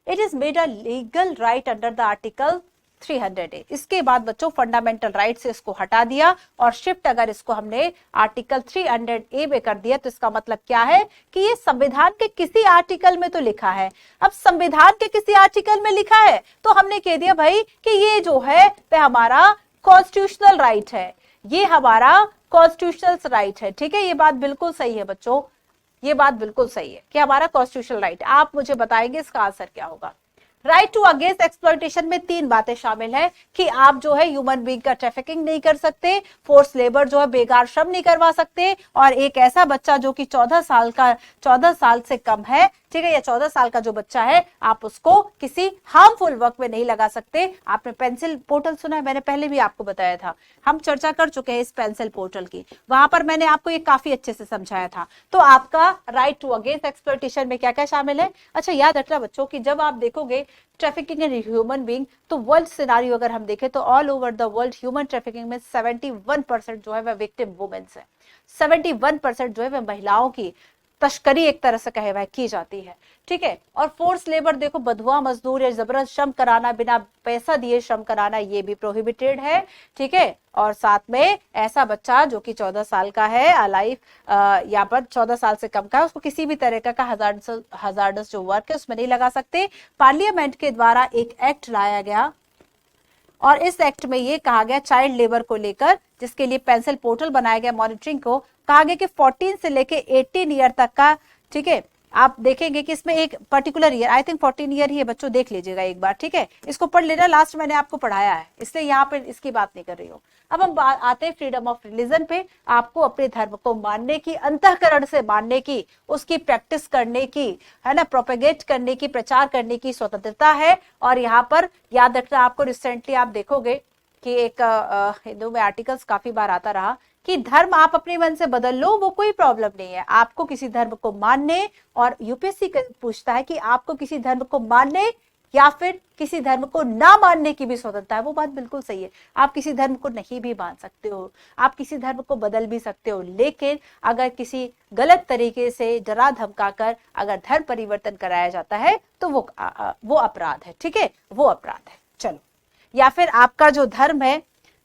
It is made a legal right under the article 300A। इसके बाद बच्चों फंडामेंटल राइट से इसको हटा दिया और शिफ्ट अगर इसको हमने आर्टिकल 300A में कर दिया तो इसका मतलब क्या है कि ये संविधान के किसी आर्टिकल में तो लिखा है। अब संविधान के किसी आर्टिकल में लिखा है तो हमने कह दिया भाई कि ये जो है वह हमारा कॉन्स्टिट्यूशनल राइट है, ये हमारा कॉन्स्टिट्यूशनल राइट है। ठीक है, ये बात बिल्कुल सही है बच्चों, ये बात बिल्कुल सही है कि हमारा कॉन्स्टिट्यूशनल राइट। आप मुझे बताएंगे इसका आंसर क्या होगा। राइट टू अगेंस्ट एक्सप्लॉइटेशन में 3 बातें शामिल है कि आप जो है ह्यूमन बीइंग का ट्रैफिकिंग नहीं कर सकते, फोर्स लेबर जो है बेकार श्रम नहीं करवा सकते, और एक ऐसा बच्चा जो कि 14 साल से कम है, ठीक है, या 14 साल का जो बच्चा है आप उसको किसी हार्मफुल वर्क में नहीं लगा सकते। आपने पेंसिल पोर्टल सुना है, मैंने पहले भी आपको बताया था, हम चर्चा कर चुके हैं इस पेंसिल पोर्टल की, वहां पर मैंने आपको ये काफी अच्छे से समझाया था। तो आपका राइट टू अगेंस्ट एक्सप्लॉइटेशन में क्या क्या शामिल है। अच्छा याद रखना बच्चों कि जब आप देखोगे ट्रैफिकिंग इन ह्यूमन बीइंग तो वर्ल्ड सिनारियो अगर हम देखें तो all over the world human trafficking में 71% जो है वह विक्टिम वुमेन्स है, 71% जो है वह महिलाओं की तस्करी एक तरह से कहे वह की जाती है। ठीक है, और फोर्स लेबर देखो बधुआ मजदूर या जबरदस्त श्रम कराना, बिना पैसा दिए श्रम कराना, ये भी प्रोहिबिटेड है। ठीक है, और साथ में ऐसा बच्चा जो कि 14 साल का है अलाइव यहाँ पर 14 साल से कम का है, उसको किसी भी तरह का हजार्डस जो वर्क है उसमें नहीं लगा सकते। पार्लियामेंट के द्वारा एक एक्ट लाया गया और इस एक्ट में ये कहा गया चाइल्ड लेबर को लेकर, जिसके लिए पेंसिल पोर्टल बनाया गया मॉनिटरिंग को, कहा गया कि 14 से लेके 18 ईयर तक का, ठीक है, आप देखेंगे कि इसमें एक particular year, I think 14 year ही है बच्चों, देख लीजिएगा एक बार। ठीक है, इसको पढ़ लेना, लास्ट मैंने आपको पढ़ाया है, इसलिए यहाँ पे इसकी बात नहीं कर रही हूँ। अब हम आते हैं फ्रीडम ऑफ रिलीजन पे। आपको अपने धर्म को मानने की, अंतःकरण से मानने की, उसकी प्रैक्टिस करने की, है ना, प्रोपेगेट करने की, प्रचार करने की स्वतंत्रता है। और यहाँ पर याद रखना, आपको रिसेंटली आप देखोगे कि एक हिंदू में आर्टिकल्स काफी बार आता रहा कि धर्म आप अपने मन से बदल लो, वो कोई प्रॉब्लम नहीं है, आपको किसी धर्म को मानने, और यूपीएससी पूछता है कि आपको किसी धर्म को मानने या फिर किसी धर्म को ना मानने की भी स्वतंत्रता है। वो बात बिल्कुल सही है, आप किसी धर्म को नहीं भी मान सकते हो, आप किसी धर्म को बदल भी सकते हो, लेकिन अगर किसी गलत तरीके से डरा धमका कर अगर धर्म परिवर्तन कराया जाता है तो वो अपराध है। ठीक है, वो अपराध है। चलो, या फिर आपका जो धर्म है,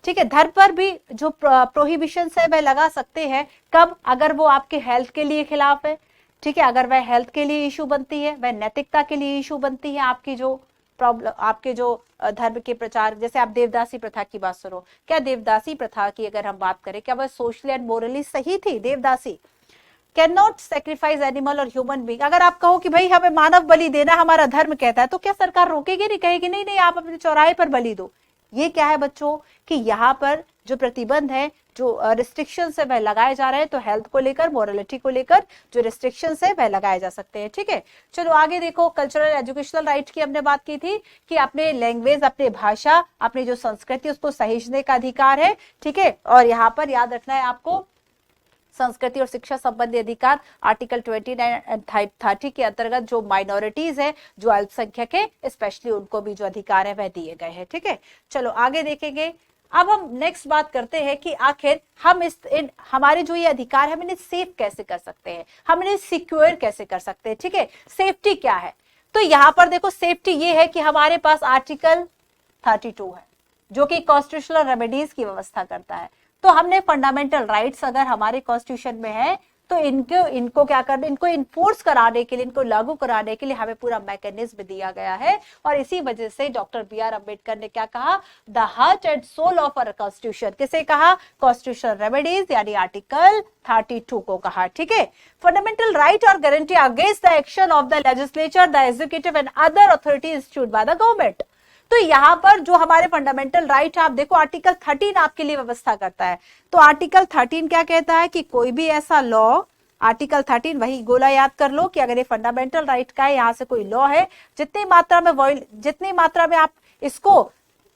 ठीक है, धर्म पर भी जो प्रोहिबिशन है वह लगा सकते हैं। कब? अगर वो आपके हेल्थ के लिए खिलाफ है। ठीक है, अगर वह हेल्थ के लिए इशू बनती है, वह नैतिकता के लिए इशू बनती है, आपकी जो प्रॉब्लम, आपके जो धर्म के प्रचार, जैसे आप देवदासी प्रथा की बात सुनो, क्या देवदासी प्रथा की अगर हम बात करें, क्या वह सोशली एंड मोरली सही थी? देवदासी कैन नॉट सेक्रीफाइस एनिमल और ह्यूमन बीइंग। अगर आप कहो कि भाई हमें मानव बलि देना हमारा धर्म कहता है, तो क्या सरकार रोकेगी? नहीं, कहेगी नहीं नहीं आप अपने चौराहे पर बलि दो। ये क्या है बच्चों कि यहाँ पर जो प्रतिबंध है, जो रिस्ट्रिक्शंस है वह लगाए जा रहे हैं, तो हेल्थ को लेकर, मोरलिटी को लेकर जो रिस्ट्रिक्शंस है वह लगाए जा सकते हैं। ठीक है, चलो आगे देखो, कल्चरल एजुकेशनल राइट की हमने बात की थी कि अपने लैंग्वेज, अपने भाषा, अपनी जो संस्कृति उसको सहेजने का अधिकार है। ठीक है, और यहाँ पर याद रखना है आपको संस्कृति और शिक्षा संबंधी अधिकार आर्टिकल 29 एंड 30 के अंतर्गत जो माइनॉरिटीज है, जो अल्पसंख्यक है, स्पेशली उनको भी जो अधिकार है वह दिए गए हैं। ठीक है, चलो आगे देखेंगे। अब हम नेक्स्ट बात करते हैं कि आखिर हम हमारे जो ये अधिकार है हम इन्हें सेफ कैसे कर सकते हैं, हम इन्हें सिक्योर कैसे कर सकते हैं। ठीक है, सेफ्टी क्या है? तो यहाँ पर देखो, सेफ्टी ये है कि हमारे पास आर्टिकल 32 है जो कि कॉन्स्टिट्यूशनल रेमेडीज की व्यवस्था करता है। तो हमने फंडामेंटल राइट्स अगर हमारे कॉन्स्टिट्यूशन में है तो इनको क्या करना, इनको इन्फोर्स कराने के लिए, इनको लागू कराने के लिए हमें पूरा मैकेनिज्म दिया गया है। और इसी वजह से डॉक्टर बी.आर. अम्बेडकर ने क्या कहा, the heart and soul of our constitution. किसे कहा? कॉन्स्टिट्यूशनल रेमेडीज यानी आर्टिकल 32 को कहा। ठीक है, फंडामेंटल राइट और guarantee against the action of the legislature, the executive and other authority institute by the government. तो यहां पर जो हमारे फंडामेंटल राइट है, आप देखो आर्टिकल 13 आपके लिए व्यवस्था करता है। तो आर्टिकल 13 क्या कहता है कि कोई भी ऐसा लॉ, आर्टिकल 13 वही गोला याद कर लो कि अगर ये फंडामेंटल राइट का है, यहां से कोई लॉ है, जितनी मात्रा में आप इसको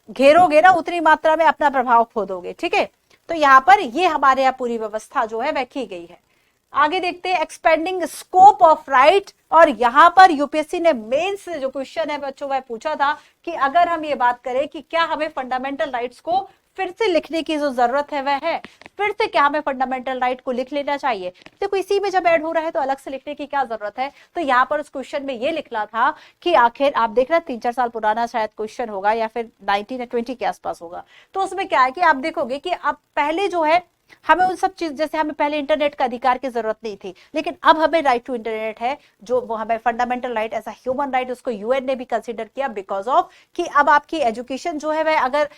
घेरोगे ना उतनी मात्रा में अपना प्रभाव खो दोगे। ठीक है, तो यहाँ पर ये हमारे यहाँ पूरी व्यवस्था जो है वह की गई है। आगे देखते हैं एक्सपेंडिंग स्कोप ऑफ राइट, और यहाँ पर यूपीएससी ने मेंस से जो क्वेश्चन है बच्चों वह पूछा था कि अगर हम ये बात करें कि क्या हमें फंडामेंटल राइट्स को फिर से लिखने की जो जरूरत है वह है, फिर से क्या हमें फंडामेंटल राइट को लिख लेना चाहिए। देखो इसी में जब ऐड हो रहा है तो अलग से लिखने की क्या जरूरत है। तो यहाँ पर उस क्वेश्चन में ये लिखना था कि आखिर आप देख रहे 3-4 साल पुराना शायद क्वेश्चन होगा या फिर 19 या 20 के आसपास होगा। तो उसमें क्या है कि आप देखोगे कि अब पहले जो है हमें उन सब चीज, जैसे हमें पहले इंटरनेट का अधिकार की जरूरत नहीं थी, लेकिन अब हमें राइट टू इंटरनेट है, जो वो हमें fundamental right as a human right, उसको यूएन ने भी कंसीडर किया बिकॉज ऑफ कि अब आपकी एजुकेशन जो है वह अगर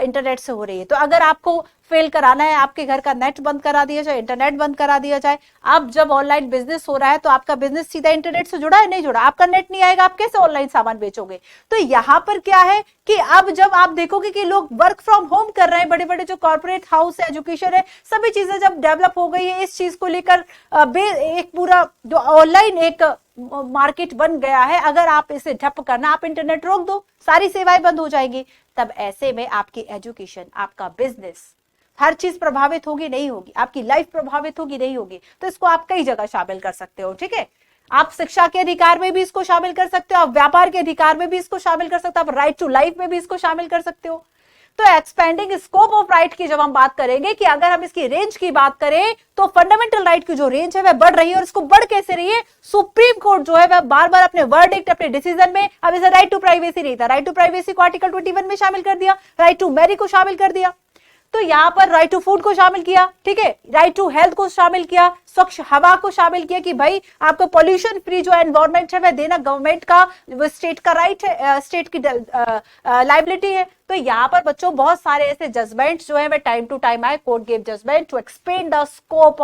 इंटरनेट से हो रही है, तो अगर आपको फेल कराना है, आपके घर का नेट बंद करा दिया जाए, इंटरनेट बंद करा दिया जाए। अब जब ऑनलाइन बिजनेस हो रहा है तो आपका बिजनेस सीधा इंटरनेट से जुड़ा है, नहीं जुड़ा, आपका नेट नहीं आएगा, आप कैसे ऑनलाइन सामान बेचोगे। तो यहाँ पर क्या है कि अब जब आप देखोगे कि लोग वर्क फ्रॉम होम कर रहे हैं, बड़े बड़े जो कॉर्पोरेट हाउस है, एजुकेशन है, सभी चीजें जब डेवलप हो गई है, इस चीज को लेकर एक पूरा जो ऑनलाइन एक मार्केट बन गया है, अगर आप इसे ठप करना, आप इंटरनेट रोक दो, सारी सेवाएं बंद हो जाएंगी। तब ऐसे में आपकी एजुकेशन, आपका बिजनेस, हर चीज प्रभावित होगी, नहीं होगी, आपकी लाइफ प्रभावित होगी, नहीं होगी। तो इसको आप कई जगह शामिल कर सकते हो। ठीक है, आप शिक्षा के अधिकार में भी इसको शामिल कर सकते हो, आप व्यापार के अधिकार में भी इसको शामिल कर सकते हो, आप राइट टू लाइफ में भी इसको शामिल कर सकते हो। तो एक्सपेंडिंग स्कोप ऑफ राइट की जब हम बात करेंगे कि अगर हम इसकी रेंज की बात करें तो फंडामेंटल राइट की जो रेंज है वह बढ़ रही है, और इसको बढ़ कैसे रही है, सुप्रीम कोर्ट जो है वह बार बार अपने वर्डिक्ट, अपने डिसीजन में, अब इसे राइट टू प्राइवेसी नहीं था, राइट टू प्राइवेसी को आर्टिकल 21 में शामिल कर दिया, राइट टू मैरी को शामिल कर दिया, तो यहां पर राइट टू फूड को शामिल किया। ठीक है, राइट टू हेल्थ को शामिल किया, स्वच्छ हवा को शामिल किया कि भाई आपको पोल्यूशन फ्री जो एनवायरमेंट है वह देना गवर्नमेंट का, स्टेट का राइट है, स्टेट की लाइबिलिटी है। तो यहाँ पर बच्चों बहुत सारे ऐसे जजमेंट जो है वह टाइम टू टाइम आए, court give judgement to expand the scope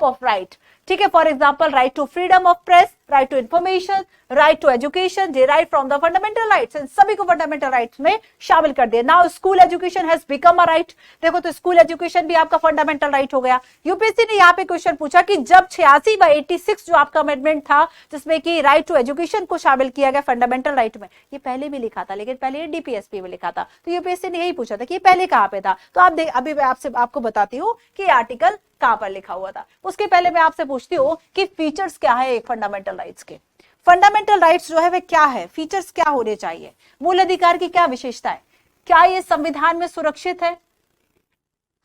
of right. ठीक है, for example right to freedom of press, right to information, right to education, right from the fundamental rights, इन सभी को fundamental rights में शामिल कर दिया। Now school education has become a right. देखो तो स्कूल एजुकेशन भी आपका फंडामेंटल राइट हो गया। यूपीएससी ने यहाँ पे क्वेश्चन पूछा कि जब 86 व 86 जो आपका अमेंडमेंट था जिसमें कि राइट टू एजुकेशन को शामिल किया गया फंडामेंटल राइट में, ये पहले भी लिखा था, लेकिन पहले डीपीएसपी में लिखा था, तो यूपीएससी ने यही पूछा था कि ये पहले कहाँ पे था। तो आप अभी मैं आपको बताती हूँ कि आर्टिकल कहां पर लिखा हुआ था। उसके पहले मैं आपसे पूछती हूँ कि फीचर्स क्या है एक फंडामेंटल राइट्स के। फंडामेंटल राइट्स जो है वे क्या है, फीचर्स क्या होने चाहिए, मूल अधिकार की क्या विशेषता है, क्या ये संविधान में सुरक्षित है।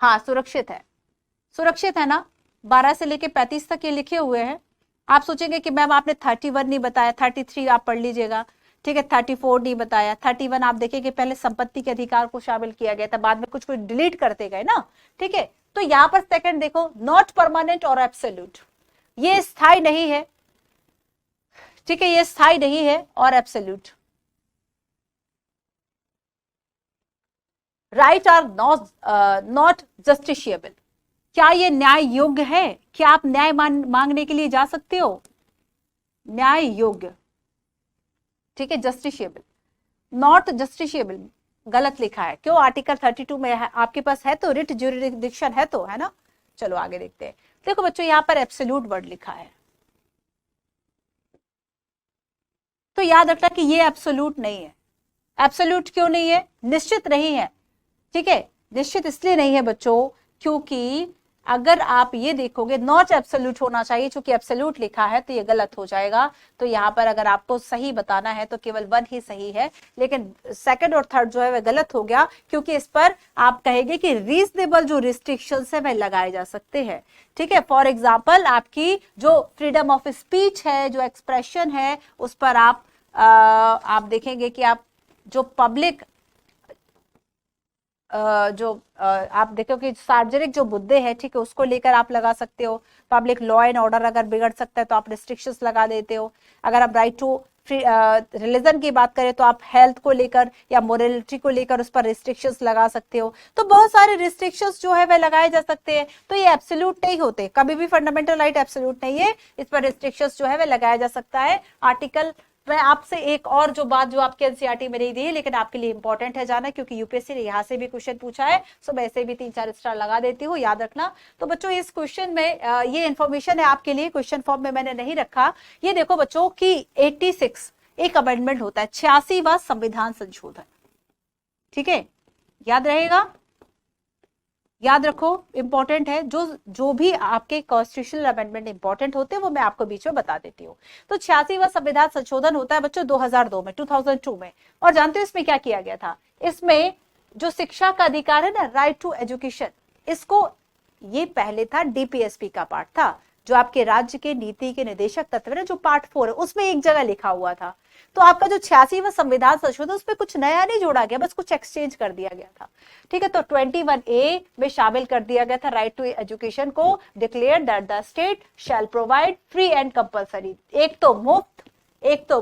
हाँ सुरक्षित है, सुरक्षित है ना। 12 से लेके 35 तक ये लिखे हुए हैं। आप सोचेंगे कि मैम आपने 31 नहीं बताया, 33 आप पढ़ लीजिएगा। ठीक है, 34 नहीं बताया, 31 आप देखेंगे पहले संपत्ति के अधिकार को शामिल किया गया था, बाद में कुछ कुछ डिलीट करते गए ना। ठीक है, तो यहां पर सेकंड देखो, नॉट परमानेंट और एब्सोल्यूट, ये स्थायी नहीं है। ठीक है, ये स्थायी नहीं है और absolute. Right are not justiciable, क्या ये न्याय योग्य है, क्या आप न्याय मांगने के लिए जा सकते हो, न्याय योग्य। ठीक है, जस्टिशिएबल, नॉट जस्टिशिएबल गलत लिखा है, क्यों, आर्टिकल 32 में है, आपके पास है तो, रिट ज्यूरिडिक्शन है तो, है ना। चलो आगे देखते हैं। देखो बच्चों यहाँ पर एब्सोल्यूट वर्ड लिखा है, तो याद रखना कि ये एब्सोल्यूट नहीं है। एब्सोल्यूट क्यों नहीं है, निश्चित नहीं है। ठीक है, निश्चित इसलिए नहीं है बच्चों क्योंकि अगर आप ये देखोगे नॉट एब्सोल्यूट होना चाहिए, क्योंकि एब्सोल्यूट लिखा है तो ये गलत हो जाएगा। तो यहाँ पर अगर आपको सही बताना है तो केवल 1 ही सही है, लेकिन सेकंड और थर्ड जो है वह गलत हो गया, क्योंकि इस पर आप कहेंगे कि रीजनेबल जो रिस्ट्रिक्शंस है वह लगाए जा सकते हैं। ठीक है, फॉर एग्जाम्पल आपकी जो फ्रीडम ऑफ स्पीच है, जो एक्सप्रेशन है, उस पर आप देखेंगे कि आप जो पब्लिक आप देखो कि सार्वजनिक जो मुद्दे हैं, ठीक है, उसको लेकर आप लगा सकते हो। पब्लिक लॉ एंड ऑर्डर अगर बिगड़ सकता है तो आप रिस्ट्रिक्शंस लगा देते हो। अगर आप राइट टू रिलीजन की बात करें तो आप हेल्थ को लेकर या मोरलिटी को लेकर उस पर रिस्ट्रिक्शंस लगा सकते हो। तो बहुत सारे रिस्ट्रिक्शंस जो है वह लगाए जा सकते हैं। तो ये एब्सोल्यूट नहीं होते, कभी भी फंडामेंटल राइट एब्सोल्यूट नहीं है, इस पर रिस्ट्रिक्शंस जो है वह लगाया जा सकता है। आर्टिकल मैं आपसे एक और जो बात जो आपके एनसीईआरटी में नहीं दी है लेकिन आपके लिए इंपॉर्टेंट है जाना, क्योंकि यूपीएससी ने यहाँ से भी क्वेश्चन पूछा है, सो मैं ऐसे भी 3-4 स्टार लगा देती हूँ, याद रखना। तो बच्चों इस क्वेश्चन में ये इन्फॉर्मेशन है आपके लिए, क्वेश्चन फॉर्म में मैंने नहीं रखा। ये देखो बच्चों की 86 एक अमेंडमेंट होता है, 86वां संविधान संशोधन। ठीक है, याद रहेगा, याद रखो, इंपॉर्टेंट है। जो भी आपके कॉन्स्टिट्यूशनल अमेंडमेंट इंपॉर्टेंट होते हैं वो मैं आपको बीच में बता देती हूँ। तो 86वां संविधान संशोधन होता है बच्चों 2002 में, 2002 में। और जानते हो इसमें क्या किया गया था? इसमें जो शिक्षा का अधिकार है ना, राइट टू एजुकेशन, इसको, ये पहले था डीपीएसपी का पार्ट था, जो आपके राज्य के नीति के निर्देशक तत्व है, जो पार्ट 4 है, उसमें एक जगह लिखा हुआ था। तो आपका जो 86वां संविधान संशोधन, उसमें कुछ नया नहीं जोड़ा गया, बस कुछ एक्सचेंज कर दिया गया था। ठीक है, तो 21A में शामिल कर दिया गया था राइट टू एजुकेशन को, declare that the state shall provide free and compulsory, एक तो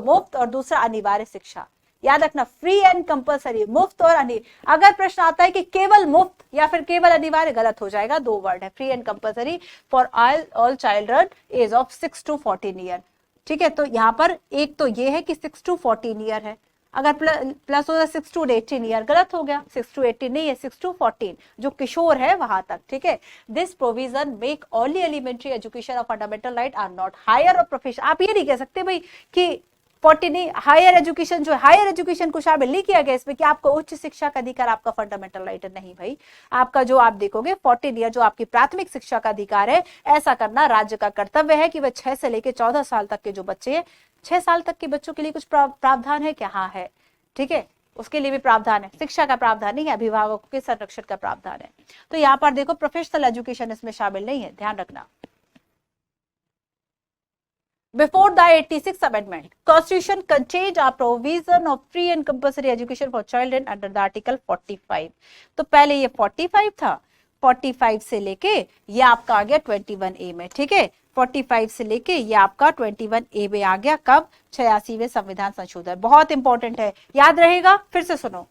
मुफ्त और दूसरा अनिवार्य शिक्षा। याद रखना, फ्री एंड कंपलसरी, मुफ्त और अनिवार्य। अगर प्रश्न आता है कि केवल मुफ्त या फिर केवल अनिवार्य, गलत हो जाएगा, दो वर्ड है, free and compulsory for all children age of 6 to 14 year. ठीक है, तो यहाँ पर एक तो ये है कि 6 to 14 ईयर है, अगर प्लस हो जाए 6 to 18 ईयर, गलत हो गया, 6 to 18 नहीं है, 6 to 14, जो किशोर है वहां तक। ठीक है, this provision make only elementary education of fundamental right are not higher और प्रोफेशनल। आप ये नहीं कह सकते भाई कि 40 नहीं, हायर एजुकेशन, जो हायर एजुकेशन को शामिल नहीं किया गया इसमें कि आपको उच्च शिक्षा का अधिकार आपका फंडामेंटल राइट है, नहीं भाई। आपका जो आप देखोगे 14 ईयर जो आपकी प्राथमिक शिक्षा का अधिकार है, ऐसा करना राज्य का कर्तव्य है कि वह 6 से लेकर 14 साल तक के जो बच्चे हैं, 6 साल तक के बच्चों के लिए कुछ प्रावधान है क्या? हाँ है। ठीक है, उसके लिए भी प्रावधान है, शिक्षा का प्रावधान नहीं है, अभिभावकों के संरक्षण का प्रावधान है। तो यहाँ पर देखो प्रोफेशनल एजुकेशन इसमें शामिल नहीं है, ध्यान रखना। Before the 86th Amendment, Constitution contained a provision of free and compulsory education for children under the Article 45। तो पहले ये 45 था, 45 से लेके ये आपका आ गया 21A में। ठीक है, 45 से लेके ये आपका 21A में आ गया, कब? 86वें संविधान संशोधन। बहुत इंपॉर्टेंट है, याद रहेगा। फिर से सुनो,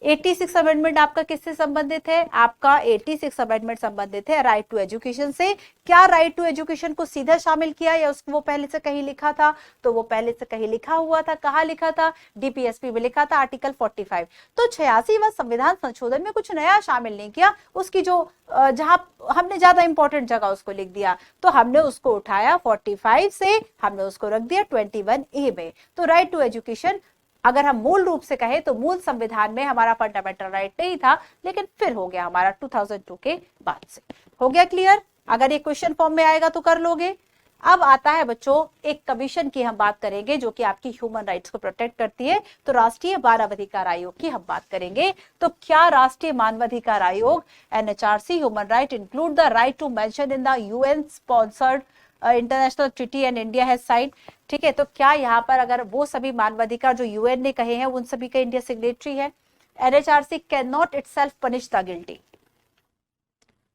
86 अमेंडमेंट आपका किससे संबंधित है? आपका 86 अमेंडमेंट संबंधित है राइट टू एजुकेशन से। क्या राइट टू एजुकेशन को सीधा शामिल किया या उसको वो पहले से कहीं लिखा था? तो वो पहले से कहीं लिखा हुआ था। कहाँ लिखा था? डीपीएसपी में लिखा था, आर्टिकल 45। तो 86वां संविधान संशोधन में कुछ नया शामिल नहीं किया, उसकी जो जहां हमने ज्यादा इंपॉर्टेंट जगह उसको लिख दिया, तो हमने उसको उठाया 45 से, हमने उसको रख दिया 21A में। तो राइट टू एजुकेशन अगर हम मूल रूप से कहें तो मूल संविधान में हमारा फंडामेंटल राइट नहीं था, लेकिन फिर हो गया हमारा 2002 के बाद से। हो गया क्लियर? अगर ये क्वेश्चन फॉर्म में आएगा तो कर लोगे। अब आता है बच्चों, एक कमीशन की हम बात करेंगे जो कि आपकी ह्यूमन राइट्स को प्रोटेक्ट करती है। तो राष्ट्रीय मानवाधिकार आयोग की हम बात करेंगे। तो क्या राष्ट्रीय मानवाधिकार आयोग NHRC human right include the right to mention in the UN sponsored international treaty and India has signed. ठीक है, तो क्या यहाँ पर अगर वो सभी मानवाधिकार जो यूएन ने कहे हैं उन सभी का इंडिया सिग्नेटरी है? NHRC can not itself punish the guilty.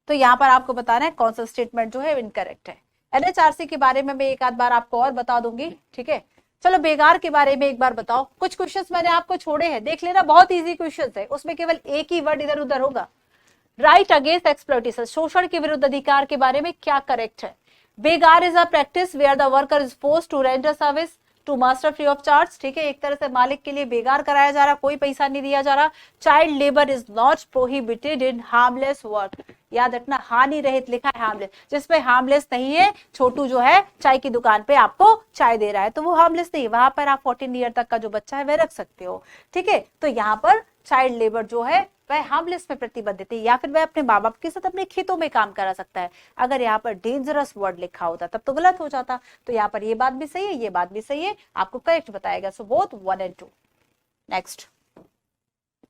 तो यहाँ पर आपको बताना है कौन सा स्टेटमेंट जो है इनकरेक्ट है। NHRC के बारे में मैं एक आध बार आपको और बता दूंगी। ठीक है, चलो बेगार के बारे में एक बार बताओ। कुछ क्वेश्चंस मैंने आपको छोड़े हैं, देख लेना, बहुत इजी क्वेश्चंस है, उसमें केवल एक ही वर्ड इधर उधर होगा। राइट अगेंस्ट एक्सप्लॉइटेशन, शोषण के विरुद्ध अधिकार के बारे में क्या करेक्ट है? Begar is a practice where the worker is forced to render service to master free of charge. ठीक है, एक तरह से मालिक के लिए बेगार कराया जा रहा, कोई पैसा नहीं दिया जा रहा। Child labour is not prohibited in harmless work. याद रखना, हानि रहित लिखा है, हार्मलेस, जिसमें हार्मलेस नहीं है। छोटू जो है चाय की दुकान पे आपको चाय दे रहा है तो वो हार्मलेस नहीं, वहां पर आप 14 ईयर तक का जो बच्चा है वह रख सकते हो। ठीक है, तो यहाँ पर चाइल्ड लेबर जो है वह हार्मलेस में प्रतिबंधित है, या फिर वह अपने माँ बाप के साथ अपने खेतों में काम करा सकता है। अगर यहाँ पर डेंजरस वर्ड लिखा होता तब तो गलत हो जाता। तो यहाँ पर ये बात भी सही है, ये बात भी सही है, आपको करेक्ट बताएगा। So both 1 and 2। नेक्स्ट,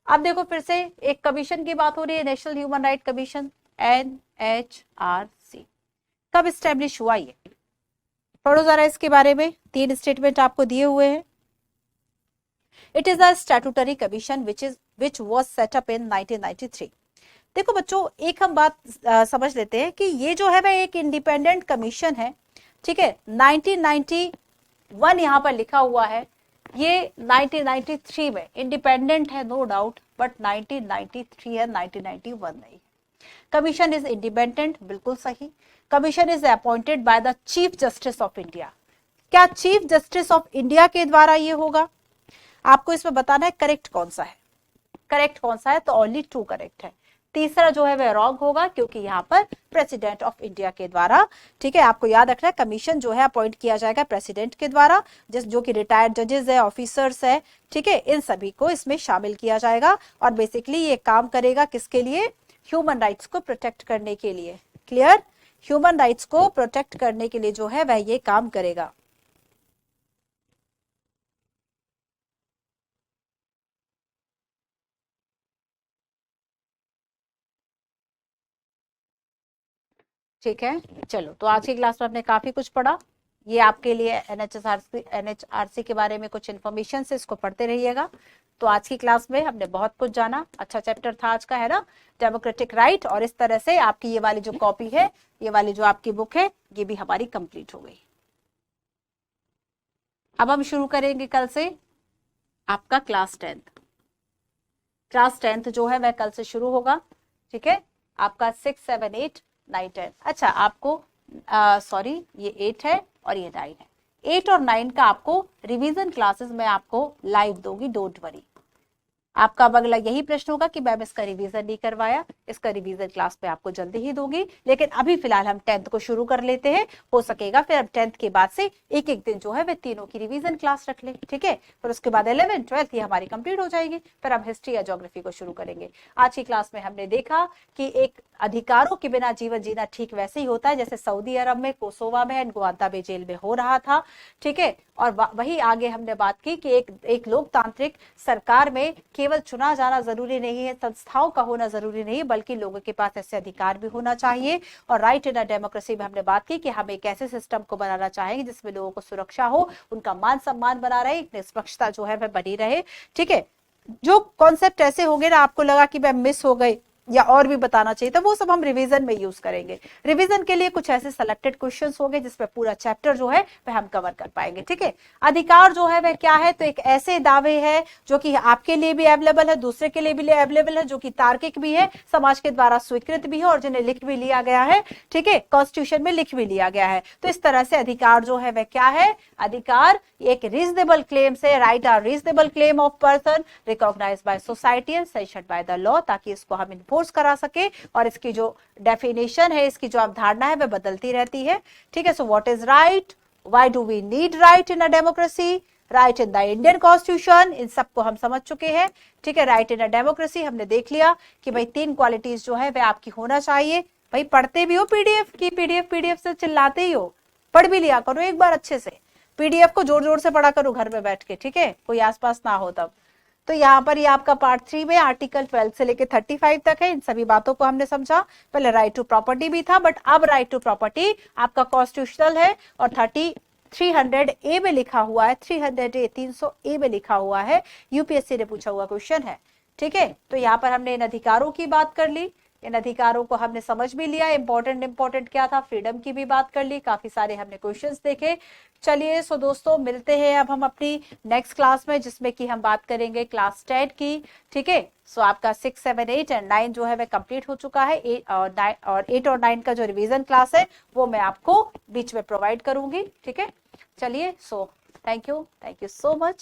अब देखो फिर से एक कमीशन की बात हो रही है, national human right commission NHRC। कब स्टैब्लिश हुआ ये? पढ़ो जरा इसके बारे में, 3 स्टेटमेंट आपको दिए हुए हैं। It is a statutory commission which was set up in 1993। देखो बच्चों, एक हम बात समझ लेते हैं कि ये जो है वह एक इंडिपेंडेंट कमीशन है। ठीक है, 1991 यहाँ पर लिखा हुआ है, ये 1993 में इंडिपेंडेंट है, नो डाउट, बट 1993 है, 1991 नहीं। कमीशन इज इंडिपेंडेंट, बिल्कुल सही। Commission is appointed by the chief justice of India. क्या चीफ जस्टिस ऑफ इंडिया के द्वारा ये होगा? आपको इसमें बताना है करेक्ट कौन सा है, करेक्ट कौन सा है। तो ओनली 2 करेक्ट है। तीसरा जो है वह रॉन्ग होगा, क्योंकि यहाँ पर प्रेसिडेंट ऑफ इंडिया के द्वारा, ठीक है, आपको याद रखना है कमीशन जो है अपॉइंट किया जाएगा प्रेसिडेंट के द्वारा, जो कि रिटायर्ड जजेस है, ऑफिसर्स है, ठीक है, इन सभी को इसमें शामिल किया जाएगा। और बेसिकली ये काम करेगा किसके लिए? ह्यूमन राइट्स को प्रोटेक्ट करने के लिए। क्लियर? ह्यूमन राइट्स को प्रोटेक्ट करने के लिए जो है वह ये काम करेगा। ठीक है, चलो, तो आज की क्लास में हमने काफी कुछ पढ़ा। ये आपके लिए एनएचआरसी के बारे में कुछ इन्फॉर्मेशन है, इसको पढ़ते रहिएगा। तो आज की क्लास में हमने बहुत कुछ जाना। अच्छा चैप्टर था आज का, है ना, डेमोक्रेटिक राइट। और इस तरह से आपकी ये वाली जो कॉपी है, ये वाली जो आपकी बुक है, ये भी हमारी कंप्लीट हो गई। अब हम शुरू करेंगे कल से आपका क्लास 10th। क्लास 10th जो है वह कल से शुरू होगा। ठीक है, आपका 6, 7, 8, 9, 10। अच्छा, आपको सॉरी, ये 8 है और ये 9 है। 8 और 9 का आपको रिवीजन क्लासेस में आपको लाइव दूंगी, डोंट वरी। आपका अब अगला यही प्रश्न होगा कि मैम इसका रिवीजन नहीं करवाया। इसका रिवीजन क्लास पे आपको जल्दी ही दूंगी, लेकिन अभी फिलहाल हम 10th को शुरू कर लेते हैं। हो सकेगा फिर अब 10th के बाद से एक एक दिन जो है वे तीनों की रिवीजन क्लास रख ले। ठीक है, फिर उसके बाद 11th 12th ये हमारी कंप्लीट हो जाएगी। फिर हम हिस्ट्री या ज्योग्राफी को शुरू करेंगे। आज की क्लास में हमने देखा कि एक अधिकारों के बिना जीवन जीना ठीक वैसे ही होता है जैसे सऊदी अरब में, कोसोवा में एंड गुआंतानामो जेल में हो रहा था। ठीक है, और वही आगे हमने बात की कि एक लोकतांत्रिक सरकार में केवल चुना जाना जरूरी नहीं है, संस्थाओं का होना जरूरी नहीं, बल्कि लोगों के पास ऐसे अधिकार भी होना चाहिए। और राइट इन अ डेमोक्रेसी में हमने बात की कि हम एक ऐसे सिस्टम को बनाना चाहेंगे जिसमें लोगों को सुरक्षा हो, उनका मान सम्मान बना रहे, निष्पक्षता जो है वह बनी रहे। ठीक है, जो कॉन्सेप्ट ऐसे होंगे ना आपको लगा कि मैं मिस हो गई या और भी बताना चाहिए, तो वो सब हम रिवीजन में यूज करेंगे। रिवीजन के लिए कुछ ऐसे सिलेक्टेड क्वेश्चंस होंगे जिसमें पूरा चैप्टर जो है वह हम कवर कर पाएंगे। ठीक है, अधिकार जो है वह क्या है? तो एक ऐसे दावे हैं जो कि आपके लिए भी अवेलेबल है, दूसरे के लिए भी अवेलेबल है, जो कि तार्किक भी है, समाज के द्वारा स्वीकृत भी है और जिन्हें लिख भी लिया गया है। ठीक है, कॉन्स्टिट्यूशन में लिख भी लिया गया है। तो इस तरह से अधिकार जो है वह क्या है? अधिकार एक रीजनेबल क्लेम से, right are reasonable claim of person recognised by society and sanctioned by the law, ताकि इसको हम इन्फोर्स करा सके। और इसकी जो डेफिनेशन है, इसकी जो अवधारणा है वह बदलती रहती है। ठीक है, so what is right, why do we need right in a democracy, right in the Indian constitution, इन सबको हम समझ चुके हैं। ठीक है, राइट इन अ डेमोक्रेसी हमने देख लिया कि भाई 3 क्वालिटीज जो है वह आपकी होना चाहिए। भाई पढ़ते भी हो पीडीएफ की, पीडीएफ से चिल्लाते ही हो, पढ़ भी लिया करो एक बार अच्छे से। पीडीएफ को जोर जोर से पढ़ा करो घर में बैठ के। ठीक है, कोई आसपास ना हो तब। तो यहाँ पर ये आपका पार्ट 3 में आर्टिकल 12 से लेके 35 तक है। इन सभी बातों को हमने समझा। पहले राइट टू प्रॉपर्टी भी था, बट अब राइट टू प्रॉपर्टी आपका कॉन्स्टिट्यूशनल है और 300A में लिखा हुआ है, 300A 300A में लिखा हुआ है, यूपीएससी ने पूछा हुआ क्वेश्चन है। ठीक है, तो यहाँ पर हमने इन अधिकारों की बात कर ली, इन अधिकारों को हमने समझ भी लिया। इंपॉर्टेंट क्या था, फ्रीडम की भी बात कर ली, काफी सारे हमने क्वेश्चंस देखे। चलिए, सो दोस्तों मिलते हैं अब हम अपनी नेक्स्ट क्लास में, जिसमें कि हम बात करेंगे क्लास 10 की। ठीक है, सो आपका 6, 7, 8 एंड 9 जो है वह कंप्लीट हो चुका है। 8 और 9 का जो रिवीजन क्लास है वो मैं आपको बीच में प्रोवाइड करूंगी। ठीक है, चलिए, so thank you so much.